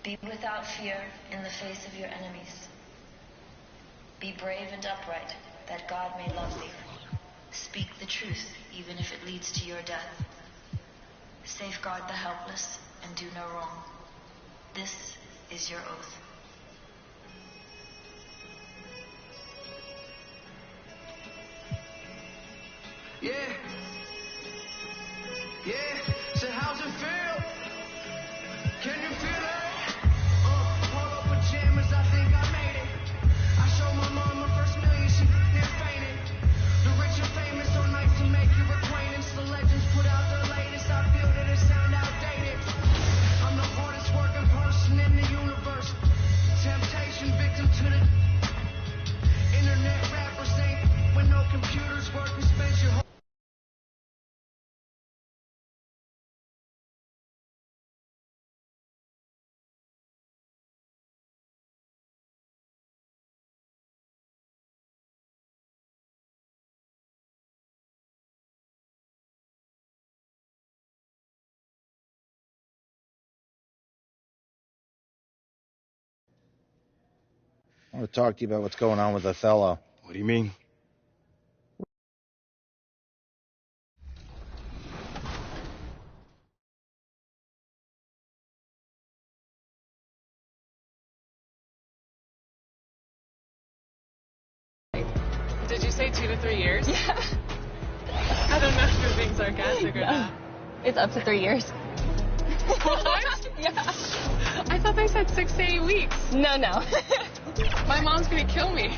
Be without fear in the face of your enemies. Be brave and upright, that God may love thee. Speak the truth, even if it leads to your death. Safeguard the helpless and do no wrong. This is your oath. Yeah. Yeah. So how's it feel? Can you feel it? Pull up pajamas, I think I made it. I showed my mom my first million, she near fainted. The rich and famous so nice to make your acquaintance. The legends put out the latest, I feel that it sound outdated. I'm the hardest working person in the universe. Temptation victim to the internet rappers ain't when no computers work and spend your whole I want to talk to you about what's going on with Othello. What do you mean? Did you say 2 to 3 years? Yeah. I don't know if you're being sarcastic or not. It's up to 3 years. What? Yeah. I thought they said 6 to 8 weeks. No. My mom's gonna kill me.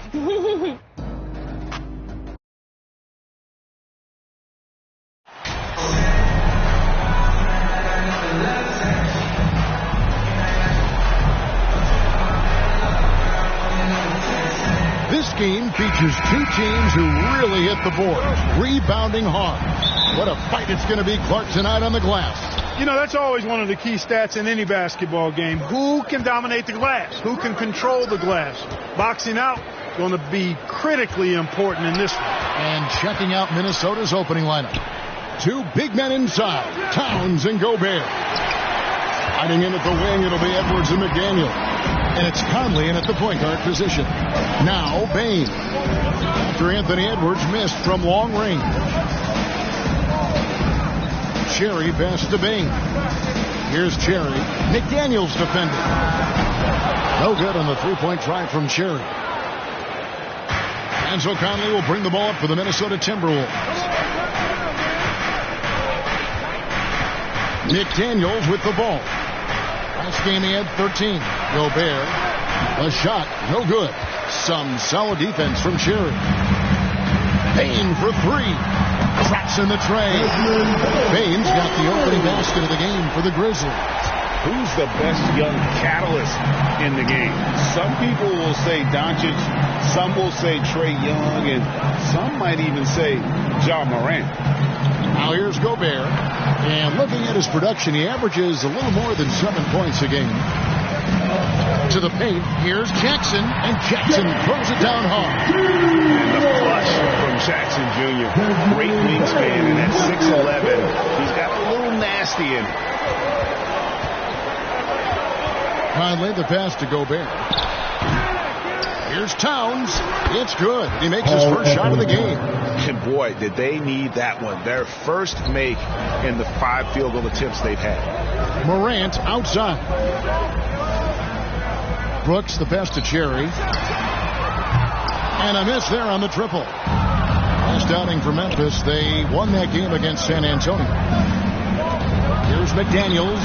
This game features two teams who really hit the boards, rebounding hard. What a fight it's going to be, Clark, tonight on the glass. You know, that's always one of the key stats in any basketball game. Who can dominate the glass? Who can control the glass? Boxing out going to be critically important in this one. And checking out Minnesota's opening lineup. Two big men inside, Towns and Gobert. Hiding in at the wing, it'll be Edwards and McDaniel. And it's Conley in at the point guard position. Now Bain. After Anthony Edwards missed from long range. Cherry pass to Bain. Here's Cherry. McDaniel's defending. No good on the three-point try from Cherry. And so Conley will bring the ball up for the Minnesota Timberwolves. McDaniels with the ball. Last game he had 13. Gobert. A shot. No good. Some solid defense from Cherry. Bain for three. Traps in the tray. Bain's got the opening basket of the game for the Grizzlies. Who's the best young catalyst in the game? Some people will say Doncic, some will say Trae Young, and some might even say Ja Morant. Now here's Gobert, and looking at his production, he averages a little more than 7 points a game. To the paint, here's Jackson, and Jackson throws it down hard. And the flush from Jackson Jr. Great wingspan, and at 6'11", he's got a little nasty in it. Conley, the pass to Gobert. Here's Towns. It's good. He makes his first shot of the game. And boy, did they need that one. Their first make in the 5 field goal attempts they've had. Morant outside. Brooks, the pass to Cherry. And a miss there on the triple. Last outing for Memphis, they won that game against San Antonio. Here's McDaniels,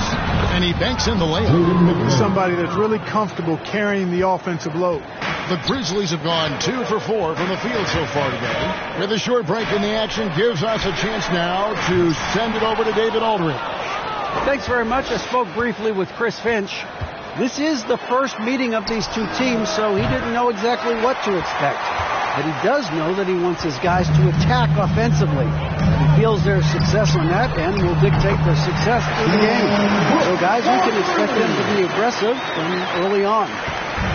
and he banks in the layup. Somebody that's really comfortable carrying the offensive load. The Grizzlies have gone 2 for 4 from the field so far today. With a short break in the action, gives us a chance now to send it over to David Aldridge. Thanks very much. I spoke briefly with Chris Finch. This is the first meeting of these two teams, so he didn't know exactly what to expect. But he does know that he wants his guys to attack offensively. He feels their success on that end will dictate their success through the game. So, guys, we can expect them to be aggressive from early on.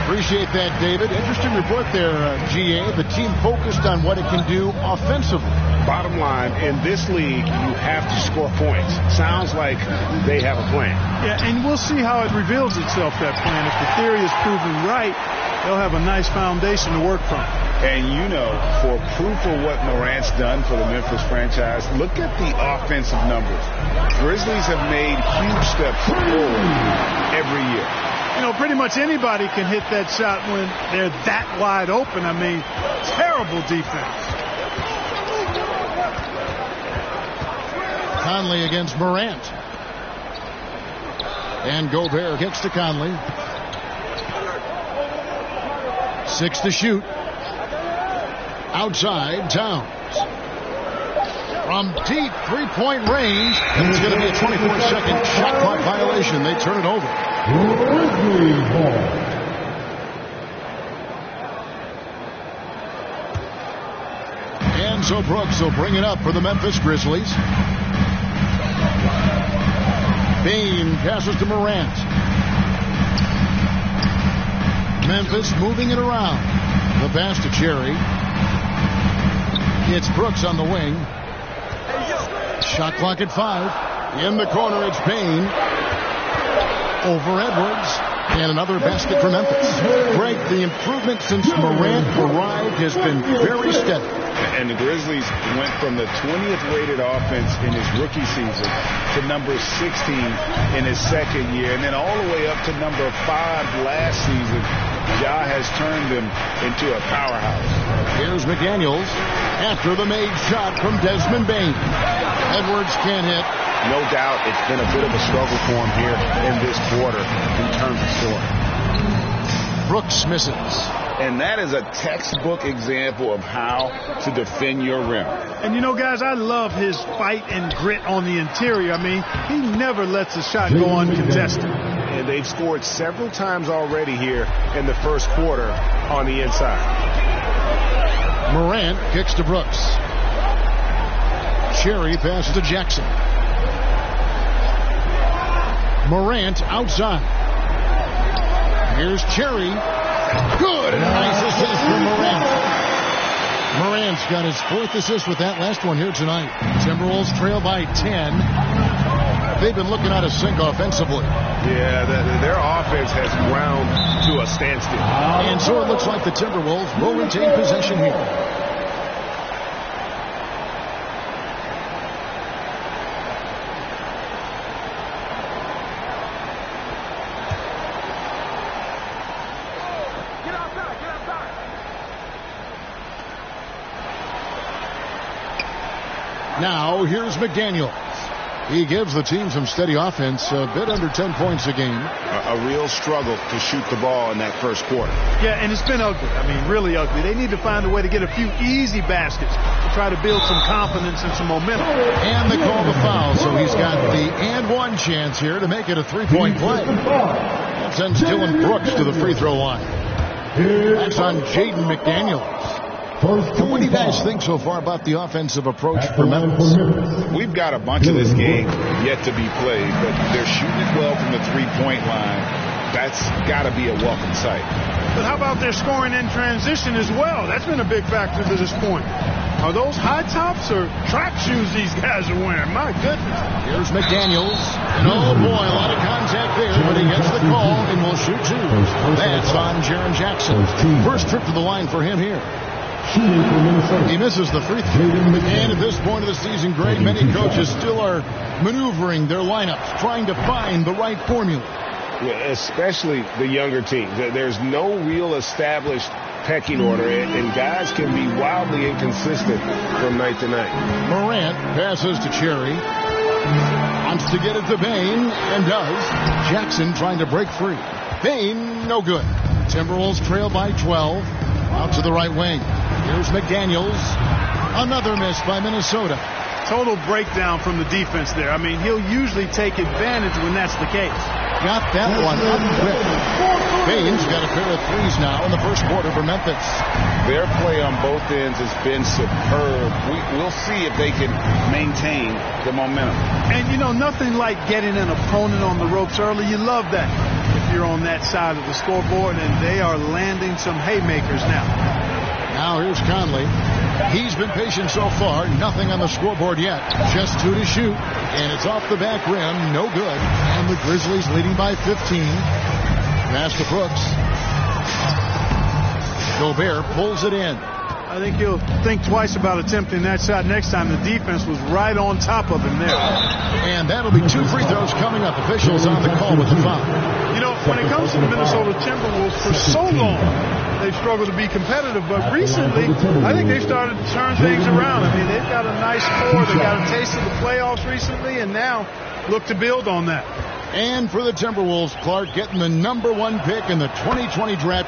Appreciate that, David. Interesting report there, GA. The team focused on what it can do offensively. Bottom line, in this league, you have to score points. Sounds like they have a plan. Yeah, and we'll see how it reveals itself, that plan. If the theory is proven right, they'll have a nice foundation to work from. And you know, for proof of what Morant's done for the Memphis franchise, look at the offensive numbers. Grizzlies have made huge steps forward every year. You know, pretty much anybody can hit that shot when they're that wide open. I mean, terrible defense. Conley against Morant. And Gobert kicks to Conley. 6 to shoot. Outside, Towns. From deep three-point range. And it's going to be a 24-second shot clock violation. They turn it over. And so Brooks will bring it up for the Memphis Grizzlies. Bain passes to Morant. Memphis moving it around. The pass to Cherry. It's Brooks on the wing. Shot clock at 5. In the corner, it's Bain. Over Edwards. And another basket for Memphis. Greg, the improvement since Morant arrived has been very steady. And the Grizzlies went from the 20th rated offense in his rookie season to number 16 in his second year, and then all the way up to number 5 last season. Ja has turned them into a powerhouse. Here's McDaniels after the made shot from Desmond Bain. Edwards can't hit. No doubt it's been a bit of a struggle for him here in this quarter in terms of scoring. Brooks misses. And that is a textbook example of how to defend your rim. And you know, guys, I love his fight and grit on the interior. I mean, he never lets a shot go uncontested. And they've scored several times already here in the first quarter on the inside. Morant kicks to Brooks. Cherry passes to Jackson. Morant outside. Here's Cherry. Good. Nice assist from Morant. Morant's got his 4th assist with that last one here tonight. Timberwolves trail by 10. They've been looking out of sync offensively. Yeah, their offense has ground to a standstill. And so it looks like the Timberwolves will retain possession here. Now, here's McDaniels. He gives the team some steady offense, a bit under 10 points a game. A real struggle to shoot the ball in that first quarter. Yeah, and it's been ugly. I mean, really ugly. They need to find a way to get a few easy baskets to try to build some confidence and some momentum. And they call the foul, so he's got the and one chance here to make it a 3-point play. That sends Dylan Brooks to the free throw line. That's on Jaden McDaniels. What do you guys think so far about the offensive approach for Memphis? We've got a bunch of this game yet to be played, but they're shooting it well from the 3-point line. That's got to be a welcome sight. But how about their scoring in transition as well? That's been a big factor to this point. Are those high tops or track shoes these guys are wearing? My goodness. Here's McDaniels. And oh boy, a lot of contact there, but he gets the call and will shoot 2. That's on Jaren Jackson. First trip to the line for him here. He misses the free throw. And at this point of the season, Greg, many coaches still are maneuvering their lineups, trying to find the right formula. Yeah, especially the younger teams. There's no real established pecking order, and guys can be wildly inconsistent from night to night. Morant passes to Cherry. Wants to get it to Bain, and does. Jackson trying to break free. Bain, no good. Timberwolves trail by 12. Out to the right wing. Here's McDaniels. Another miss by Minnesota. Total breakdown from the defense there. I mean, he'll usually take advantage when that's the case. Got that one up quick. Bain's got a pair of threes now in the first quarter for Memphis. Their play on both ends has been superb. We'll see if they can maintain the momentum. And, you know, nothing like getting an opponent on the ropes early. You love that. if you're on that side of the scoreboard, and they are landing some haymakers now. Now here's Conley. He's been patient so far. Nothing on the scoreboard yet. Just 2 to shoot. And it's off the back rim. No good. And the Grizzlies leading by 15. Pass to Brooks. Gobert pulls it in. I think he'll think twice about attempting that shot next time. The defense was right on top of him there. And that'll be 2 free throws coming up. Officials on the call with the foul. You know, when it comes to the Minnesota Timberwolves, for so long, they've struggled to be competitive. But recently, I think they've started to turn things around. I mean, they've got a nice score. They got a taste of the playoffs recently, and now look to build on that. And for the Timberwolves, Clark, getting the #1 pick in the 2020 draft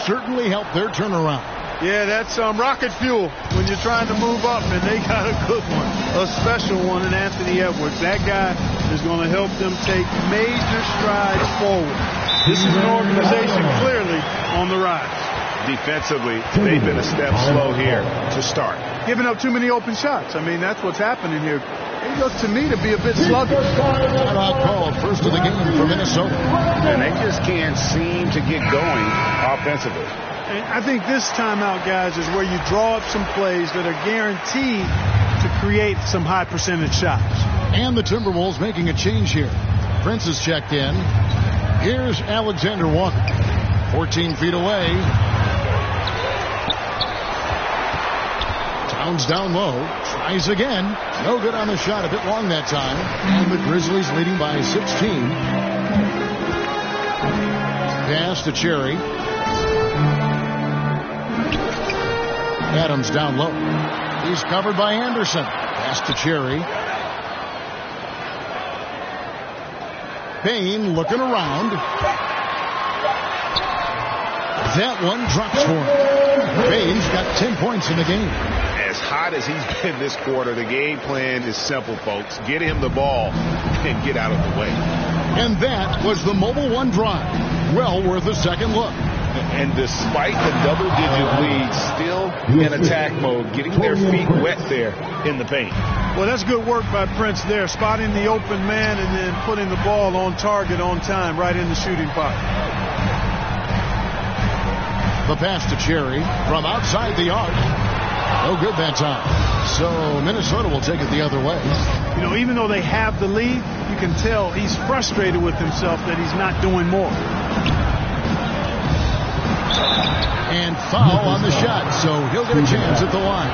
certainly helped their turnaround. Yeah, that's rocket fuel when you're trying to move up, and they got a good one, a special one in Anthony Edwards. That guy is going to help them take major strides forward. This is an organization clearly on the rise. Defensively, they've been a step slow here to start. Giving up too many open shots. I mean, that's what's happening here. They look to me to be a bit sluggish. Timeout called, first of the game for Minnesota. And they just can't seem to get going offensively. And I think this timeout, guys, is where you draw up some plays that are guaranteed to create some high percentage shots. And the Timberwolves making a change here. Prince is checked in. Here's Alexander Walker. 14 feet away. Towns down low. Tries again. No good on the shot. A bit long that time. And the Grizzlies leading by 16. Pass to Cherry. Adams down low. He's covered by Anderson. Pass to Cherry. Payne looking around. That one drops for him. Payne's got 10 points in the game. As hot as he's been this quarter, the game plan is simple, folks. Get him the ball and get out of the way. And that was the Mobile One drive. Well worth a second look. And despite the double-digit lead, still in attack mode, getting their feet wet there in the paint. Well, that's good work by Prince there, spotting the open man and then putting the ball on target on time, right in the shooting pocket. The pass to Cherry from outside the arc. No good that time. So Minnesota will take it the other way. You know, even though they have the lead, you can tell he's frustrated with himself that he's not doing more. And foul on the shot, so he'll get a chance at the line.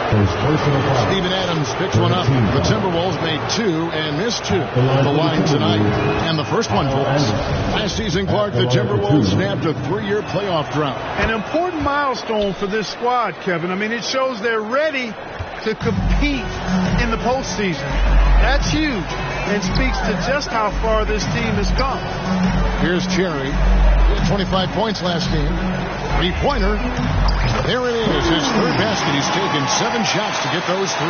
Steven Adams picks one up. The Timberwolves made 2 and missed 2 at the line tonight. And the first one for us. Last season, Clark, the Timberwolves snapped a 3-year playoff drought. An important milestone for this squad, Kevin. I mean, it shows they're ready to compete in the postseason. That's huge and speaks to just how far this team has come. Here's Cherry. 25 points last game. 3-pointer. There it is. His third basket. He's taken 7 shots to get those 3.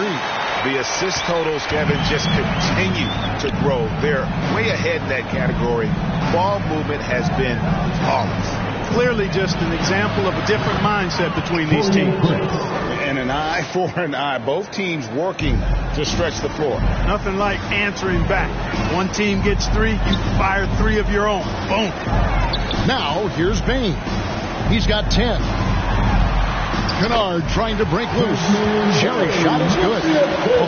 The assist totals, Kevin, just continue to grow. They're way ahead in that category. Ball movement has been flawless. Clearly just an example of a different mindset between these teams. And an eye for an eye. Both teams working to stretch the floor. Nothing like answering back. One team gets 3, you fire 3 of your own. Boom. Now, here's Payne. He's got 10. Kennard trying to break loose. Cherry's shot is good.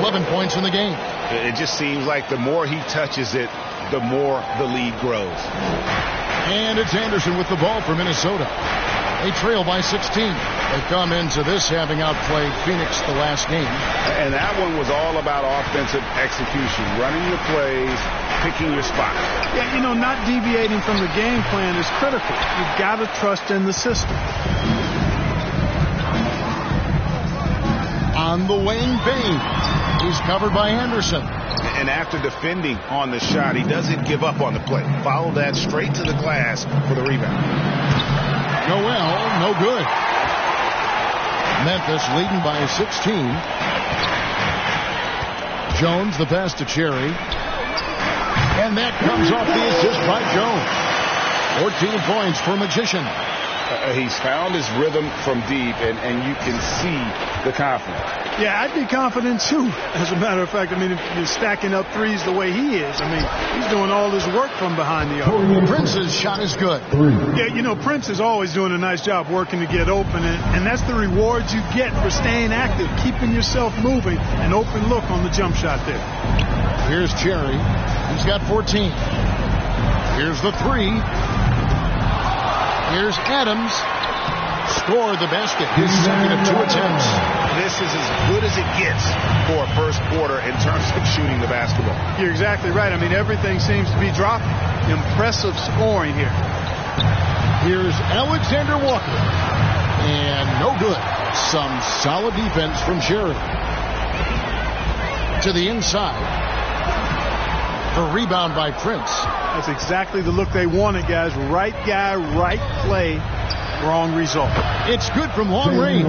11 points in the game. It just seems like the more he touches it, the more the lead grows. And it's Anderson with the ball for Minnesota. They trail by 16. They come into this having outplayed Phoenix the last game. And that one was all about offensive execution, running your plays, picking your spot. Yeah, you know, not deviating from the game plan is critical. You've got to trust in the system. On the wing, Payne. He's covered by Anderson. And after defending on the shot, he doesn't give up on the play. Follow that straight to the glass for the rebound. Noel, no good. Memphis leading by 16. Jones, the pass to Cherry. And that comes off the assist by Jones. 14 points for Magician. He's found his rhythm from deep, and you can see the confidence. Yeah, I'd be confident too. As a matter of fact, I mean, if you're stacking up threes the way he is, I mean, he's doing all his work from behind the arc. Prince's shot is good. Yeah, you know, Prince is always doing a nice job working to get open, and that's the rewards you get for staying active, keeping yourself moving, an open look on the jump shot there. Here's Cherry. He's got 14. Here's the three. Here's Adams. Scored the basket. His second of 2 attempts. This is as good as it gets for a first quarter in terms of shooting the basketball. You're exactly right. I mean, everything seems to be dropping. Impressive scoring here. Here's Alexander Walker. And no good. Some solid defense from Cherry. To the inside. The rebound by Prince. That's exactly the look they wanted, guys. Right guy, right play, wrong result. It's good from long range.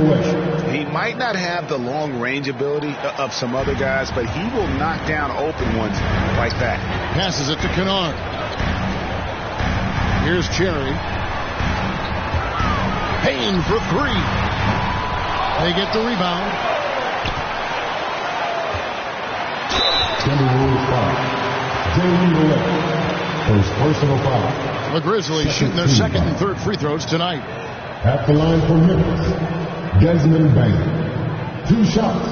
He might not have the long range ability of some other guys, but he will knock down open ones like that. Passes it to Kennard. Here's Cherry. Payne for 3. They get the rebound. First personal foul. The Grizzlies shooting their second and third free throws tonight. At the line for Memphis, Desmond Bain. 2 shots.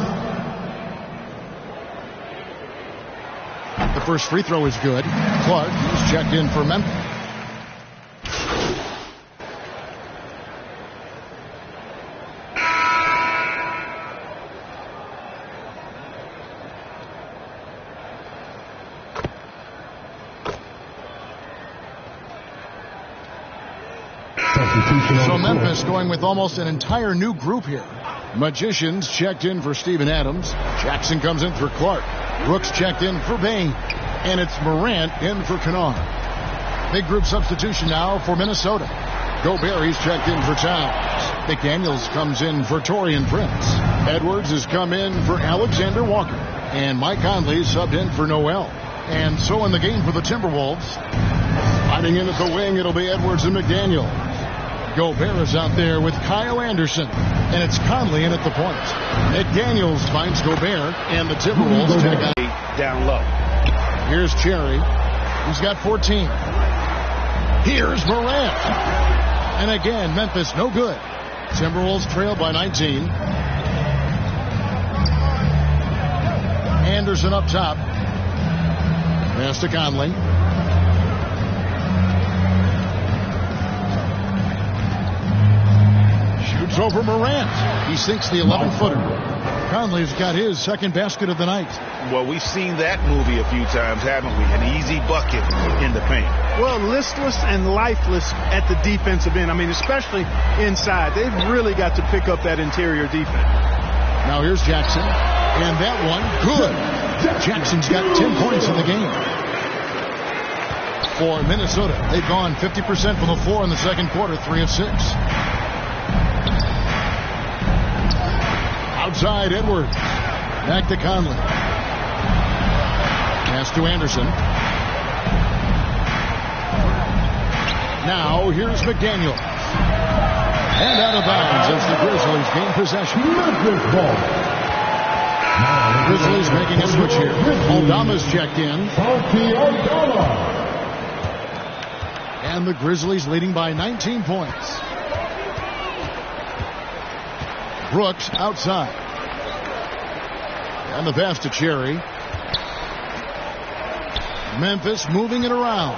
The first free throw is good. Clark is checked in for Memphis. So Memphis going with almost an entire new group here. Magicians checked in for Steven Adams. Jackson comes in for Clark. Brooks checked in for Bain. And it's Morant in for Kennard. Big group substitution now for Minnesota. Gobert checked in for Towns. McDaniels comes in for Taurean Prince. Edwards has come in for Alexander Walker. And Mike Conley subbed in for Noel. And so in the game for the Timberwolves, sliding in at the wing, it'll be Edwards and McDaniels. Gobert is out there with Kyle Anderson, and it's Conley in at the point. McDaniels finds Gobert, and the Timberwolves take out down low. Here's Cherry. He's got 14. Here's Morant. And again, Memphis no good. Timberwolves trail by 19. Anderson up top. Pass to Conley. Shoots over Morant. He sinks the 11-footer. Conley's got his second basket of the night. Well, we've seen that movie a few times, haven't we? An easy bucket in the paint. Well, listless and lifeless at the defensive end. I mean, especially inside. They've really got to pick up that interior defense. Now here's Jackson. And that one, good. Jackson's got 10 points in the game. For Minnesota, they've gone 50% from the floor in the second quarter, 3 of 6. Outside, Edwards. Back to Conley. Pass to Anderson. Now, here's McDaniels. And out of bounds as the Grizzlies gain possession. Grizzlies making a switch here. Aldama's checked in. And the Grizzlies leading by 19 points. Brooks outside. And the pass to Cherry. Memphis moving it around.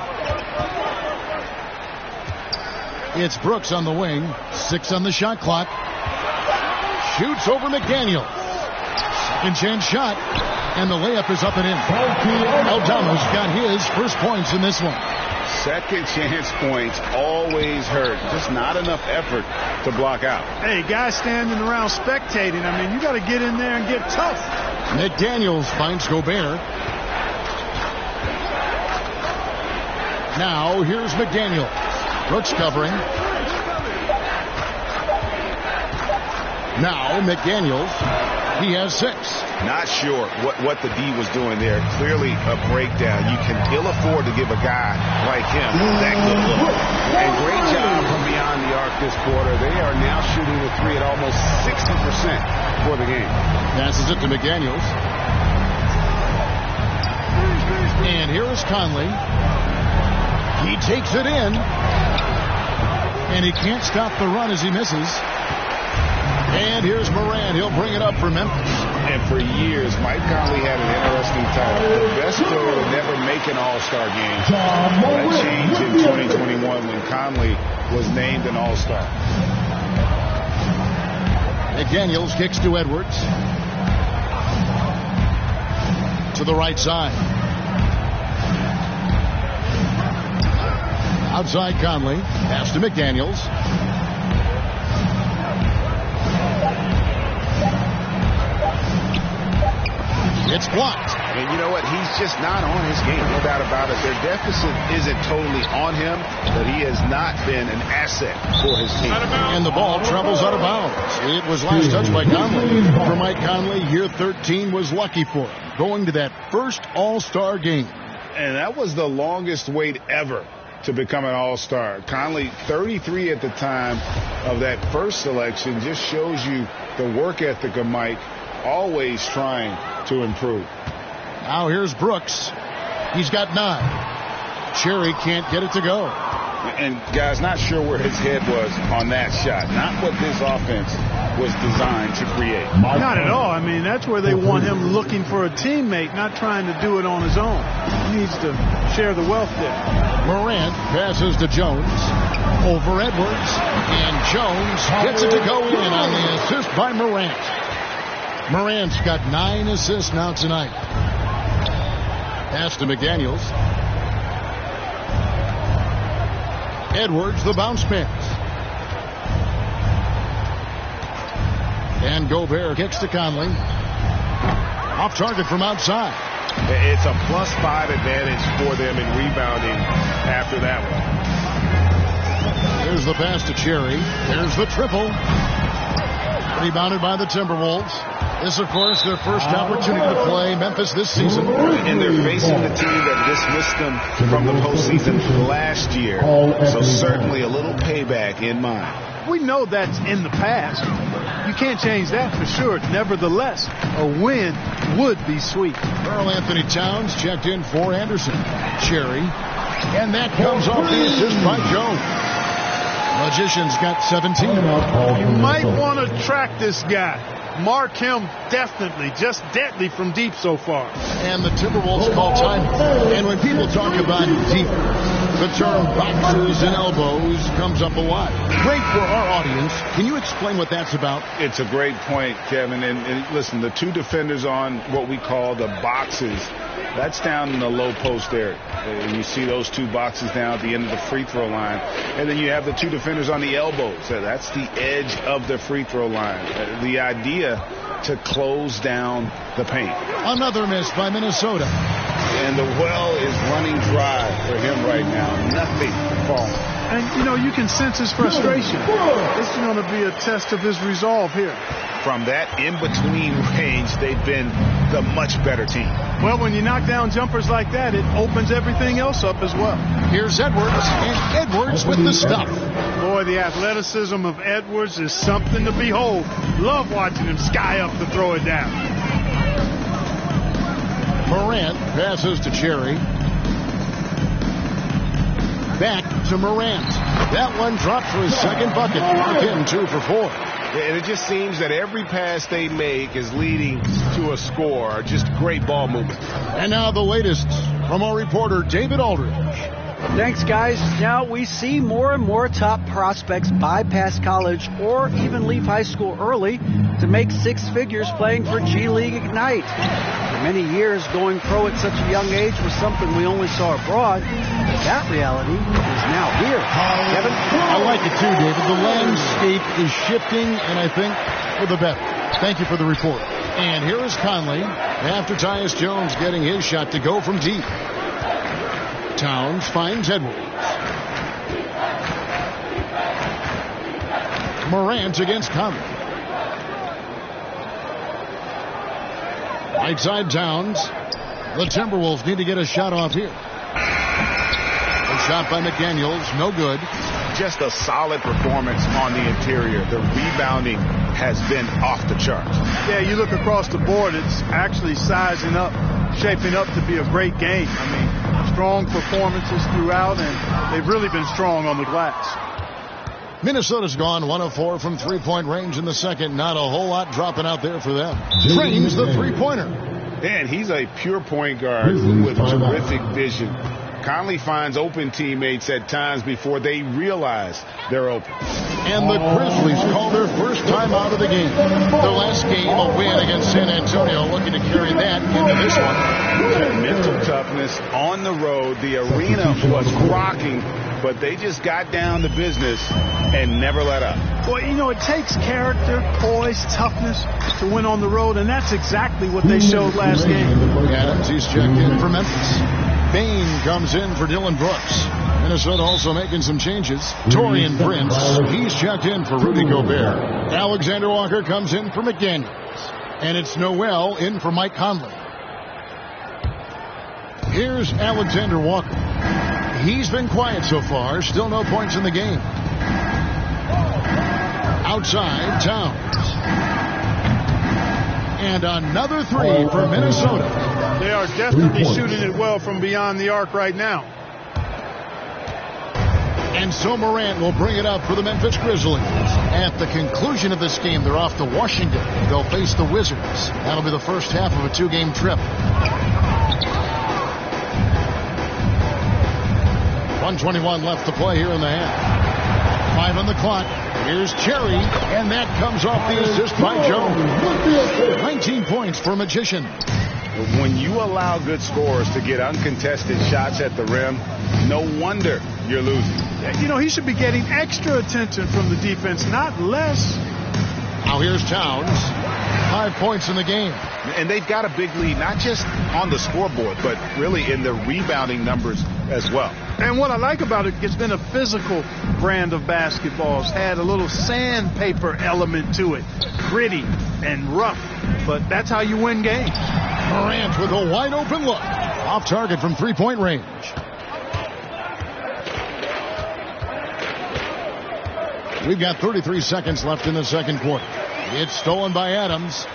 It's Brooks on the wing. 6 on the shot clock. Shoots over McDaniel. Second chance shot. And the layup is up and in. Aldama's got his first points in this one. Second chance points always hurt. Just not enough effort to block out. Hey, guys standing around spectating. I mean, you got to get in there and get tough. McDaniels finds Gobert. Now, here's McDaniels. Brooks covering. Now, McDaniels. He has 6. Not sure what the D was doing there. Clearly a breakdown. You can ill afford to give a guy like him that good look. And great job from beyond the arc this quarter. They are now shooting the three at almost 60% for the game. Passes it to McDaniels. And here is Conley. He takes it in. And he can't stop the run as he misses. And here's Morant. He'll bring it up for Memphis. And for years, Mike Conley had an interesting title. The best player to never make an All-Star game. That changed in 2021 when Conley was named an All-Star. McDaniels kicks to Edwards. To the right side. Outside Conley. Pass to McDaniels. It's blocked. And you know what? He's just not on his game. No doubt about it. Their deficit isn't totally on him, but he has not been an asset for his team. And the ball travels out of bounds. It was last touched by Conley. For Mike Conley, year 13 was lucky for him, going to that first All-Star game. And that was the longest wait ever to become an All-Star. Conley, 33 at the time of that first selection, just shows you the work ethic of Mike, always trying to improve. Now here's Brooks. He's got 9. Cherry can't get it to go. And guys, not sure where his head was on that shot. Not what this offense was designed to create. Not at all. I mean, that's where they want him looking for a teammate, not trying to do it on his own. He needs to share the wealth there. Morant passes to Jones. Over Edwards. And Jones gets it to go in on the assist by Morant. Morant's got 9 assists now tonight. Pass to McDaniels. Edwards, the bounce pass. And Gobert kicks to Conley. Off target from outside. It's a +5 advantage for them in rebounding after that one. There's the pass to Cherry. There's the triple. Rebounded by the Timberwolves. This, of course, their first opportunity to play Memphis this season. And they're facing the team that dismissed them from the postseason last year. So certainly a little payback in mind. We know that's in the past. You can't change that for sure. Nevertheless, a win would be sweet. Karl Anthony Towns checked in for Anderson. Cherry. And that comes off the assist by Jones. Magician's got 17. You might want to track this guy. Mark him definitely, just deadly from deep so far. And the Timberwolves call time. And when people talk about deep, the term boxes and elbows comes up a lot. Great for our audience. Can you explain what that's about? It's a great point, Kevin. And listen, the 2 defenders on what we call the boxes, that's down in the low post area. And you see those 2 boxes down at the end of the free throw line. And then you have the 2 defenders on the elbows. That's the edge of the free throw line. The idea to close down the paint. Another miss by Minnesota. And the well is running dry for him right now. Nothing falling. And, you know, you can sense his frustration. It's going to be a test of his resolve here. From that in-between range, they've been the much better team. Well, when you knock down jumpers like that, it opens everything else up as well. Here's Edwards, and Edwards with the stuff. Boy, the athleticism of Edwards is something to behold. Love watching him sky up to throw it down. Morant passes to Cherry. Back to Morant. That one dropped for his second bucket. Mark him 2 for 4. And it just seems that every pass they make is leading to a score. Just great ball movement. And now the latest from our reporter, David Aldridge. Thanks, guys. Now we see more and more top prospects bypass college or even leave high school early to make 6 figures playing for G League Ignite. For many years, going pro at such a young age was something we only saw abroad. That reality is now here. Kevin? I like it too, David. The landscape is shifting, and I think for the better. Thank you for the report. And here is Conley after Tyus Jones getting his shot to go from deep. Towns finds Edwards. Morant against Conley. Right side Towns. The Timberwolves need to get a shot off here. A shot by McDaniels, no good. Just a solid performance on the interior. The rebounding has been off the charts. Yeah, you look across the board, it's actually sizing up, shaping up to be a great game. I mean, strong performances throughout, and they've really been strong on the glass. Minnesota's gone 1 of 4 from three-point range in the second. Not a whole lot dropping out there for them. Trains the three-pointer. And he's a pure point guard with terrific vision. Conley finds open teammates at times before they realize they're open. And the Grizzlies call their first time out of the game. Their last game, a win against San Antonio, looking to carry that into this one. That mental toughness on the road. The arena was rocking, but they just got down to business and never let up. Well, you know, it takes character, poise, toughness to win on the road, and that's exactly what they showed last game. Adams, he's checked in for Memphis. Bain comes in for Dylan Brooks. Minnesota also making some changes. Torian Prince, he's checked in for Rudy Gobert. Alexander Walker comes in for McDaniels. And it's Noel in for Mike Conley. Here's Alexander Walker. He's been quiet so far. Still no points in the game. Outside, Towns. And another three for Minnesota. They are definitely shooting it well from beyond the arc right now. And so Morant will bring it up for the Memphis Grizzlies. At the conclusion of this game, they're off to Washington. They'll face the Wizards. That'll be the first half of a two-game trip. 1:21 left to play here in the half. 5 on the clock. Here's Cherry, and that comes off the assist by Jones. 19 points for Magician. When you allow good scorers to get uncontested shots at the rim, no wonder you're losing. You know, he should be getting extra attention from the defense, not less. Now here's Towns. 5 points in the game. And they've got a big lead, not just on the scoreboard, but really in the rebounding numbers as well. And what I like about it, it's been a physical brand of basketball. It's had a little sandpaper element to it. Gritty and rough, but that's how you win games. Morant with a wide open look. Off target from three-point range. We've got 33 seconds left in the second quarter. It's stolen by Adams.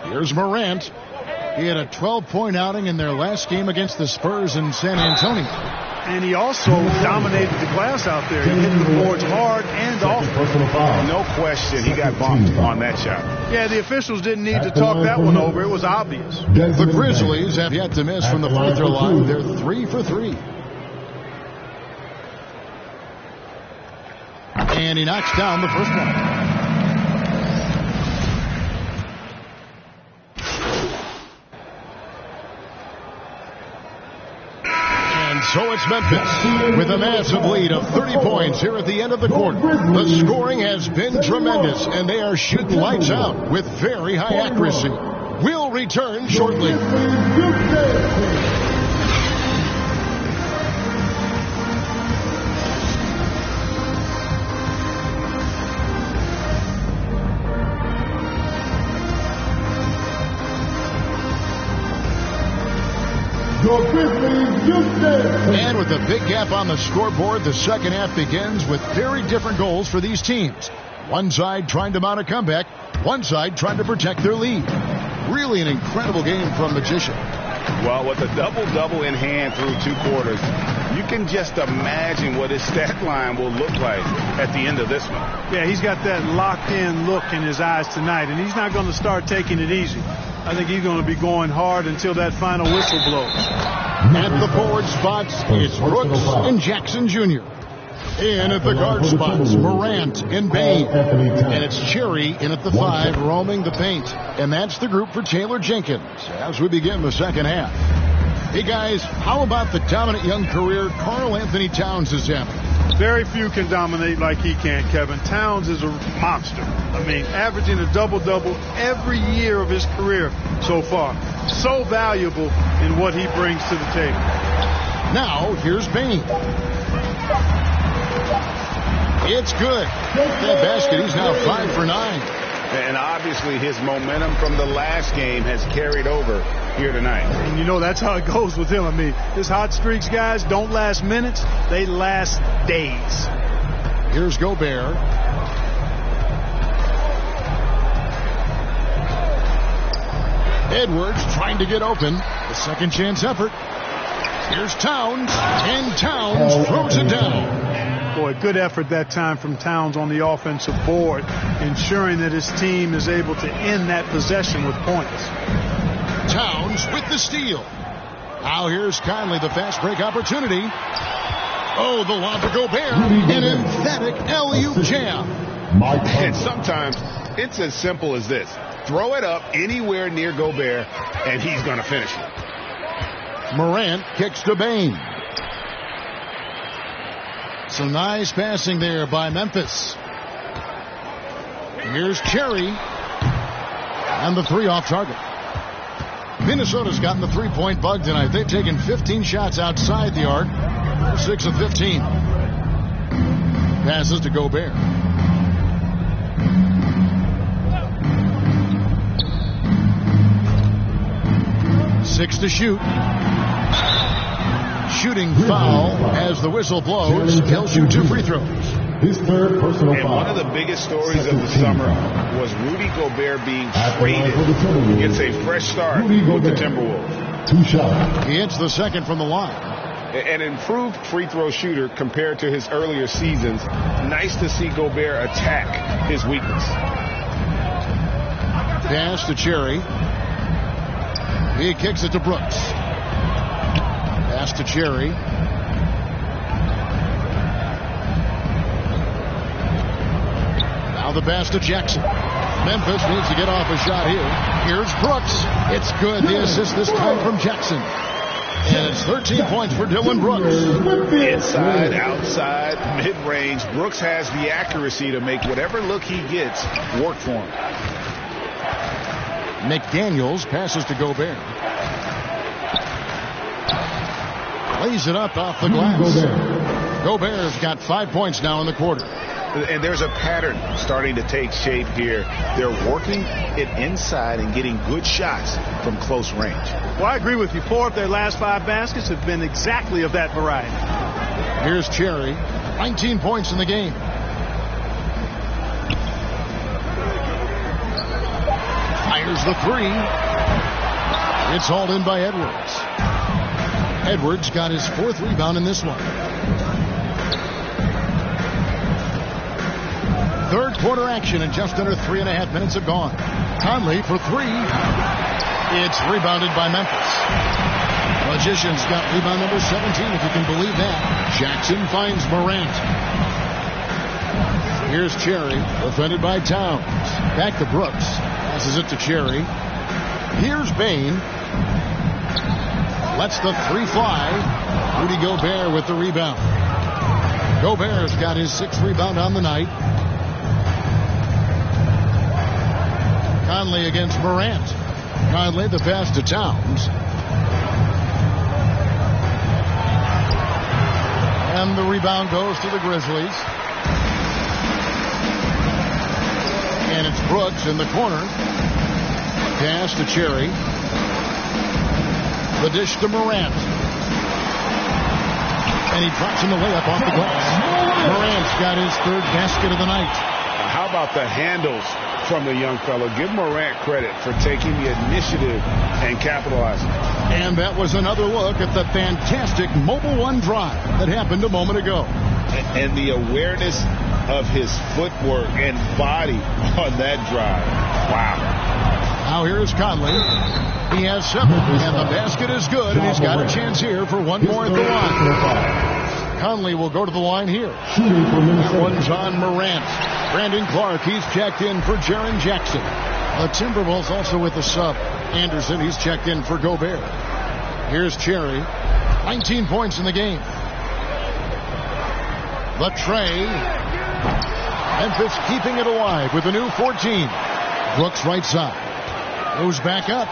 Here's Morant. He had a 12-point outing in their last game against the Spurs in San Antonio. And he also dominated the glass out there. He hit the boards hard and often. No question he got bumped on that shot. Yeah, the officials didn't need to talk that one over. It was obvious. The Grizzlies have yet to miss from the free throw line. They're 3 for 3. And he knocks down the first one. And so it's Memphis with a massive lead of 30 points here at the end of the quarter. The scoring has been tremendous, and they are shooting lights out with very high accuracy. We'll return shortly. And with a big gap on the scoreboard, the second half begins with very different goals for these teams. One side trying to mount a comeback, one side trying to protect their lead. Really an incredible game from Magician. Well, with a double-double in hand through 2 quarters, you can just imagine what his stat line will look like at the end of this one. Yeah, he's got that locked-in look in his eyes tonight, and he's not going to start taking it easy. I think he's going to be going hard until that final whistle blows. At the forward spots, it's Brooks and Jackson Jr. In at the guard spots, Morant and Bain. And it's Cherry in at the 5, roaming the paint. And that's the group for Taylor Jenkins as we begin the second half. Hey, guys, how about the dominant young career Karl Anthony Towns is having? Very few can dominate like he can, Kevin. Towns is a monster. I mean, averaging a double-double every year of his career so far. So valuable in what he brings to the table. Now, here's Bain. It's good. That basket, he's now 5 for 9. And obviously his momentum from the last game has carried over here tonight. And you know, that's how it goes with him. I mean, his hot streaks, guys, don't last minutes. They last days. Here's Gobert. Edwards trying to get open. The second chance effort. Here's Towns, and Towns throws it down. Boy, good effort that time from Towns on the offensive board, ensuring that his team is able to end that possession with points. Towns with the steal. Now here's Conley, the fast break opportunity. Oh, the lob to Gobert. An emphatic alley-oop jam. And sometimes it's as simple as this. Throw it up anywhere near Gobert, and he's going to finish it. Morant kicks to Bane. Some nice passing there by Memphis. Here's Cherry. And the three off target. Minnesota's gotten the three-point bug tonight. They've taken 15 shots outside the arc. 6 of 15. Passes to Gobert. Six to shoot. Shooting foul as the whistle blows. He'll shoot 2 free throws. His third personal and foul. One of the biggest stories of the summer was Rudy Gobert being traded. He gets a fresh start with the Timberwolves. 2 shots. He hits the second from the line. An improved free throw shooter compared to his earlier seasons. Nice to see Gobert attack his weakness. Pass to Cherry. He kicks it to Brooks. Pass to Cherry. Now the pass to Jackson. Memphis needs to get off a shot here. Here's Brooks. It's good. The assist this time from Jackson. And it's 13 points for Dylan Brooks. Inside, outside, mid-range. Brooks has the accuracy to make whatever look he gets work for him. McDaniels passes to Gobert. Lays it up off the glass. Gobert's got 5 points now in the quarter. And there's a pattern starting to take shape here. They're working it inside and getting good shots from close range. Well, I agree with you. 4 of their last 5 baskets have been exactly of that variety. Here's Cherry. 19 points in the game. Fires the 3. It's hauled in by Edwards. Edwards got his 4th rebound in this one. Third quarter action, and just under 3.5 minutes have gone. Conley for 3. It's rebounded by Memphis. Magician's got rebound number 17, if you can believe that. Jackson finds Morant. Here's Cherry, defended by Towns. Back to Brooks. Passes it to Cherry. Here's Bane. Lets the 3 fly. Rudy Gobert with the rebound. Gobert's got his 6th rebound on the night. Conley against Morant. Conley the pass to Towns. And the rebound goes to the Grizzlies. And it's Brooks in the corner. Pass to Cherry. The dish to Morant. And he drops him the layup off the glass. Morant's got his 3rd basket of the night. How about the handles from the young fellow? Give Morant credit for taking the initiative and capitalizing. And that was another look at the fantastic Mobile One drive that happened a moment ago. And the awareness of his footwork and body on that drive. Wow. Now here's Conley. He has 7, and the basket is good, and he's got a chance here for one more at the line. Conley will go to the line here. That one's on Morant. Brandon Clark, he's checked in for Jaren Jackson. The Timberwolves also with the sub. Anderson, he's checked in for Gobert. Here's Cherry. 19 points in the game. The tray. Memphis keeping it alive with a new 14. Brooks right side. Goes back up.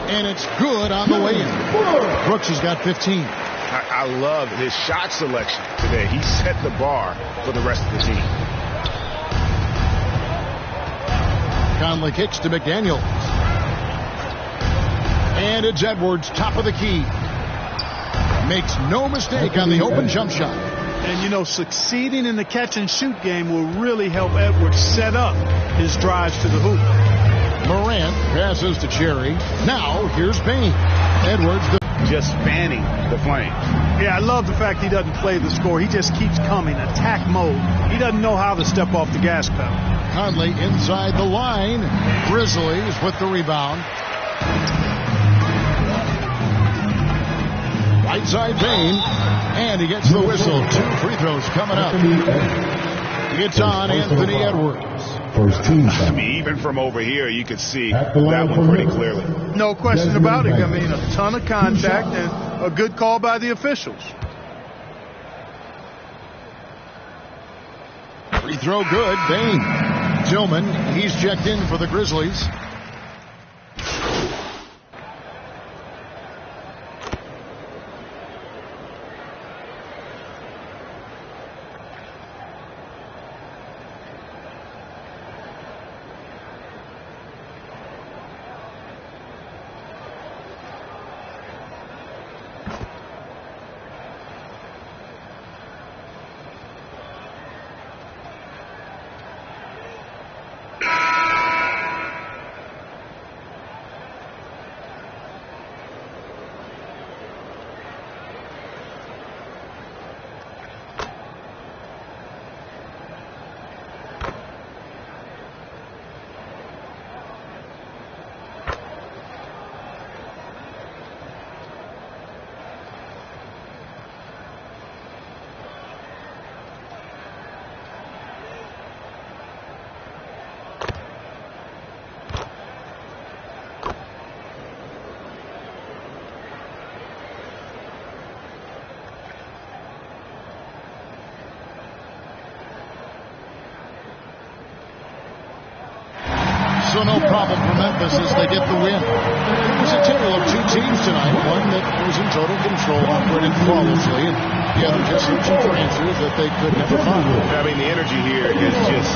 And it's good on the way in. Brooks has got 15. I love his shot selection today. He set the bar for the rest of the team. Conley kicks to McDaniel. And it's Edwards, top of the key. Makes no mistake on the open jump shot. And, you know, succeeding in the catch-and-shoot game will really help Edwards set up his drives to the hoop. Morant passes to Cherry. Now, here's Bain. Edwards just fanning the flame. Yeah, I love the fact he doesn't play the score. He just keeps coming, attack mode. He doesn't know how to step off the gas pedal. Conley inside the line. Grizzlies with the rebound. Right side Bain. And he gets the whistle. 2 free throws coming up. It's on Anthony Edwards. First team. I mean, even from over here, you could see that one pretty clearly. No question about it. I mean, a ton of contact and a good call by the officials. Free throw good. Bain. Tillman, he's checked in for the Grizzlies. So no problem for Memphis as they get the win. It was a tale of 2 teams tonight. One that was in total control, operated flawlessly, and the other just searching for answers that they could never find. I mean, the energy here is just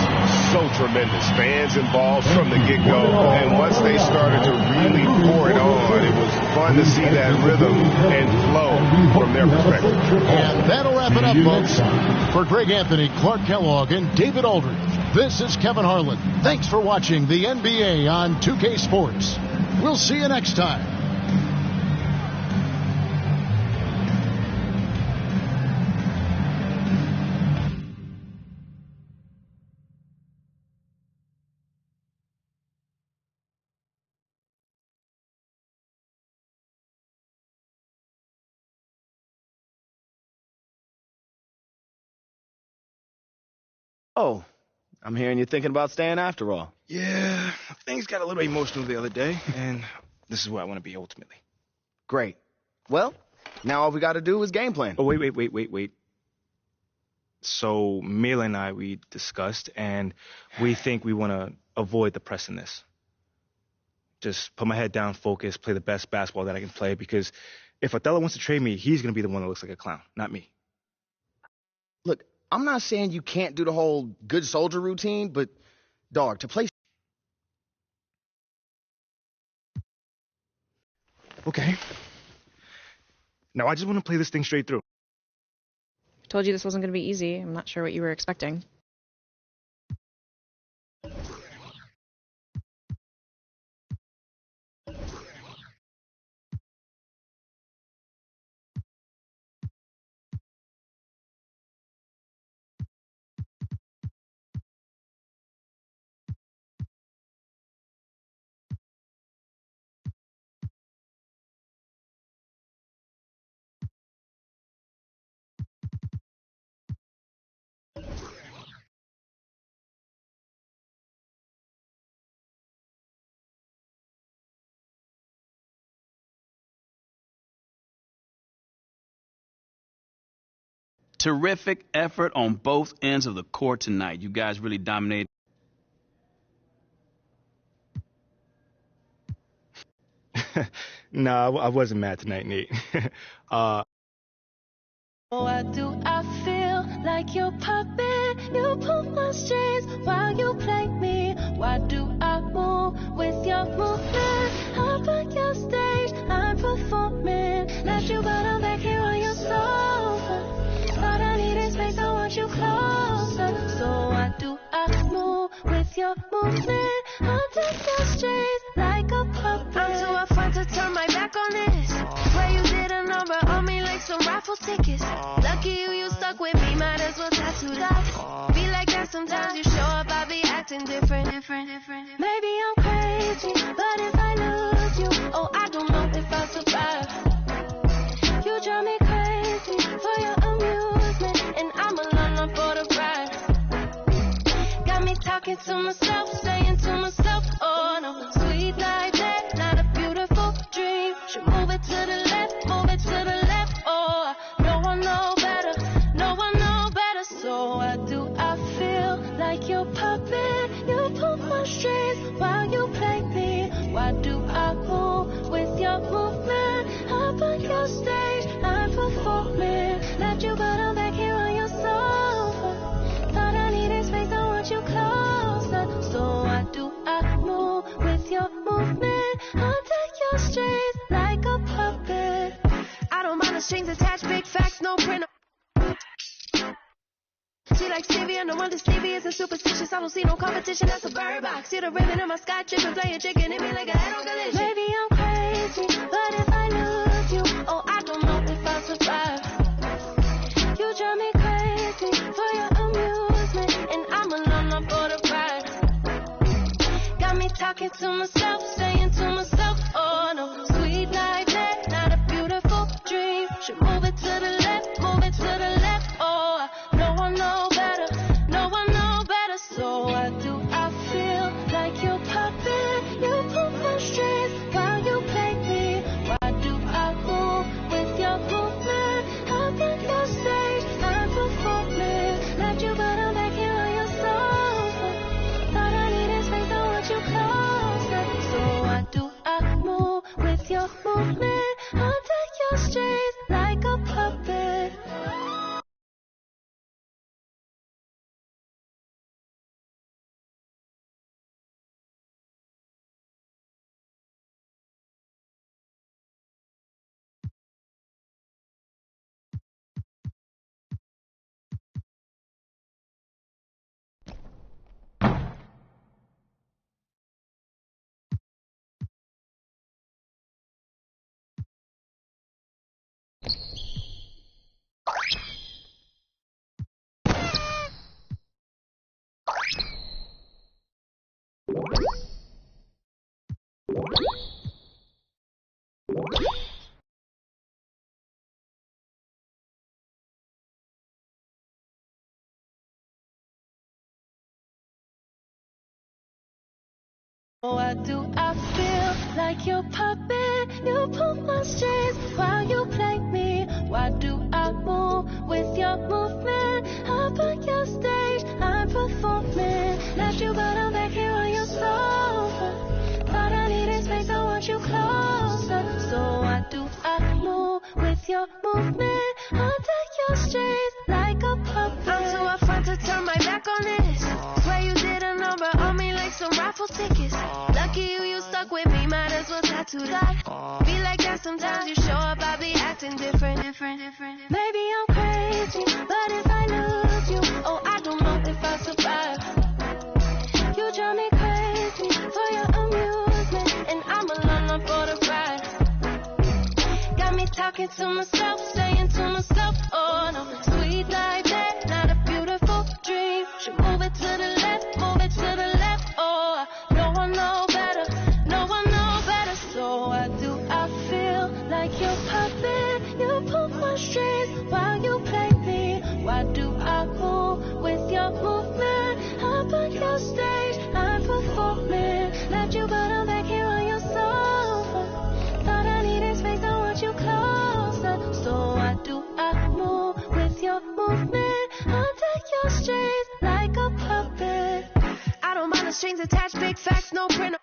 so tremendous. Fans involved from the get-go, and once they started to really pour it on, it was fun to see that rhythm and flow from their perspective. And that'll wrap it up, folks. For Greg Anthony, Clark Kellogg, and David Aldridge, this is Kevin Harlan. Thanks for watching the NBA on 2K Sports. We'll see you next time. Oh, I'm hearing you're thinking about staying after all. Yeah, things got a little emotional the other day, and this is where I want to be ultimately. Great. Well, now all we got to do is game plan. Oh, wait. So Mila and I, we discussed, and we think we want to avoid the press in this. Just put my head down, focus, play the best basketball that I can play, because if Othello wants to trade me, he's going to be the one that looks like a clown, not me. Look, I'm not saying you can't do the whole good soldier routine, but, dog, to play... Okay. Now I just want to play this thing straight through. Told you this wasn't going to be easy. I'm not sure what you were expecting. Terrific effort on both ends of the court tonight. You guys really dominated. Nah, I wasn't mad tonight, Nate. Why do I feel like your puppet? You pull my strings while you play me. Why do I move with your movement? Up on your stage, I'm performing. Left you but I'm back here on your sofa. Thought I needed space, I want you closer. So why do I move with your movement? Under your strings like a puppet. I'm too upfront to turn my back on this. Swear you did a number on me like some raffle tickets. Lucky you stuck with me, might as well tattoo that. Be like that sometimes you show up, I be acting different. Maybe I'm crazy, but if I lose you, oh, I don't know if I survive. You drive me crazy for your amusement, and I'm alone on for the ride. Got me talking to myself, saying to myself, oh no, sweet like that, not a beautiful dream. Should move it to the left, move it to the left, oh, no one know better, no one know better. So why do I feel like your puppet? You pull my strings while you play me. Why do I move with your movement? Up on your stage, I'm performing. Left you but I'm back here on your sofa. Thought I needed space, I want you closer. So why do I move with your movement? Under your strings like a puppet. I don't mind the strings attached, big facts, no printer. She likes Stevie, and no wonder Stevie isn't superstitious. I don't see no competition, that's a bird box. See the ribbon in my sky tripping, playing chicken, hit me like a head on collision. Maybe I'm crazy, but if I lose you, oh, I don't know if I survive. You drive me crazy for your amusement, and I'm alone on for the ride. Got me talking to myself, saying to myself, oh no, sweet like that, not a beautiful dream. Should move it to the left, move it to the left, oh, no one know better, no one know better. So why do I feel like your puppet? You pull my strings while you play me. Why do I move with your movement? Up on your stage, I'm performing. Left you but I'm back here on your sofa. Thought I needed space, I want you closer. So why do I move with your movement? Under your strings like a puppet. Why do I feel like your puppet? You pull my strings while you play me. Why do I move with your movement? Up on your stage, I'm performing. Left you but I'm back here on your sofa. Thought I needed space, I want you closer. So why do I move with your movement? Under your strings like a puppet. I'm too upfront to turn my back on this. Swear you did a number on me like some raffle tickets. Lucky you stuck with me, might as well tattoo that. Be like that sometimes you show up, I be acting different. Maybe I'm crazy, but if I lose you, oh, I don't know if I survive. You drive me crazy for your amusement, and I'm alone on for the ride. Got me talking to myself, saying to myself, oh no, sweet like that, not a beautiful dream. Should move it to the left, move it to the left, oh, no one know better, no one know better. So why do I feel like your puppet? You pull my strings while you play me. Why do I move with your movement? Up on your stage, I'm performing. Left you but I'm back here on your sofa. Thought I needed space, I want you closer. So why do I move with your movement? Under your strings like a puppet. I don't mind the strings attached, big facts, no printer.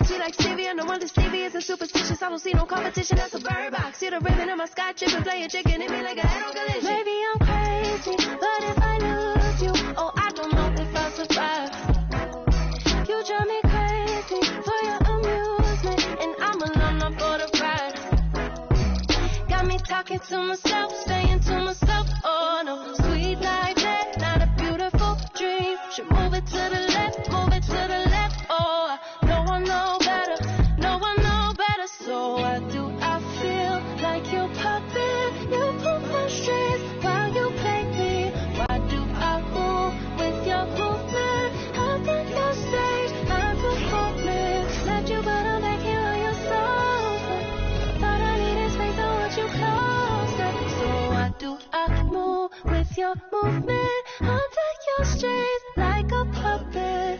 energy like Stevie. No wonder Stevie isn't superstitious. I don't see no competition, that's a bird box. See the ribbon in my sky tripping, playing chicken, hit me like a head on collision. Maybe I'm crazy, but if I lose you, oh, I don't know if I'll survive. You drive me crazy for your amusement, and I'm alone for the ride. Got me talking to myself, saying to myself, oh no, sweet like that, not a beautiful dream. Should move it to the left, move it to the left, oh, no one know better, no one know better. So why do I feel like your puppet? You pull my strings while you play me. Why do I move with your movement? How can you stage my performance? Left you but I'm back here on your sofa. Thought I needed space, I want you closer. So why do I move with your movement? Under your strings like a puppet.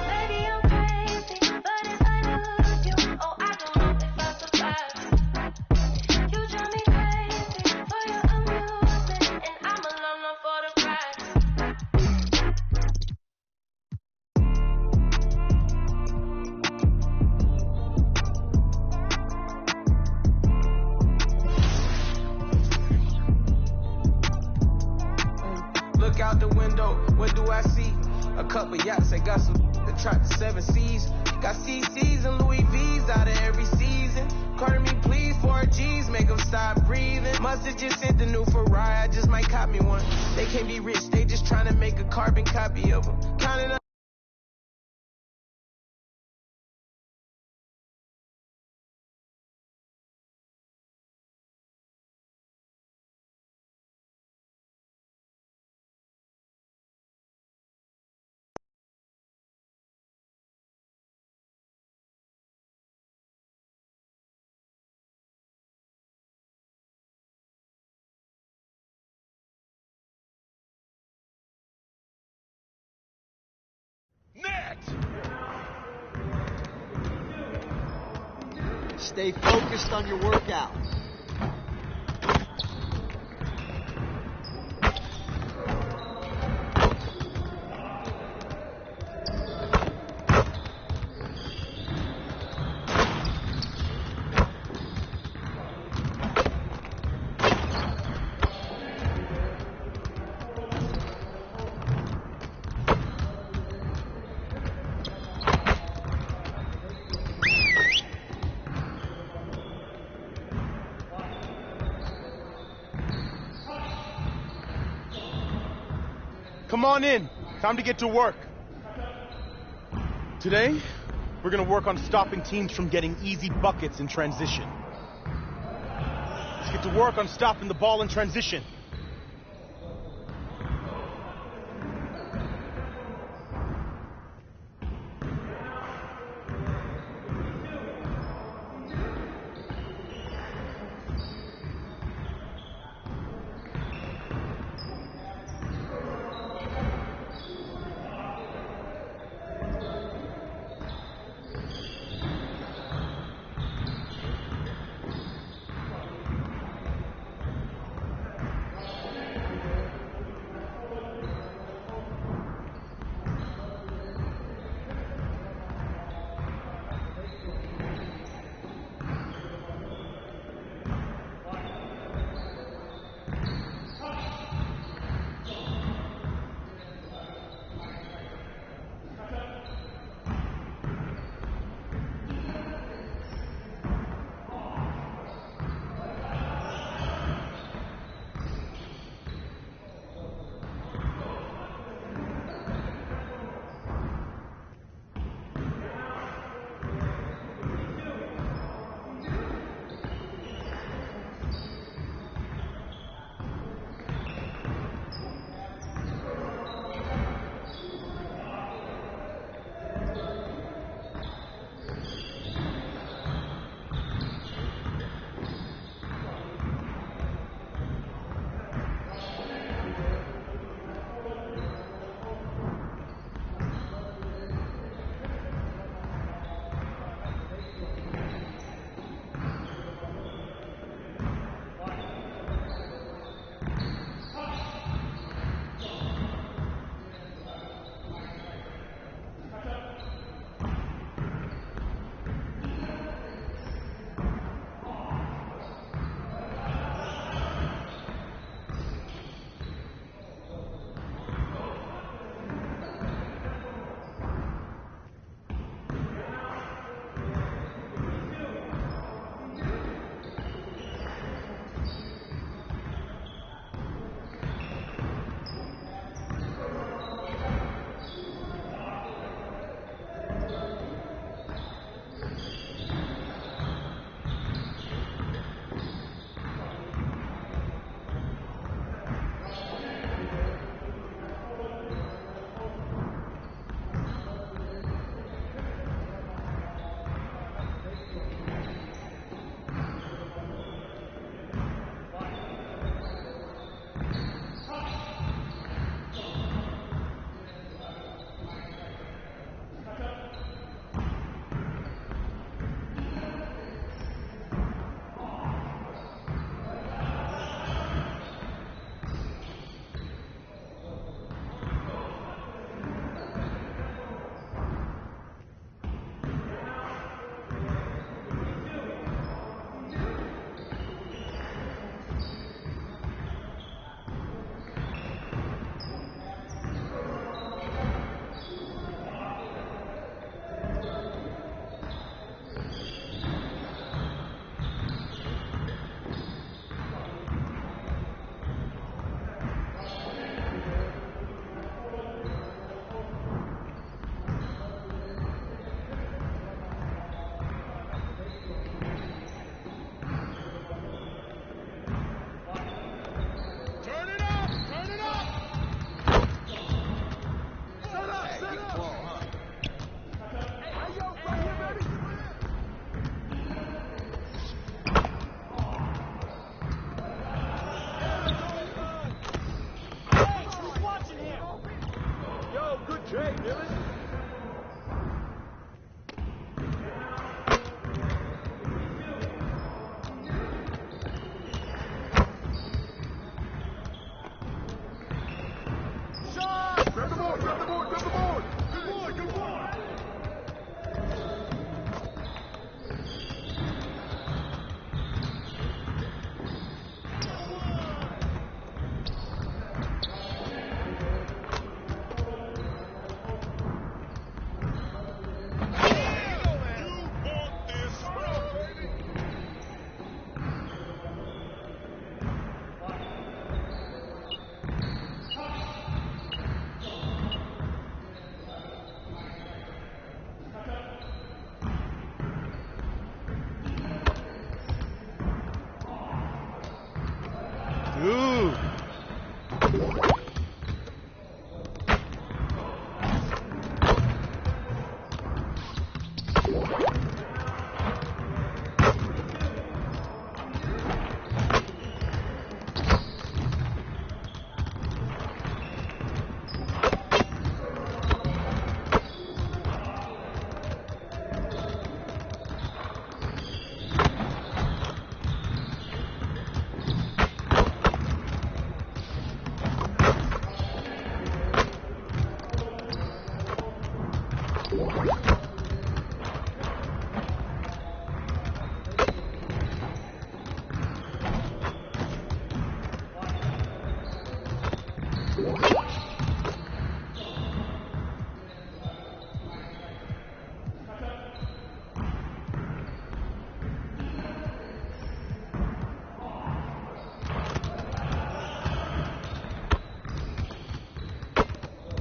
Maybe I'm crazy, but if I lose you, oh, I don't know if I'll survive. You drive me crazy for your amusement, and I'm alone for the ride. Look out the window, what do I see? A couple yachts, I got some that tried the 7 seas. Got CCs and Louis V's out of every season. Carter me please, 4 G's, make them stop breathing. Must've just sent the new Ferrari, I just might cop me one. They can't be rich, they just trying to make a carbon copy of them. Counting up. Stay focused on your workout. Come on in. Time to get to work. Today, we're going to work on stopping teams from getting easy buckets in transition. Let's get to work on stopping the ball in transition.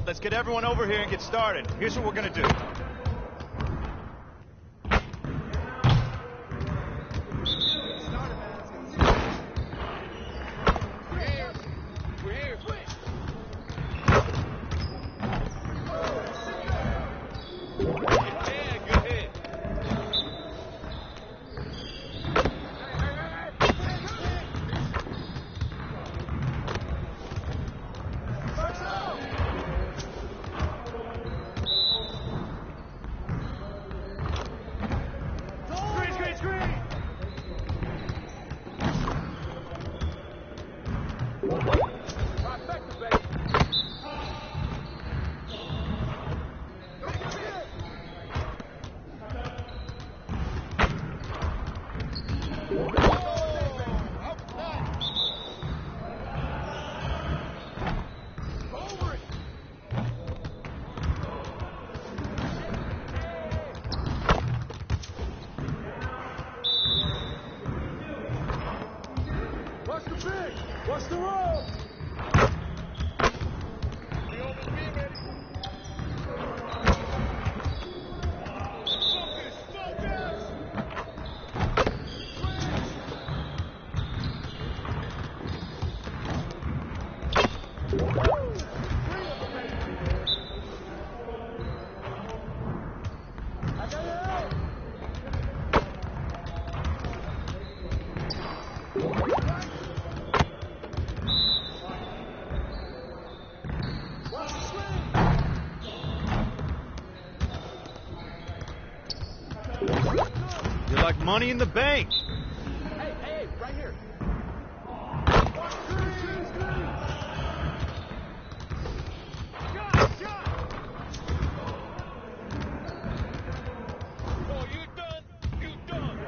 Let's get everyone over here and get started. Here's what we're gonna do. What's the roll? You're like Money in the Bank. Hey, right here. Oh, you done? You done.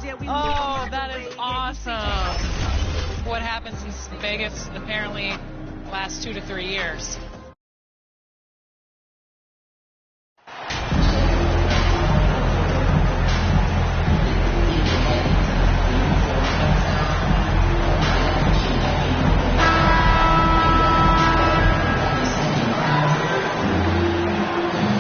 Oh, that is awesome. What happens in Vegas apparently lasts 2 to 3 years.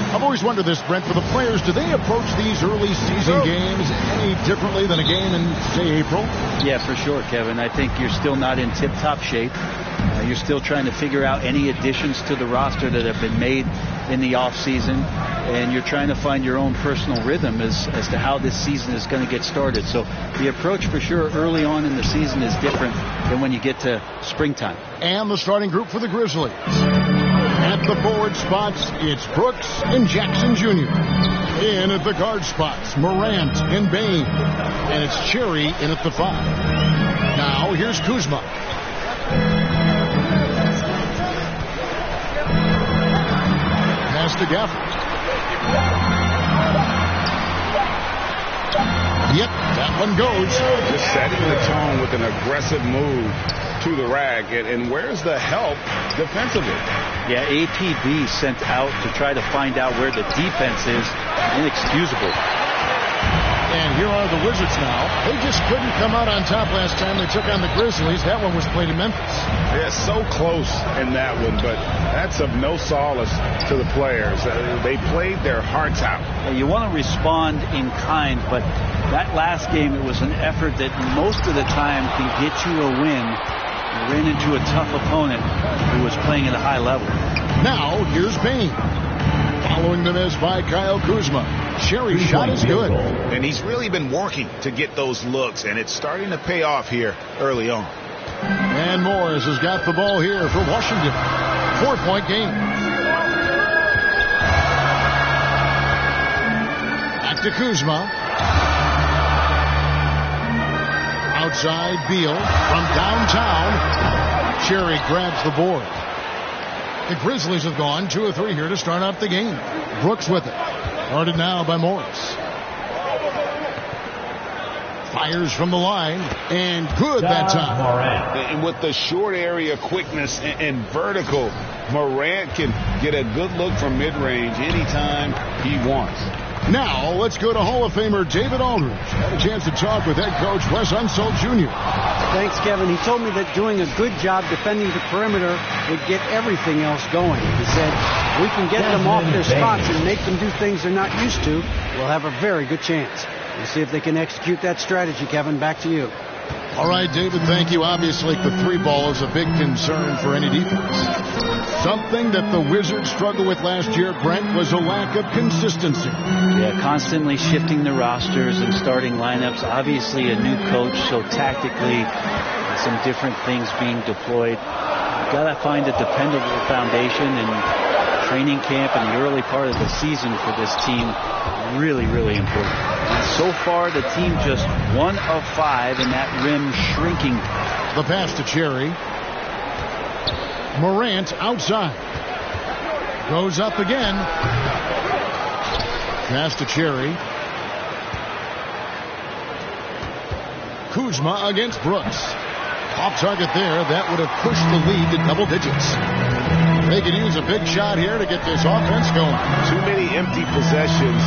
I've always wondered this, Brent, for the players, do they approach these early season games any differently than a game in, say, April? Yeah, for sure, Kevin. I think you're still not in tip-top shape. You're still trying to figure out any additions to the roster that have been made in the offseason, and you're trying to find your own personal rhythm as to how this season is going to get started. So the approach for sure early on in the season is different than when you get to springtime. And the starting group for the Grizzlies. At the forward spots, it's Brooks and Jackson Jr. In at the guard spots, Morant and Bain. And it's Cherry in at the 5. Now here's Kuzma. Pass to Gafford. Yep, that one goes. Just setting the tone with an aggressive move to the rag. And where's the help defensively? Yeah, APB sent out to try to find out where the defense is. Inexcusable. And here are the Wizards now. They just couldn't come out on top last time they took on the Grizzlies. That one was played in Memphis. Yeah, so close in that one, but that's of no solace to the players. They played their hearts out. Yeah, you want to respond in kind, but that last game, it was an effort that most of the time can get you a win. You ran into a tough opponent who was playing at a high level. Now, here's Bain. Following the miss by Kyle Kuzma. Cherry's shot is good. And he's really been working to get those looks, and it's starting to pay off here early on. And Morris has got the ball here for Washington. 4-point game. Back to Kuzma. Outside Beal from downtown. Cherry grabs the board. The Grizzlies have gone 2 of 3 here to start out the game. Brooks with it. Guarded now by Morris. Fires from the line. And good that time. And with the short area quickness and vertical, Morant can get a good look from mid-range anytime he wants. Now, let's go to Hall of Famer David Aldridge. Had a chance to talk with head coach Wes Unseld Jr. Thanks, Kevin. He told me that doing a good job defending the perimeter would get everything else going. He said, we can get them off their spots and make them do things they're not used to. We'll have a very good chance. We'll see if they can execute that strategy, Kevin. Back to you. All right, David, thank you. Obviously, the 3-ball is a big concern for any defense. Something that the Wizards struggled with last year, Brent, was a lack of consistency. Yeah, constantly shifting the rosters and starting lineups. Obviously, a new coach, so tactically, some different things being deployed. You've got to find a dependable foundation, and training camp and the early part of the season for this team really, really important. And so far, the team just 1 of 5, and that rim shrinking. The pass to Cherry. Morant outside. Goes up again. Pass to Cherry. Kuzma against Brooks. Off target there. That would have pushed the lead to double digits. They could use a big shot here to get this offense going. Too many empty possessions.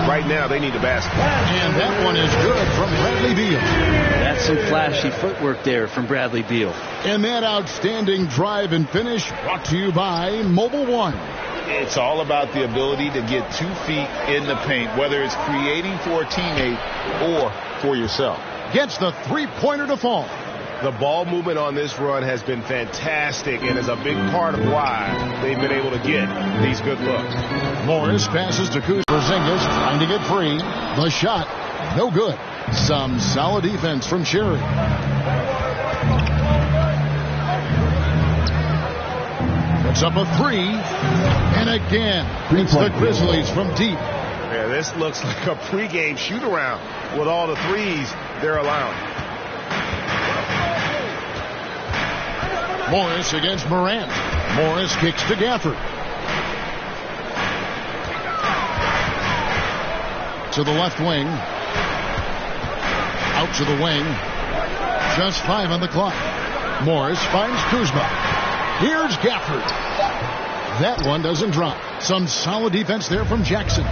Right now, they need a basket. And that one is good from Bradley Beal. That's some flashy footwork there from Bradley Beal. And that outstanding drive and finish brought to you by Mobile One. It's all about the ability to get 2 feet in the paint, whether it's creating for a teammate or for yourself. Gets the 3-pointer to fall. The ball movement on this run has been fantastic and is a big part of why they've been able to get these good looks. Morris passes to Kuzma. Porzingis trying to get free. The shot, no good. Some solid defense from Cherry. Puts up a 3. And again, it's the Grizzlies from deep. Yeah, this looks like a pregame shoot-around with all the threes they're allowing. Morris against Morant. Morris kicks to Gafford. To the left wing. Out to the wing. Just 5 on the clock. Morris finds Kuzma. Here's Gafford. That one doesn't drop. Some solid defense there from Jackson.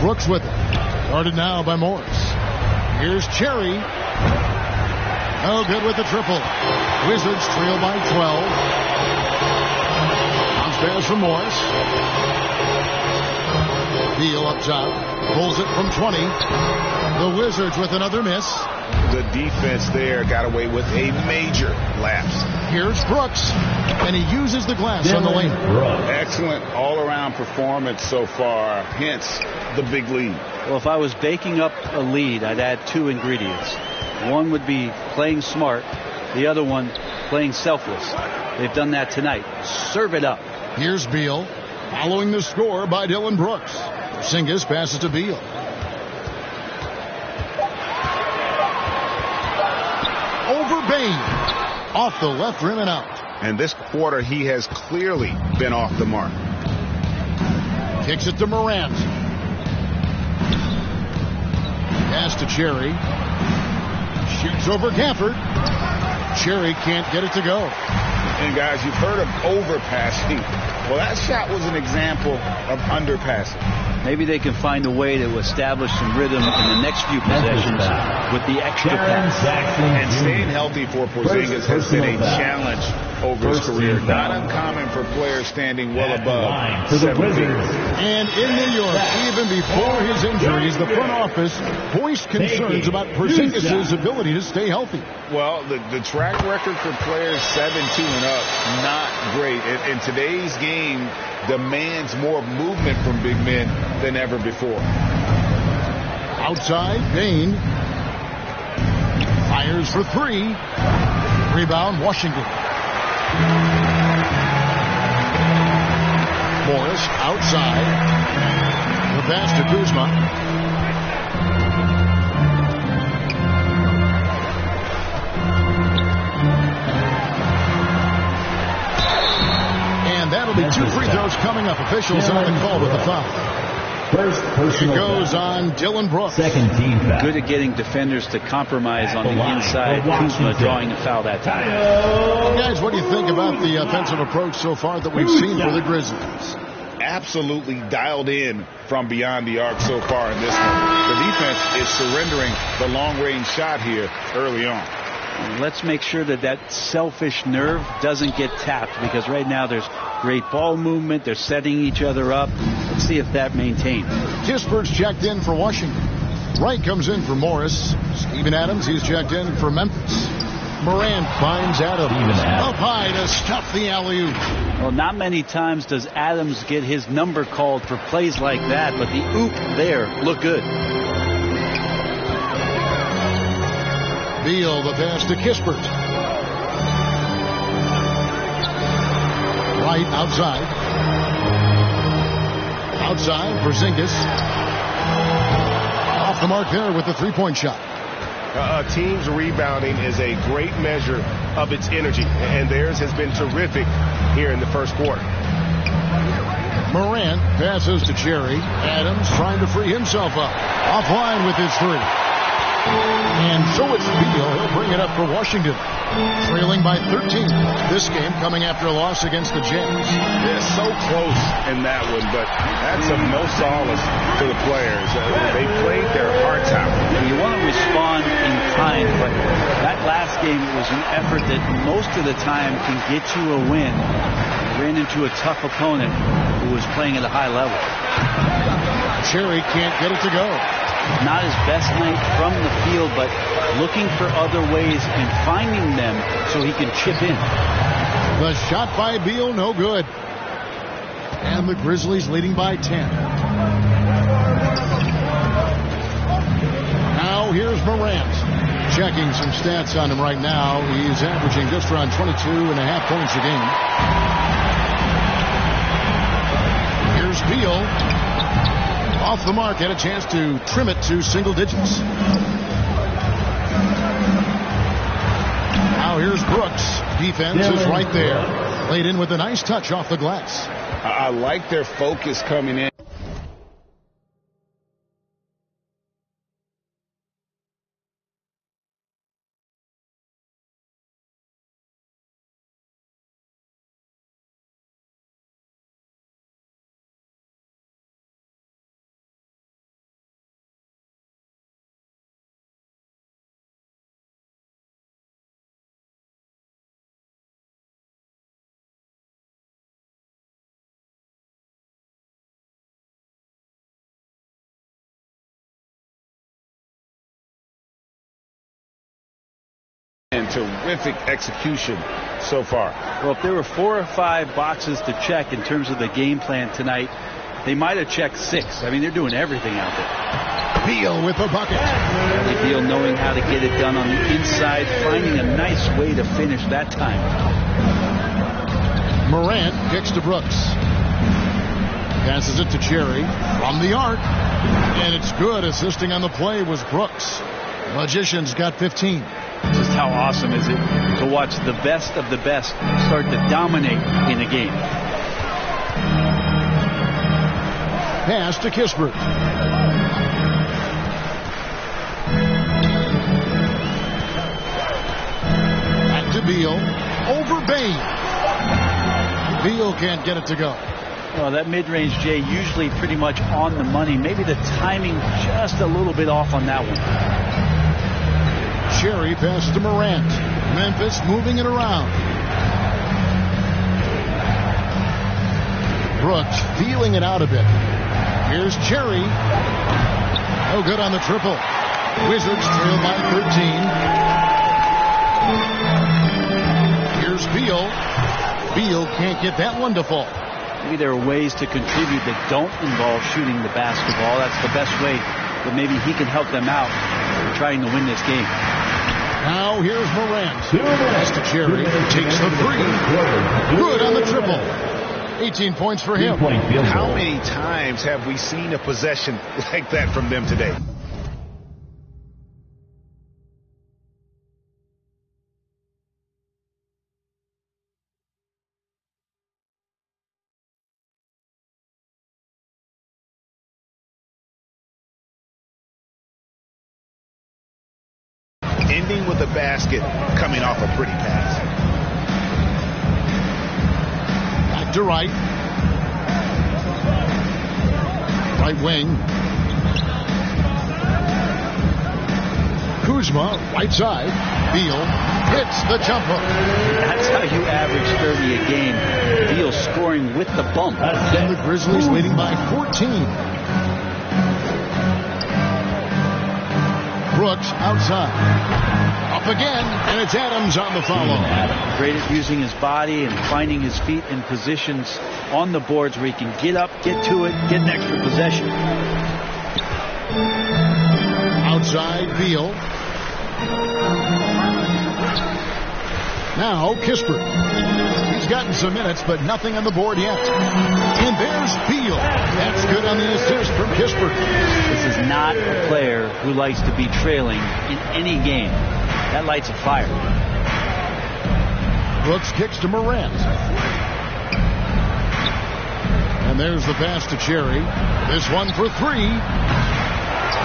Brooks with it. Guarded now by Morris. Here's Cherry. No good with the triple. Wizards trail by 12. Bounce pass from Morris. Beal up top. Pulls it from 20. The Wizards with another miss. The defense there got away with a major lapse. Here's Brooks, and he uses the glass on the lane. Excellent all-around performance so far, hence the big lead. Well, if I was baking up a lead, I'd add 2 ingredients. One would be playing smart. The other one, playing selfless. They've done that tonight. Serve it up. Here's Beal, following the score by Dylan Brooks. Porzingis passes to Beal. Over Bain. Off the left rim and out. And this quarter, he has clearly been off the mark. Kicks it to Morant. Pass to Cherry. Shoots over Gafford. Cherry can't get it to go. And guys, you've heard of overpassing. Well, that shot was an example of underpassing. Maybe they can find a way to establish some rhythm in the next few possessions with the extra pass. And staying healthy for Porzingis has been a challenge over his career. Not uncommon for players standing well above 7 feet. And in New York, even before his injuries, the front office voiced concerns about Porzingis' ability to stay healthy. Well, the track record for players 7-2 and up, not great. And today's game demands more movement from big men than ever before. Outside, Bain fires for 3. Rebound, Washington. Morris outside. The pass to Kuzma. And that'll be 2 free throws coming up. Officials on the call with the foul. It goes on Dylan Brooks. Second team foul. Good at getting defenders to compromise on the inside. Kuzma drawing a foul that time. Guys, what do you think about the offensive approach so far that we've seen for the Grizzlies? Absolutely dialed in from beyond the arc so far in this one. The defense is surrendering the long-range shot here early on. Let's make sure that selfish nerve doesn't get tapped, because right now there's great ball movement. They're setting each other up. Let's see if that maintains. Kispert's checked in for Washington. Wright comes in for Morris. Steven Adams, he's checked in for Memphis. Morant finds Adams. Up high to stuff the alley-oop. Well, not many times does Adams get his number called for plays like that, but the oop there looked good. Beal, the pass to Kispert. Right outside. Outside, Porzingis. Off the mark there with the three-point shot. A team's rebounding is a great measure of its energy, and theirs has been terrific here in the first quarter. Morant passes to Cherry. Adams trying to free himself up. Offline with his 3. And so it's Beal. He'll bring it up for Washington. Trailing by 13. This game coming after a loss against the Jazz. They're so close in that one, but that's of no solace to the players. They played their hearts out. And you want to respond in kind, but that last game was an effort that most of the time can get you a win. You ran into a tough opponent who was playing at a high level. Cherry can't get it to go. Not his best night from the field, but looking for other ways and finding them so he can chip in. The shot by Beal, no good. And the Grizzlies leading by 10. Now here's Morant. Checking some stats on him right now. He's averaging just around 22.5 points a game. Here's Beal. Off the mark, had a chance to trim it to single digits. Now here's Brooks. Defense is right there. Laid in with a nice touch off the glass. I like their focus coming in. And terrific execution so far. Well, if there were 4 or 5 boxes to check in terms of the game plan tonight, they might have checked 6. I mean, they're doing everything out there. Beal with the bucket. Bradley Beal knowing how to get it done on the inside, finding a nice way to finish that time. Morant kicks to Brooks. Passes it to Cherry from the arc. And it's good. Assisting on the play was Brooks. Magicians got 15. Just how awesome is it to watch the best of the best start to dominate in a game. Pass to Kispert. Back to Beal. Over Bain. Beal can't get it to go. Well, that mid-range, Jay, usually pretty much on the money. Maybe the timing just a little bit off on that one. Cherry pass to Morant. Memphis moving it around. Brooks feeling it out a bit. Here's Cherry. No good on the triple. Wizards trail by 13. Here's Beal. Beal can't get that one to fall. Maybe there are ways to contribute that don't involve shooting the basketball. That's the best way that maybe he can help them out in trying to win this game. Now here's Morant. Pass to Cherry. Takes the 3. Good on the triple. 18 points for him. How many times have we seen a possession like that from them today? Ending with a basket coming off a pretty pass. Back to right. Right wing. Kuzma, right side. Beal hits the jumper. That's how you average 30 a game. Beal scoring with the bump. And the Grizzlies leading by 14. Brooks outside. Up again, and it's Adams on the follow. Great at using his body and finding his feet in positions on the boards where he can get up, get to it, get an extra possession. Outside, Beal. Now, Kispert. He's gotten some minutes, but nothing on the board yet. And there's Beal. That's good on the assist from Kispert. This is not a player who likes to be trailing in any game. That lights a fire. Brooks kicks to Morant. And there's the pass to Cherry. This one for 3.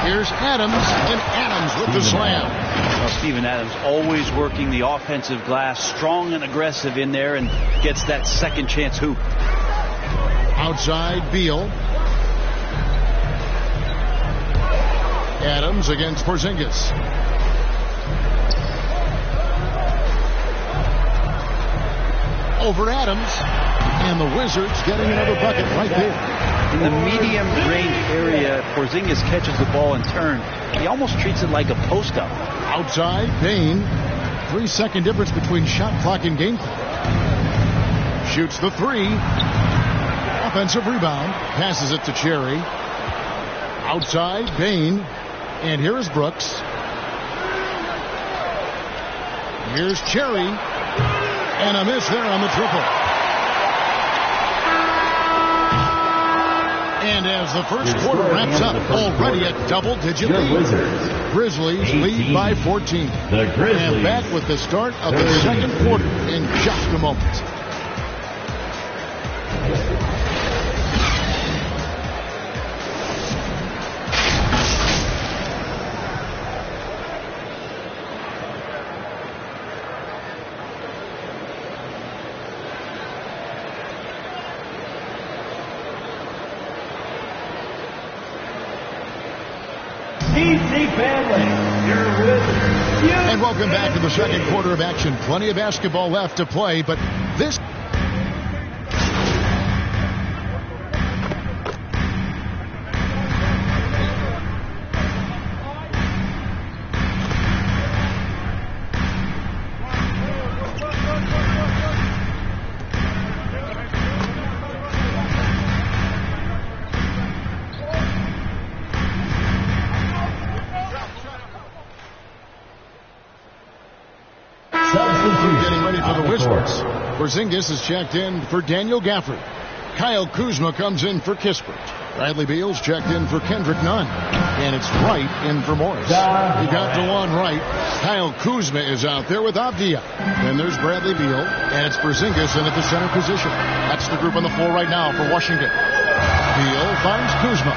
Here's Adams, and Adams with the slam. Well, Steven Adams always working the offensive glass, strong and aggressive in there, and gets that second chance hoop. Outside, Beal. Adams against Porzingis. Over Adams, and the Wizards getting another bucket right there. In the medium range area, Porzingis catches the ball and turn. He almost treats it like a post-up. Outside, Bain. 3-second difference between shot clock and game clock. Shoots the 3. Offensive rebound. Passes it to Cherry. Outside, Bain. And here is Brooks. Here's Cherry. And a miss there on the triple. And as the first quarter wraps up, already a double-digit lead. Grizzlies lead by 14. And back with the start of the second quarter in just a moment. And welcome back to the second quarter of action. Plenty of basketball left to play, but this... Porzingis is checked in for Daniel Gafford. Kyle Kuzma comes in for Kispert. Bradley Beal's checked in for Kendrick Nunn. And it's Wright in for Morris. You got DeJuan Wright. Kyle Kuzma is out there with Avdia. Then there's Bradley Beal. And it's Porzingis in at the center position. That's the group on the floor right now for Washington. Beal finds Kuzma.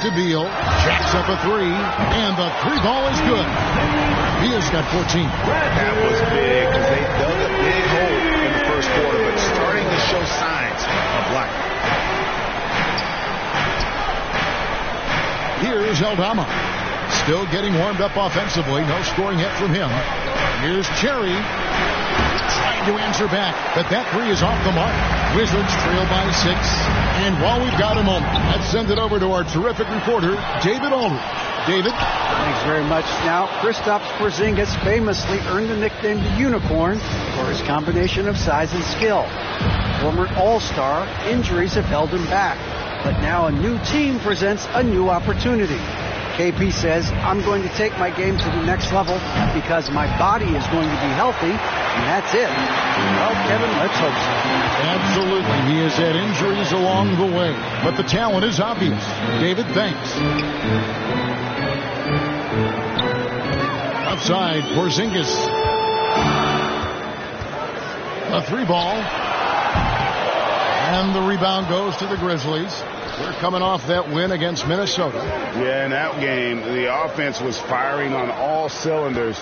To Beal, jacks up a three, and the three ball is good. Beal's got 14. That was big because they dug a big hole in the first quarter, but starting to show signs of life. Here's Aldama. Still getting warmed up offensively. No scoring hit from him. Here's Cherry. Trying to answer back, but that three is off the mark. Wizards trail by 6. And while we've got a moment, let's send it over to our terrific reporter, David Aldridge. David? Thanks very much. Now, Kristaps Porzingis famously earned the nickname the Unicorn for his combination of size and skill. Former All-Star, injuries have held him back. But now a new team presents a new opportunity. KP says, I'm going to take my game to the next level because my body is going to be healthy, and that's it. Well, Kevin, let's hope so. Absolutely. He has had injuries along the way, but the talent is obvious. David, thanks. Outside, Porzingis. A three ball. And the rebound goes to the Grizzlies. They're coming off that win against Minnesota. Yeah, in that game, the offense was firing on all cylinders,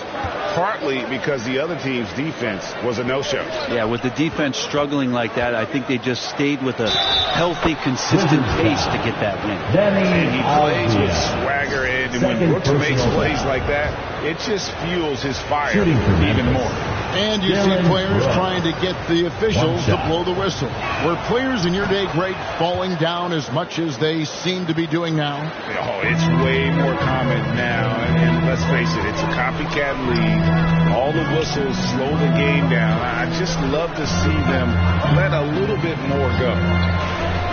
partly because the other team's defense was a no-show. Yeah, with the defense struggling like that, I think they just stayed with a healthy, consistent pace to get that win. And he plays with swagger, and when Brooks makes plays like that, it just fuels his fire even more. And you see players trying to get the officials to blow the whistle. Were players in your day great falling down as much as they seem to be doing now? Oh, it's way more common now. And let's face it, it's a copycat league. All the whistles slow the game down. I just love to see them let a little bit more go.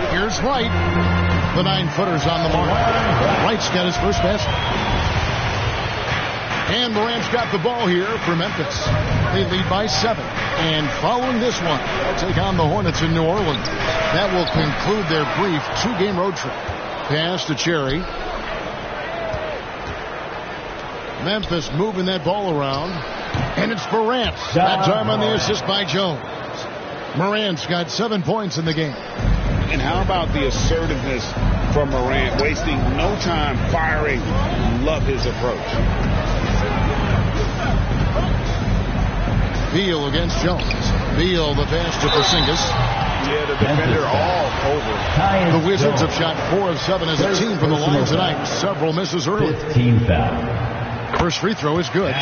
Here's Wright. The 9-footer's on the mark. Wright's got his first basket. And Morant's got the ball here for Memphis. They lead by 7. And following this one, they'll take on the Hornets in New Orleans. That will conclude their brief 2-game road trip. Pass to Cherry. Memphis moving that ball around. And it's Morant. That time on the assist by Jones. Morant's got 7 points in the game. And how about the assertiveness from Morant, wasting no time firing? Love his approach. Beal against Jones. Beal the pass to Porzingis. Yeah, the defender all over. The Wizards have shot 4 of 7 as a team from the line tonight. Several misses early. 15 foul. First free throw is good.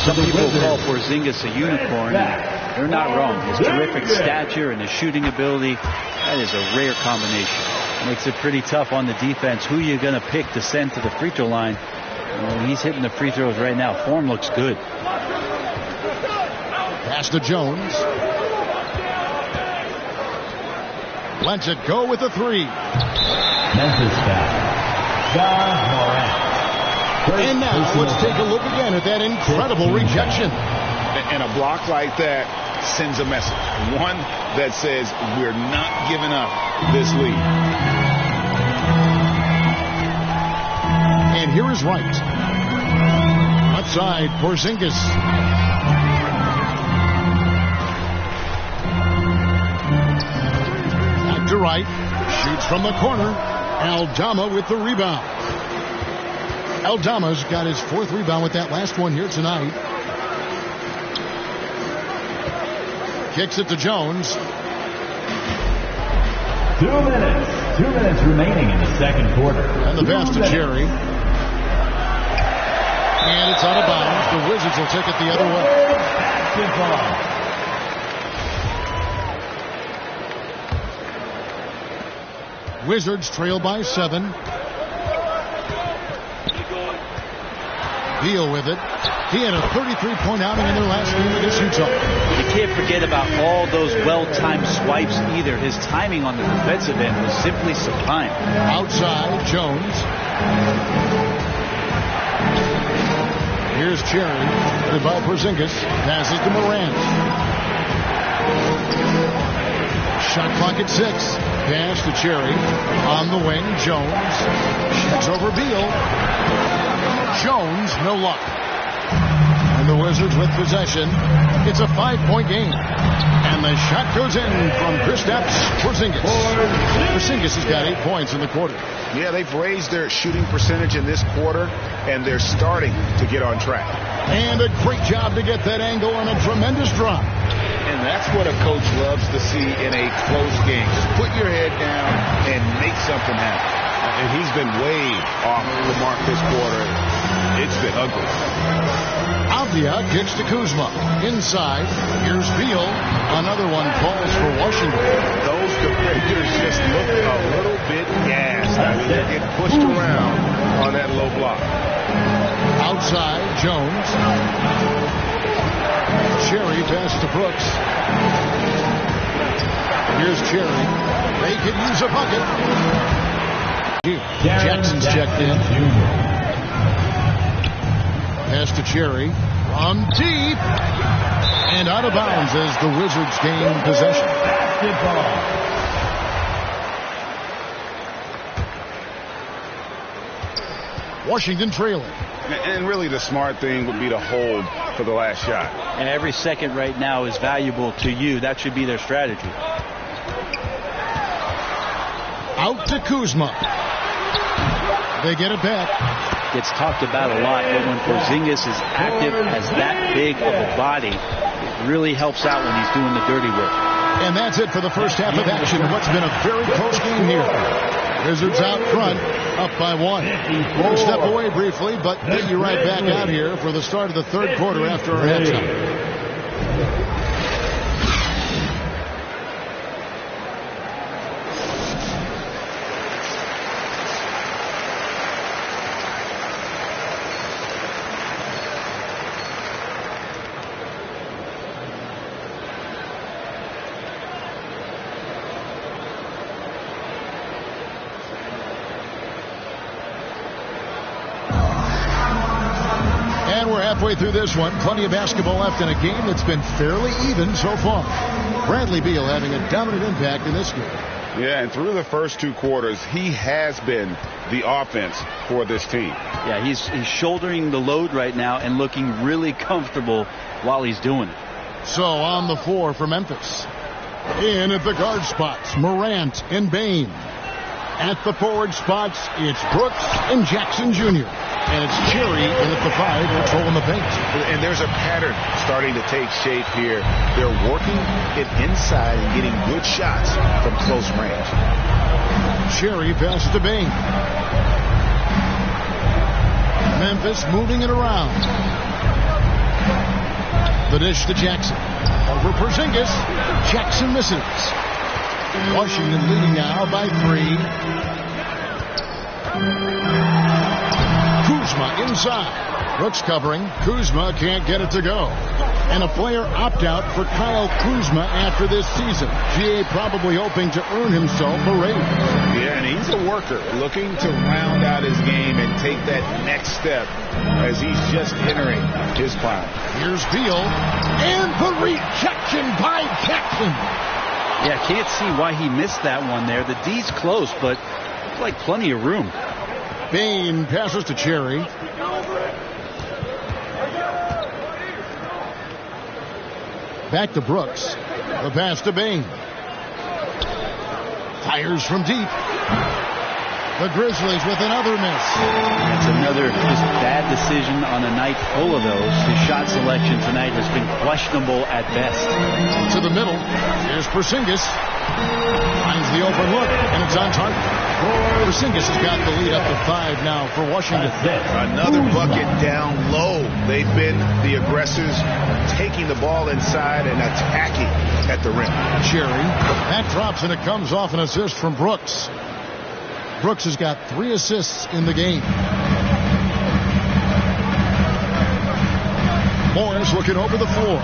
Some people call Porzingis a unicorn. They're not wrong. His terrific stature and his shooting ability, that is a rare combination. Makes it pretty tough on the defense. Who are you going to pick to send to the free throw line? Well, he's hitting the free throws right now. Form looks good. Pass to Jones. Lets it go with the 3. Memphis foul. Morant. And now let's take a look again at that incredible rejection. And a block like that sends a message. One that says we're not giving up this lead. And here is Wright. Outside, Porzingis. Back to Wright. Shoots from the corner. Aldama with the rebound. Aldama's got his 4th rebound with that last one here tonight. Kicks it to Jones. 2 minutes. 2 minutes remaining in the second quarter. And the pass to Cherry. And it's out of bounds. The Wizards will take it the other way. Basketball. Wizards trail by 7. Beal with it. He had a 33-point outing in their last game against Utah. You can't forget about all those well-timed swipes either. His timing on the defensive end was simply sublime. Outside, Jones. Here's Cherry, headed by Porzingis. Passes to Morant. Shot clock at 6. Pass to Cherry. On the wing, Jones. Shoots over Beal. Jones, no luck. And the Wizards with possession. It's a 5-point game. And the shot goes in from Kristaps Porzingis. Porzingis has got 8 points in the quarter. Yeah, they've raised their shooting percentage in this quarter, and they're starting to get on track. And a great job to get that angle on a tremendous drop. And that's what a coach loves to see in a close game. Just put your head down and make something happen. And he's been way off the mark this quarter. It's been ugly. Avdia kicks to Kuzma. Inside, here's Beal. Another one falls for Washington. Those defenders just look a little bit gassed. I mean, they're getting pushed around on that low block. Outside, Jones. Cherry pass to Brooks. Here's Cherry. They could use a bucket. Jackson's checked in. Pass to Cherry. From deep. And out of bounds as the Wizards gain possession. Washington trailing. And really the smart thing would be to hold for the last shot. And every second right now is valuable to you. That should be their strategy. Out to Kuzma. They get it back. Gets talked about a lot, but when Porzingis is active, has that big of a body, it really helps out when he's doing the dirty work. And that's it for the first half of action in what's been a very close game here. Wizards out front, up by 1. We'll step away briefly, but get you right back out here for the start of the third quarter after our halftime. Halfway through this one, plenty of basketball left in a game that's been fairly even so far. Bradley Beal having a dominant impact in this game. Yeah, and through the first 2 quarters, he has been the offense for this team. Yeah, he's shouldering the load right now and looking really comfortable while he's doing it. So on the floor for Memphis. In at the guard spots, Morant and Bain. At the forward spots, it's Brooks and Jackson Jr. And it's Cherry in at the 5 controlling the paint. And there's a pattern starting to take shape here. They're working it inside and getting good shots from close range. Cherry passes to Bain. Memphis moving it around. The dish to Jackson. Over Porzingis. Jackson misses. Washington leading now by 3. Kuzma inside. Brooks covering. Kuzma can't get it to go. And a player opt-out for Kyle Kuzma after this season. GA probably hoping to earn himself a raise. Yeah, and he's a worker looking to round out his game and take that next step as he's just entering his prime. Here's Beal. And the rejection by Jackson. Yeah, can't see why he missed that one there. The D's close, but looks like plenty of room. Bain passes to Cherry. Back to Brooks. The pass to Bain. Fires from deep. The Grizzlies with another miss. That's another just bad decision on a night full of those. His shot selection tonight has been questionable at best. To the middle. Here's Porzingis. Finds the open look, and it's on target. Porzingis has got the lead up to 5 now for Washington. Another bucket down low. They've been the aggressors, taking the ball inside and attacking at the rim. Cherry. That drops, and it comes off an assist from Brooks. Brooks has got 3 assists in the game. Morris looking over the floor.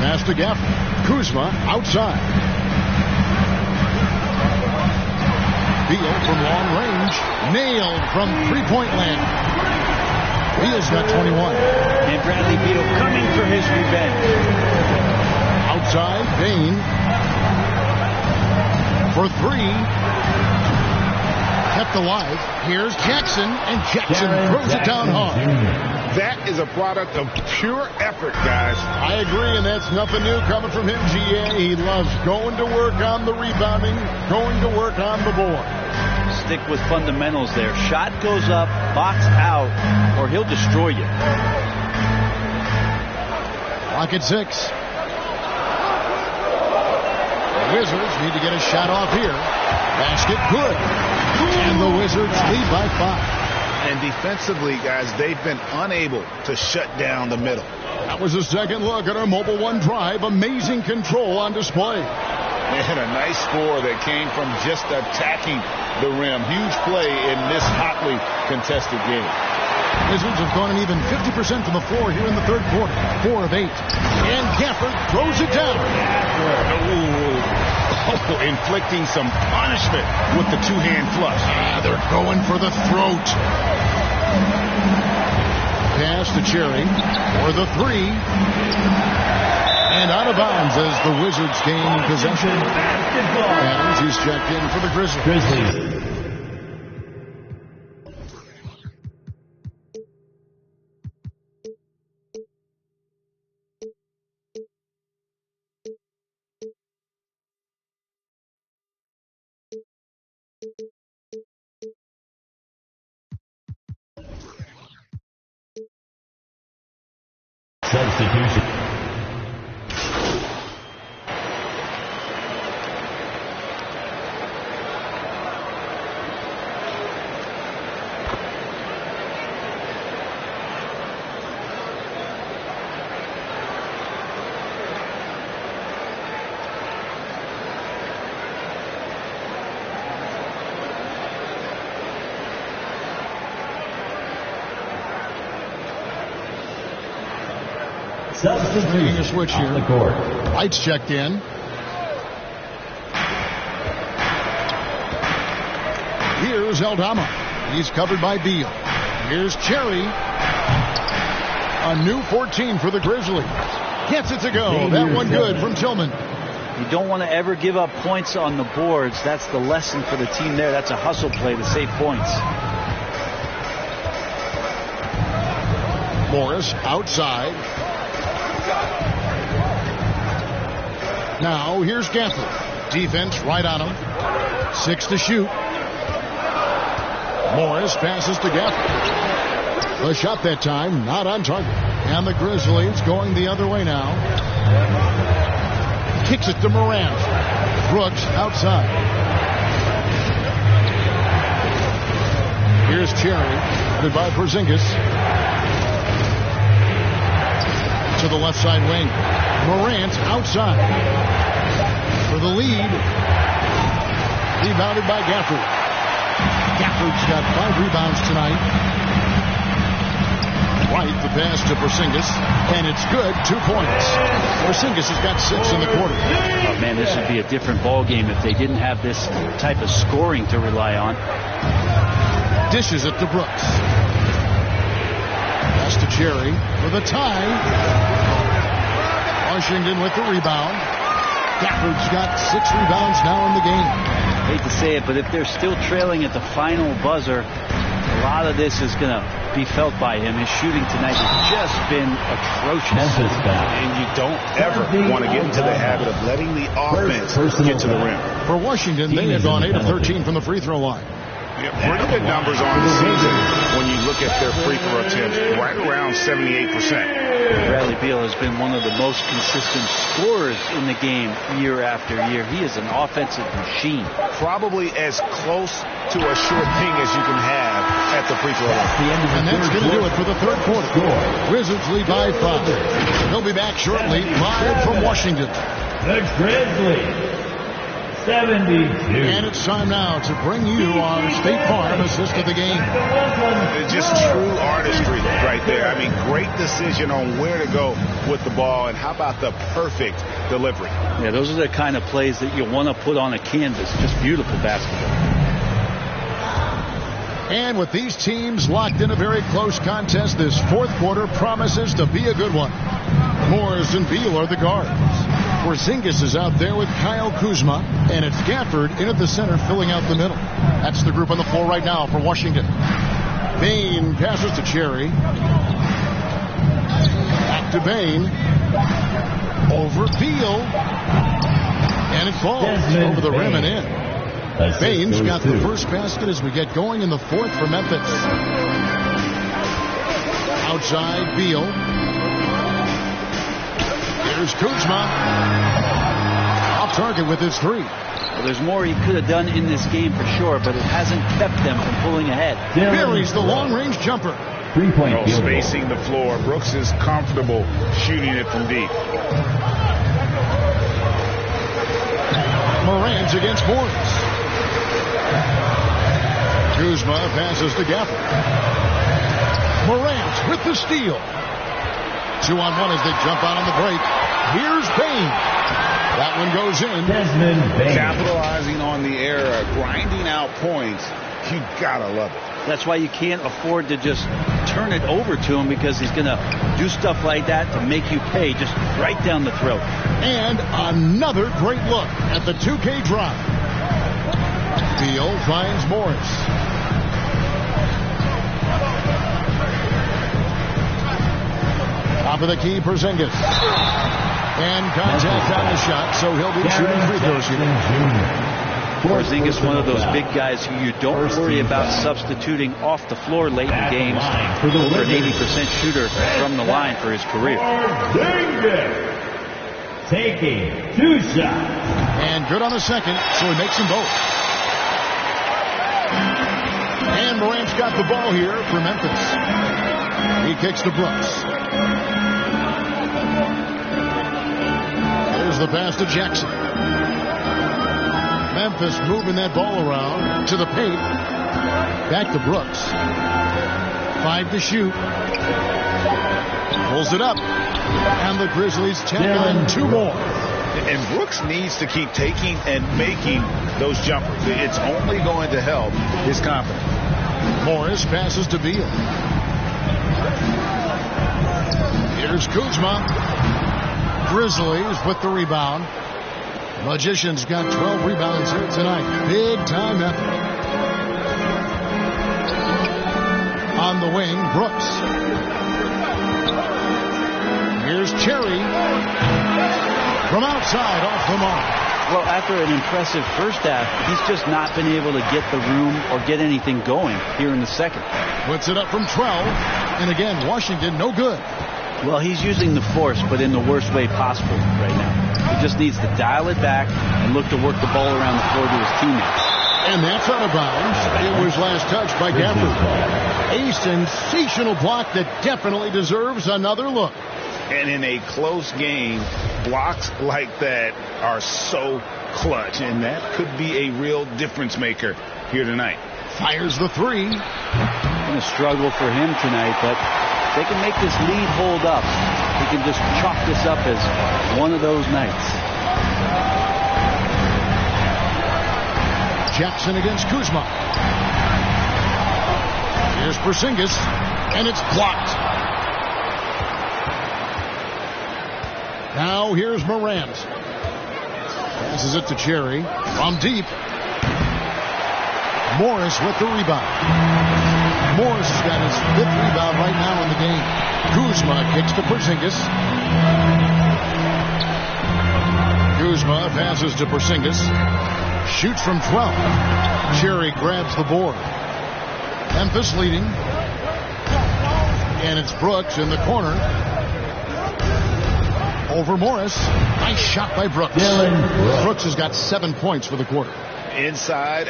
Pass to Gaffney. Kuzma outside. Beal from long range. Nailed from three-point land. Morris got 21. And Bradley Beal coming for his revenge. Outside, Bain for three. Kept alive. Here's Jackson, and Jackson throws it down hard. That is a product of pure effort, guys. I agree, and that's nothing new coming from him, GA. He loves going to work on the rebounding, going to work on the board. Stick with fundamentals there. Shot goes up, box out, or he'll destroy you. Clock at 6. The Wizards need to get a shot off here. Basket good. And the Wizards lead by 5. And defensively, guys, they've been unable to shut down the middle. That was a second look at our Mobile One drive. Amazing control on display. And a nice score that came from just attacking the rim. Huge play in this hotly contested game. Wizards have gone an even 50% from the floor here in the third quarter. 4 of 8. And Gafford throws it down. Inflicting some punishment with the two-hand flush. They're going for the throat. Pass to Cherry for the 3. And out of bounds as the Wizards gain possession. Adams, he's checked in for the Grizzlies. Substitution. Making a switch here. The court. Lights checked in. Here's Eldama. He's covered by Beal. Here's Cherry. A new 14 for the Grizzlies. Gets it to go. That one good from Tillman. You don't want to ever give up points on the boards. That's the lesson for the team there. That's a hustle play to save points. Morris outside. Now here's Gafford. Defense right on him. 6 to shoot. Morris passes to Gafford. The shot that time not on target. And the Grizzlies going the other way now. Kicks it to Morant. Brooks outside. Here's Cherry. Goodbye Porzingis. To the left side wing. Morant outside. For the lead. Rebounded by Gafford. Gafford's got 5 rebounds tonight. White, the pass to Porzingis. And it's good. 2 points. Porzingis has got 6 in the quarter. Oh, man, this would be a different ball game if they didn't have this type of scoring to rely on. Dishes it to Brooks. Pass to Cherry for the tie. Washington with the rebound. Gafford's got 6 rebounds now in the game. Hate to say it, but if they're still trailing at the final buzzer, a lot of this is going to be felt by him. His shooting tonight has just been atrocious. And you don't ever want to get into the habit of letting the offense get to the rim. For Washington, they have gone 8 of 13 from the free throw line. Yeah, pretty good numbers on the season when you look at their free throw attempts, right around 78%. Bradley Beal has been one of the most consistent scorers in the game year after year. He is an offensive machine. Probably as close to a sure thing as you can have at the free throw line. And that's going to do it for the third quarter. Wizards lead by 5. They'll be back shortly, live from Washington. The Grizzlies. 72. And it's time now to bring you our State Farm assist of the game. It's just true artistry right there. I mean, great decision on where to go with the ball, and how about the perfect delivery? Yeah, those are the kind of plays that you want to put on a canvas. Just beautiful basketball. And with these teams locked in a very close contest, this fourth quarter promises to be a good one. Morris and Beal are the guards. Porzingis is out there with Kyle Kuzma, and it's Gafford in at the center filling out the middle. That's the group on the floor right now for Washington. Bain passes to Cherry. Back to Bain. Over Beal. And it falls over the rim and in. Bain's got the first basket as we get going in the fourth for Memphis. Outside Beal. Here's Kuzma. Off target with his three. Well, there's more he could have done in this game for sure, but it hasn't kept them from pulling ahead. Buries the long-range jumper. 3-point spacing the floor. Brooks is comfortable shooting it from deep. Morant's against Morris. Kuzma passes to Gafford. Morant with the steal. 2-on-1 as they jump out on the break. Here's Bain. That one goes in. Capitalizing on the error, grinding out points. You gotta love it. That's why you can't afford to just turn it over to him, because he's going to do stuff like that to make you pay just right down the throat. And another great look at the 2K drive. Beal finds Morris. Top of the key, Porzingis. And contact on the shot, so he'll be shooting free throws here. Porzingis, one of those big guys who you don't worry about substituting off the floor late in games. Over an 80% shooter from the line for his career. Taking 2 shots. And good on the second, so he makes them both. And Morant's got the ball here for Memphis. He kicks to Brooks. There's the pass to Jackson. Memphis moving that ball around to the paint. Back to Brooks. 5 to shoot. Pulls it up. And the Grizzlies tack on 2 more. And Brooks needs to keep taking and making those jumpers. It's only going to help his confidence. Morris passes to Beal. Here's Kuzma. Grizzlies with the rebound. Magician's got 12 rebounds here tonight. Big time effort. On the wing, Brooks. Here's Cherry. From outside, off the mark. Well, after an impressive first half, he's just not been able to get the room or get anything going here in the second. Puts it up from 12. And again, Washington, no good. Well, he's using the force, but in the worst way possible right now. He just needs to dial it back and look to work the ball around the floor to his teammates. And that's out of bounds. It was last touched by Gafford. A sensational block that definitely deserves another look. And in a close game, blocks like that are so clutch, and that could be a real difference maker here tonight. Fires the three. Going to struggle for him tonight, but if they can make this lead hold up, he can just chalk this up as one of those nights. Jackson against Kuzma. Here's Porzingis, and it's blocked. Now here's Morant. Passes it to Cherry. From deep. Morris with the rebound. Morris has got his 5th rebound right now in the game. Kuzma kicks to Porzingis. Kuzma passes to Porzingis. Shoots from 12. Cherry grabs the board. Memphis leading. And it's Brooks in the corner. Over Morris. Nice shot by Brooks. Brooks has got 7 points for the quarter. Inside.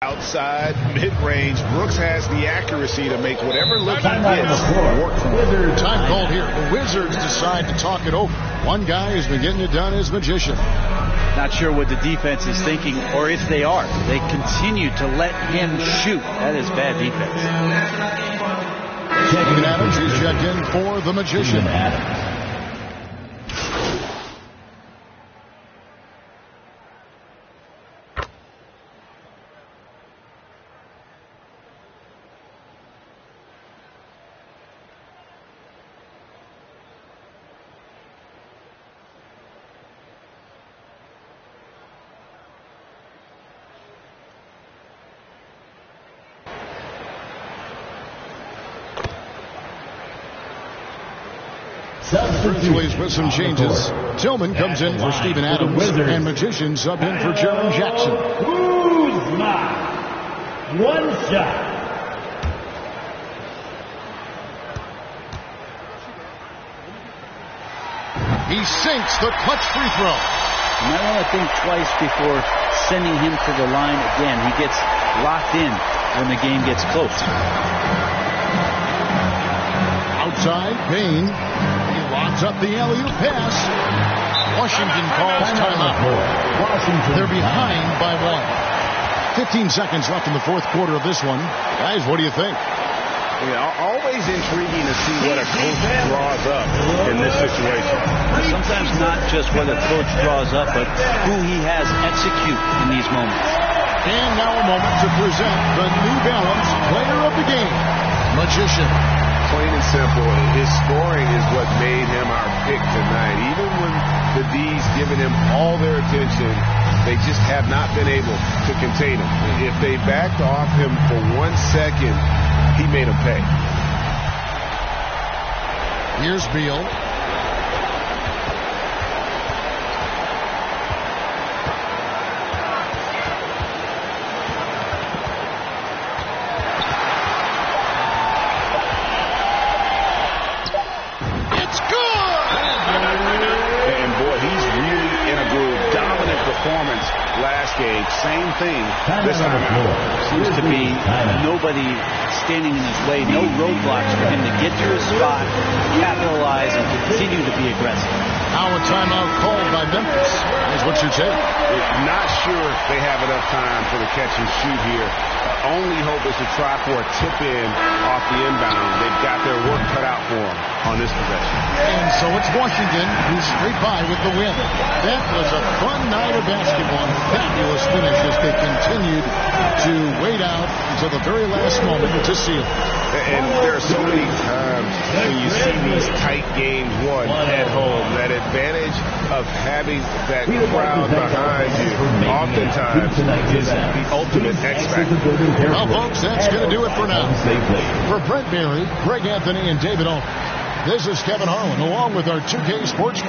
Outside, mid-range. Brooks has the accuracy to make whatever look he gets work for him. Time called here. The Wizards decide to talk it over. One guy has been getting it done as Magician. Not sure what the defense is thinking, or if they are. They continue to let him shoot. That is bad defense. Steven Adams is checked in for the Magician. Grizzlies with some changes. Tillman comes in for Steven Adams, and Magician subbed in for Jaron Jackson. One shot. He sinks the clutch free throw. You might want to think twice before sending him to the line again. He gets locked in when the game gets close. Outside, Payne. Locks up the alley-oop pass. Washington calls timeout. They're behind by 1. 15 seconds left in the fourth quarter of this one. Guys, what do you think? Yeah, always intriguing to see what a coach draws up in this situation. Sometimes not just what a coach draws up, but who he has execute in these moments. And now a moment to present the New Balance Player of the Game, Magician. Plain and simple, his scoring is what made him our pick tonight. Even when the D's giving him all their attention, they just have not been able to contain him. If they backed off him for 1 second, he made them pay. Here's Beal. Last game, same thing this time out. Seems to be nobody standing in his way, no roadblocks for him to get to his spot, capitalize, and continue to be aggressive. Now a timeout called by Memphis. Is what you take. Not sure they have enough time for the catch and shoot here. Only hope is to try for a tip in off the inbound. They've got their work cut out for them on this possession. And so it's Washington who's straight by with the win. That was a fun night of basketball. Fabulous finish as they continued to wait out until the very last moment to seal. And there are so many times when you see these tight games won at home, that advantage of having that crowd behind you oftentimes is the ultimate X factor. Well, folks, that's going to do it for now. For Brent Berry, Greg Anthony, and David Owen, this is Kevin Harlan along with our 2K Sports.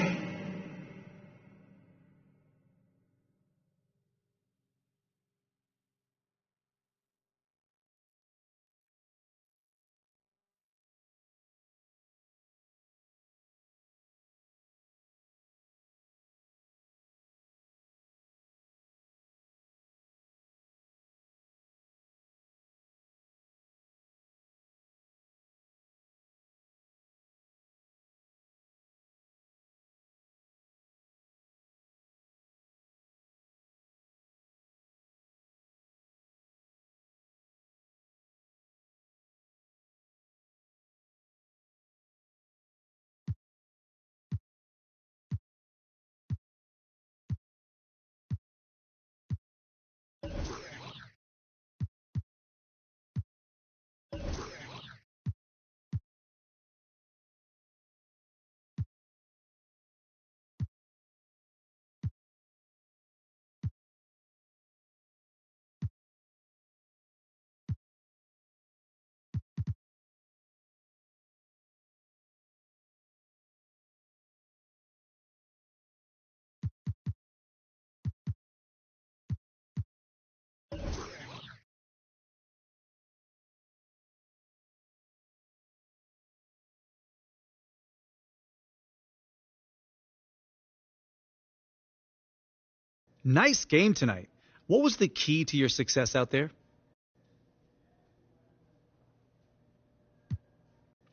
Nice game tonight. What was the key to your success out there?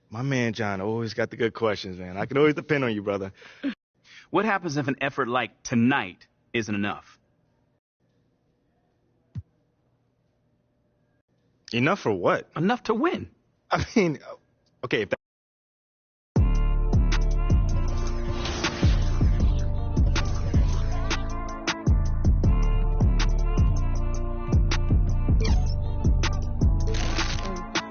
My man John always got the good questions, man. I can always depend on you, brother. What happens if an effort like tonight isn't enough. Enough for what? Enough to win. I mean, okay, if that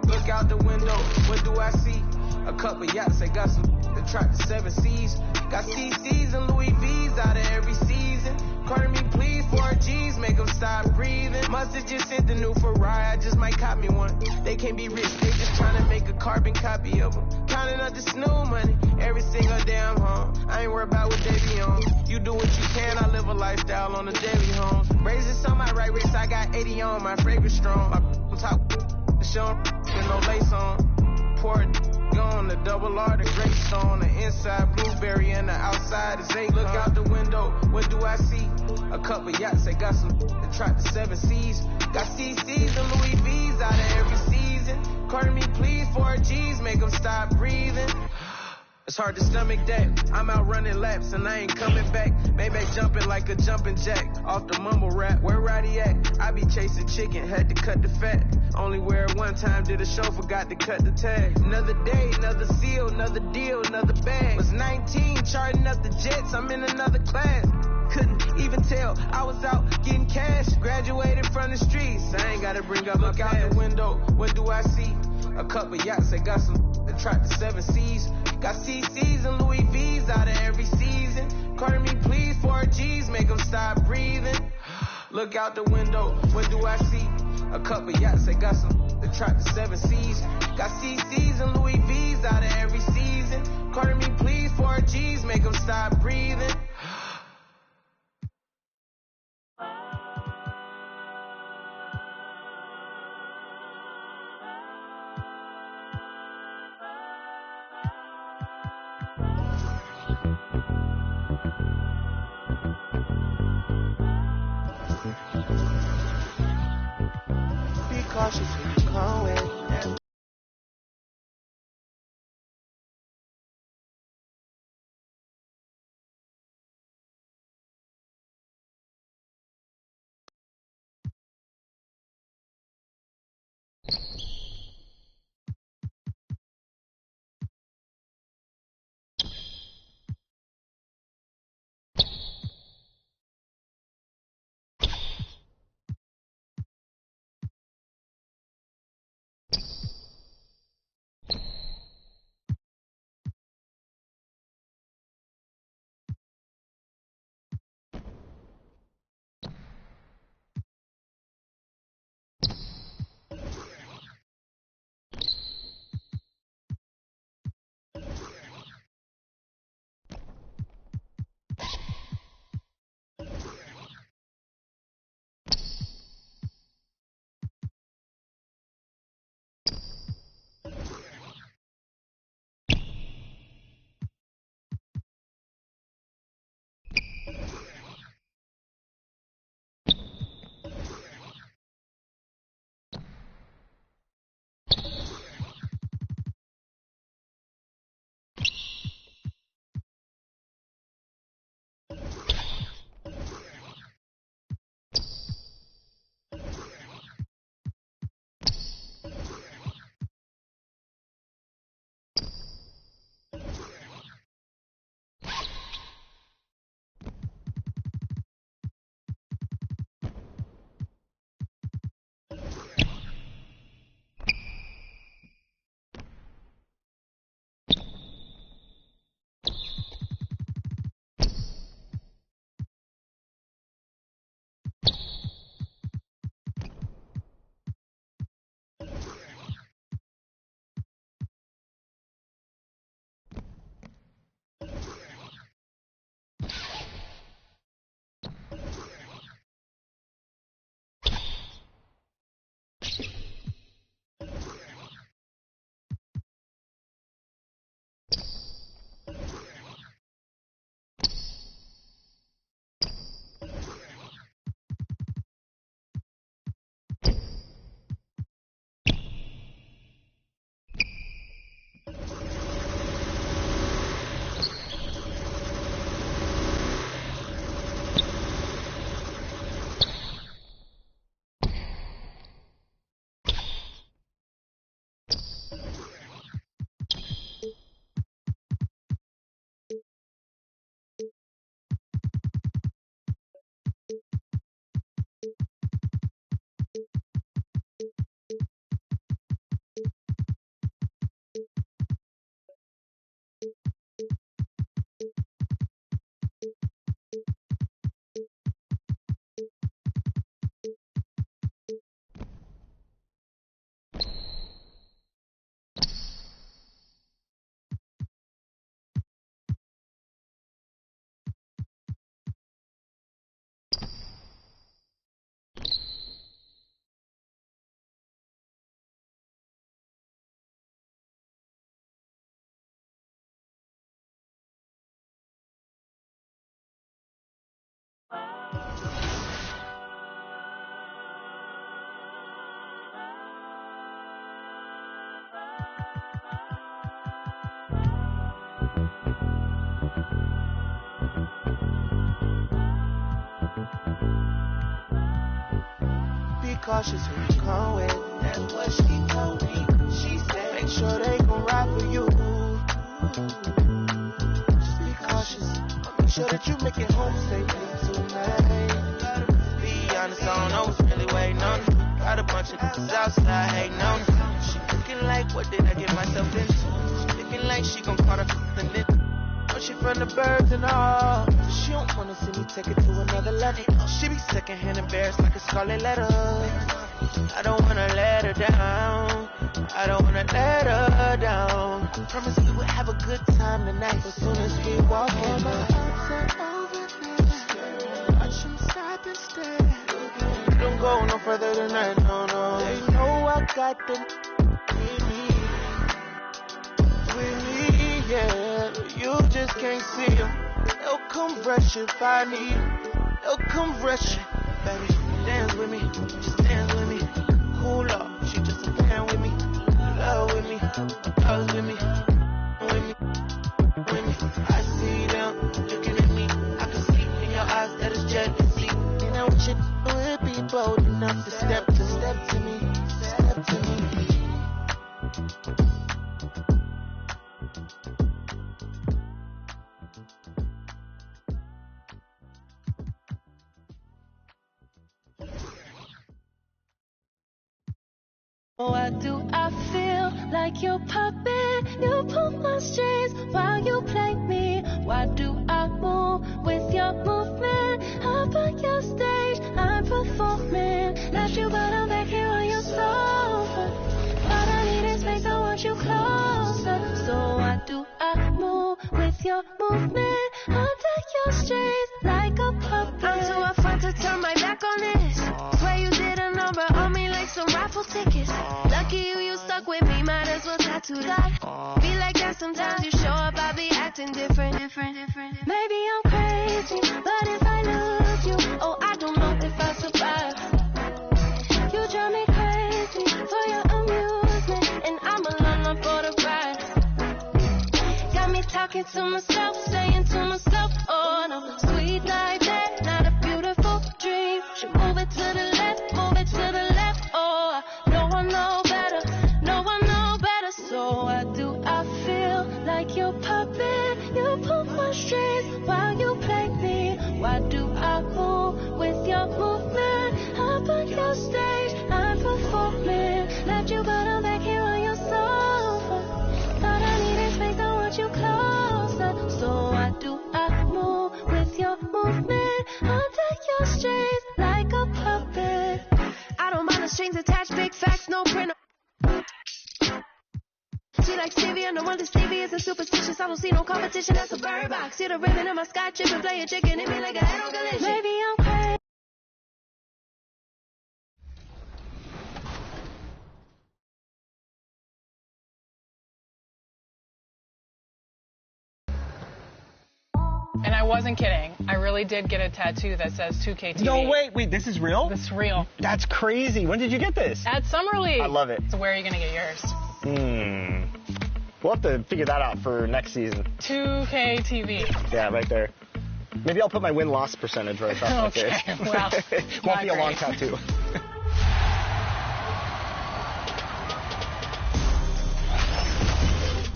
Look out the window, what do I see? A couple yachts, they got some that track the 7 seas. Got CCs and Louis V's out of every season. Carter me please, 4Gs, make them stop breathing. Must have just sent the new Ferrari, I just might cop me one. They can't be rich, they just trying to make a carbon copy of them. Counting up the snoo money, every single damn home. I ain't worried about what they be on. You do what you can, I live a lifestyle on the daily homes. Braces on my right wrist, I got 80 on, my fragrance strong. My top show with no lace on. Pour it on the double R, the great stone, the inside blueberry and the outside is eight. Look out the window, what do I see? A couple yachts, they got some that track the 7 seas. Got CCs and Louis V's out of every season. Carter me please, 4Gs, make them stop breathing. It's hard to stomach that. I'm out running laps and I ain't coming back. Maybach jumping like a jumping jack. Off the mumble rap, where Roddy at? I be chasing chicken, had to cut the fat. Only wear it one time, did a show, forgot to cut the tag. Another day, another seal, another deal, another bag. Was 19, charting up the jets, I'm in another class. Couldn't even tell, I was out getting cash. Graduated from the streets, I ain't gotta bring up my past. Look out the window, what do I see? A couple yachts, they got some that track the 7 seas. Got CCs and Louis V's out of every season. Carter me please, 4Gs, make them stop breathing. Look out the window, what do I see? A couple yachts, they got some that track the 7 seas. Got CCs and Louis V's out of every season. Carter me please, 4Gs, make them stop breathing. Be cautious when you come with. Be cautious who you come with. That's what she told me. She said, make sure they gon' ride for you. Just be cautious. Make sure that you make it home safely tonight. Be honest, I don't know what's really waiting on you. Got a bunch of kids outside hating on you. She looking like, what did I get myself into? She looking like she gon' call her f***ing it. Know she from the birds and all. She don't wanna see me take it to another level. She be secondhand embarrassed like a scarlet letter. I don't wanna let her down. I don't wanna let her down. Promise we would have a good time tonight. As soon as we walk in, my arms are over there. Watch them stop and stare. Don't go no further than that, no, no. They know I got them with me, yeah. You just can't see them. They'll come rush if I need them. They'll come rush. Baby, dance with me, just dance with me. Cool up, she just a fan with me. Love with me, loves with me. With me. I see them looking at me. I can see in your eyes that it's jealousy. And I wish it would be bold enough to step to me, step to me. Why do I feel like your puppet? You pull my strings while you play me. Why do I move with your movement? Up on your stage, I'm performing. Left you but I'm back here on your sofa. All I need is space, I want you closer. So why do I move with your movement? Under your strings like a puppet. I'm too afraid to turn my back on this. Swear you did a number on me like some raffle tickets. Lucky you stuck with me, might as well tattoo that. Be like that sometimes you show up, I be acting different. Maybe I'm crazy, but if I lose you, oh, I don't know if I survive. You drive me crazy for your amusement, and I'm alone for the ride. Got me talking to myself, saying to myself, oh no, sweet like that, not a beautiful dream. Should move it to the left, oh, no one know better, so why do I feel like your puppet? You pull my strings while you play me. Why do I move with your movement? Up on your stage, I'm performing. Left you but I'm back here on your sofa. Thought I needed space, I want you closer. So why do I move with your movement? Under your strings like a puppet. I don't mind the strings attached, big facts, no print. She like Stevie, and the one that Stevie isn't superstitious. I don't see no competition, that's a bird box. See the ribbon in my sky chip and play a chicken in me like a head on collision. Maybe I'm crazy. And I wasn't kidding. I really did get a tattoo that says 2K TV. No, wait, this is real? This is real. That's crazy. When did you get this? At Summer League. I love it. So where are you going to get yours? We'll have to figure that out for next season. 2K TV. Yeah, right there. Maybe I'll put my win-loss percentage right across my face. Okay, well, won't be a long tattoo.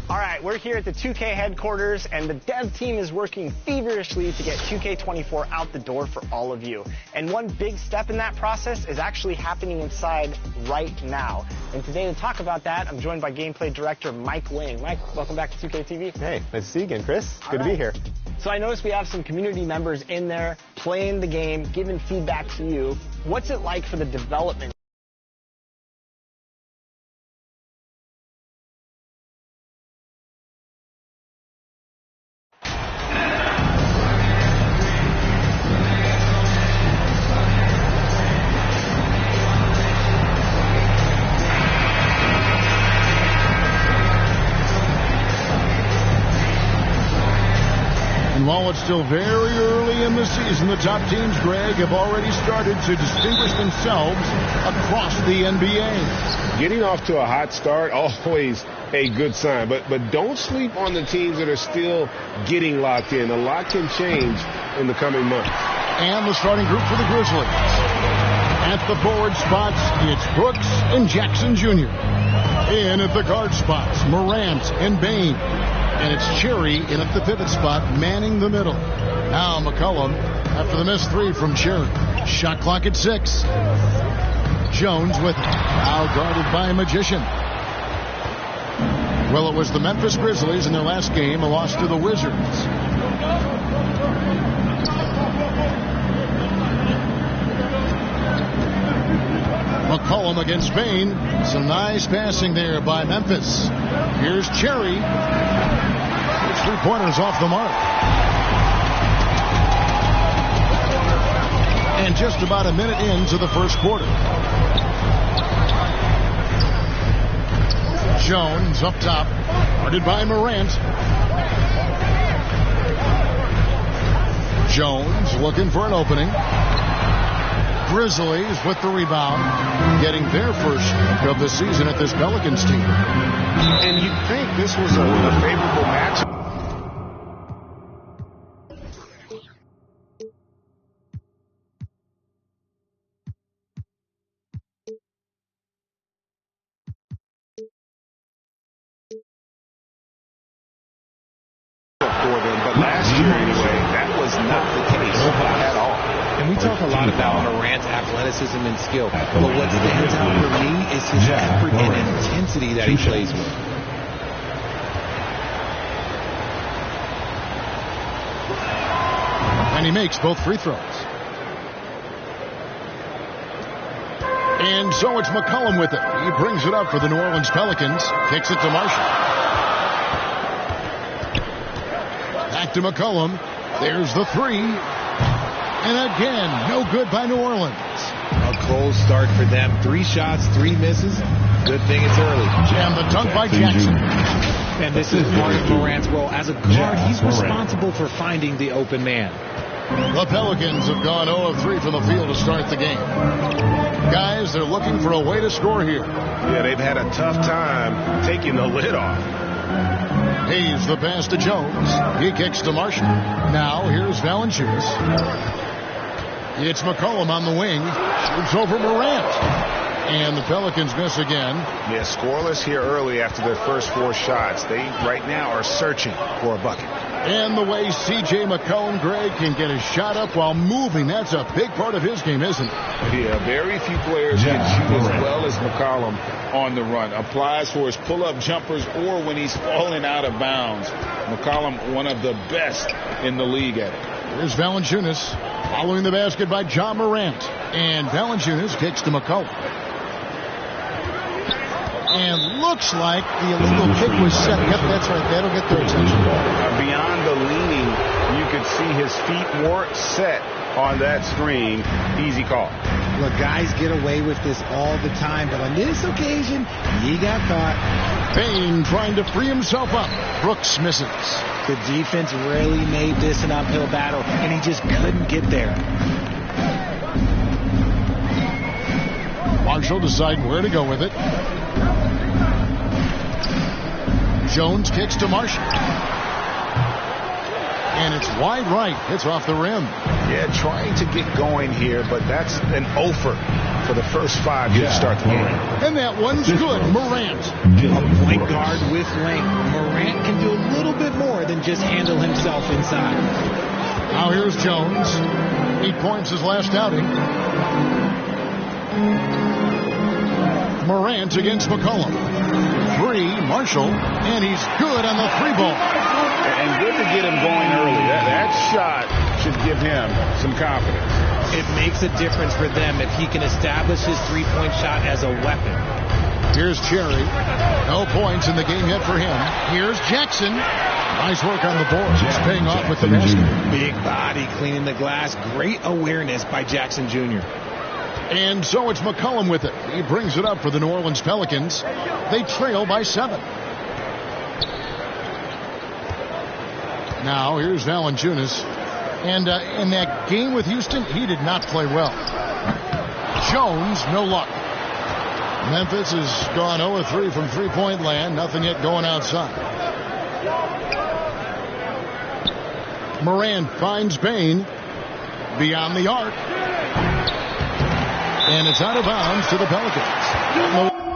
All right, we're here at the 2K headquarters, and the dev team is working feverishly to get 2K24 out the door for all of you. And one big step in that process is actually happening inside right now. And today to talk about that, I'm joined by gameplay director Mike Wing. Mike, welcome back to 2K TV. Hey, nice to see you again, Chris. Good to be here. So I noticed we have some community members in there playing the game, giving feedback to you. What's it like for the development? while it's still very early in the season, the top teams, Greg, have already started to distinguish themselves across the NBA. Getting off to a hot start, always a good sign. But don't sleep on the teams that are still getting locked in. A lot can change in the coming months. And the starting group for the Grizzlies. At the forward spots, it's Brooks and Jackson Jr. In at the guard spots, Morant and Bain. And it's Cherry in at the pivot spot, manning the middle. Now McCollum after the missed three from Cherry. Shot clock at 6. Jones with now guarded by Magician. Well, it was the Memphis Grizzlies in their last game, a loss to the Wizards. McCollum against Bain. Some nice passing there by Memphis. Here's Cherry. 3-pointers off the mark. And just about a minute into the first quarter. Jones up top. Guarded by Morant. Jones looking for an opening. Grizzlies with the rebound, getting their first of the season at this Pelicans team. And you'd think this was a favorable matchup. For them, but last year anyway, that was not the case at all. And we talk a lot about Morant's athleticism and skill, but what stands out for me is his effort and intensity that he plays with. And he makes both free throws. And so it's McCollum with it. He brings it up for the New Orleans Pelicans. Kicks it to Marshall. Back to McCollum. There's the three. And again, no good by New Orleans. A cold start for them. 3 shots, 3 misses. Good thing it's early. And the dunk by Jackson. And this is part of Morant's role. As a guard, he's responsible for finding the open man. The Pelicans have gone 0 of 3 from the field to start the game. Guys, they're looking for a way to score here. Yeah, they've had a tough time taking the lid off. Hayes the pass to Jones. He kicks to Marshall. Now here's Valanciunas. It's McCollum on the wing. Shoots over Morant. And the Pelicans miss again. Yeah, scoreless here early after their first 4 shots. They right now are searching for a bucket. And the way C.J. McCollum, Greg, can get his shot up while moving, that's a big part of his game, isn't it? Yeah, very few players can shoot as well as McCollum on the run. Applies for his pull-up jumpers or when he's falling out of bounds. McCollum, one of the best in the league at it. Here's Valanciunas following the basket by John Morant. And Valanciunas kicks to McCollum. And looks like the illegal kick was set. Yep, that's right. That'll get their attention. Beyond the leaning, you could see his feet weren't set on that screen. Easy call. Look, guys get away with this all the time, but on this occasion, he got caught. Bain trying to free himself up. Brooks misses. The defense really made this an uphill battle, and he just couldn't get there. Marshall deciding where to go with it. Jones kicks to Marshall. And it's wide right. It's off the rim. Yeah, trying to get going here, but that's an offer for the first 5 to start the game. And that one's good. Morant. A point guard with length. Morant can do a little bit more than just handle himself inside. Now here's Jones. 8 points his last outing. Morant against McCollum. 3, Marshall, and he's good on the 3-ball. And good to get him going early. That shot should give him some confidence. It makes a difference for them if he can establish his 3-point shot as a weapon. Here's Cherry. No points in the game yet for him. Here's Jackson. Nice work on the boards. He's paying off with the basket. Big body cleaning the glass. Great awareness by Jackson Jr. And so it's McCollum with it. He brings it up for the New Orleans Pelicans. They trail by 7. Now, here's Valanciunas. And in that game with Houston, he did not play well. Jones, no luck. Memphis has gone 0-3 from three-point land. Nothing yet going outside. Moran finds Bain beyond the arc. And it's out of bounds to the Pelicans.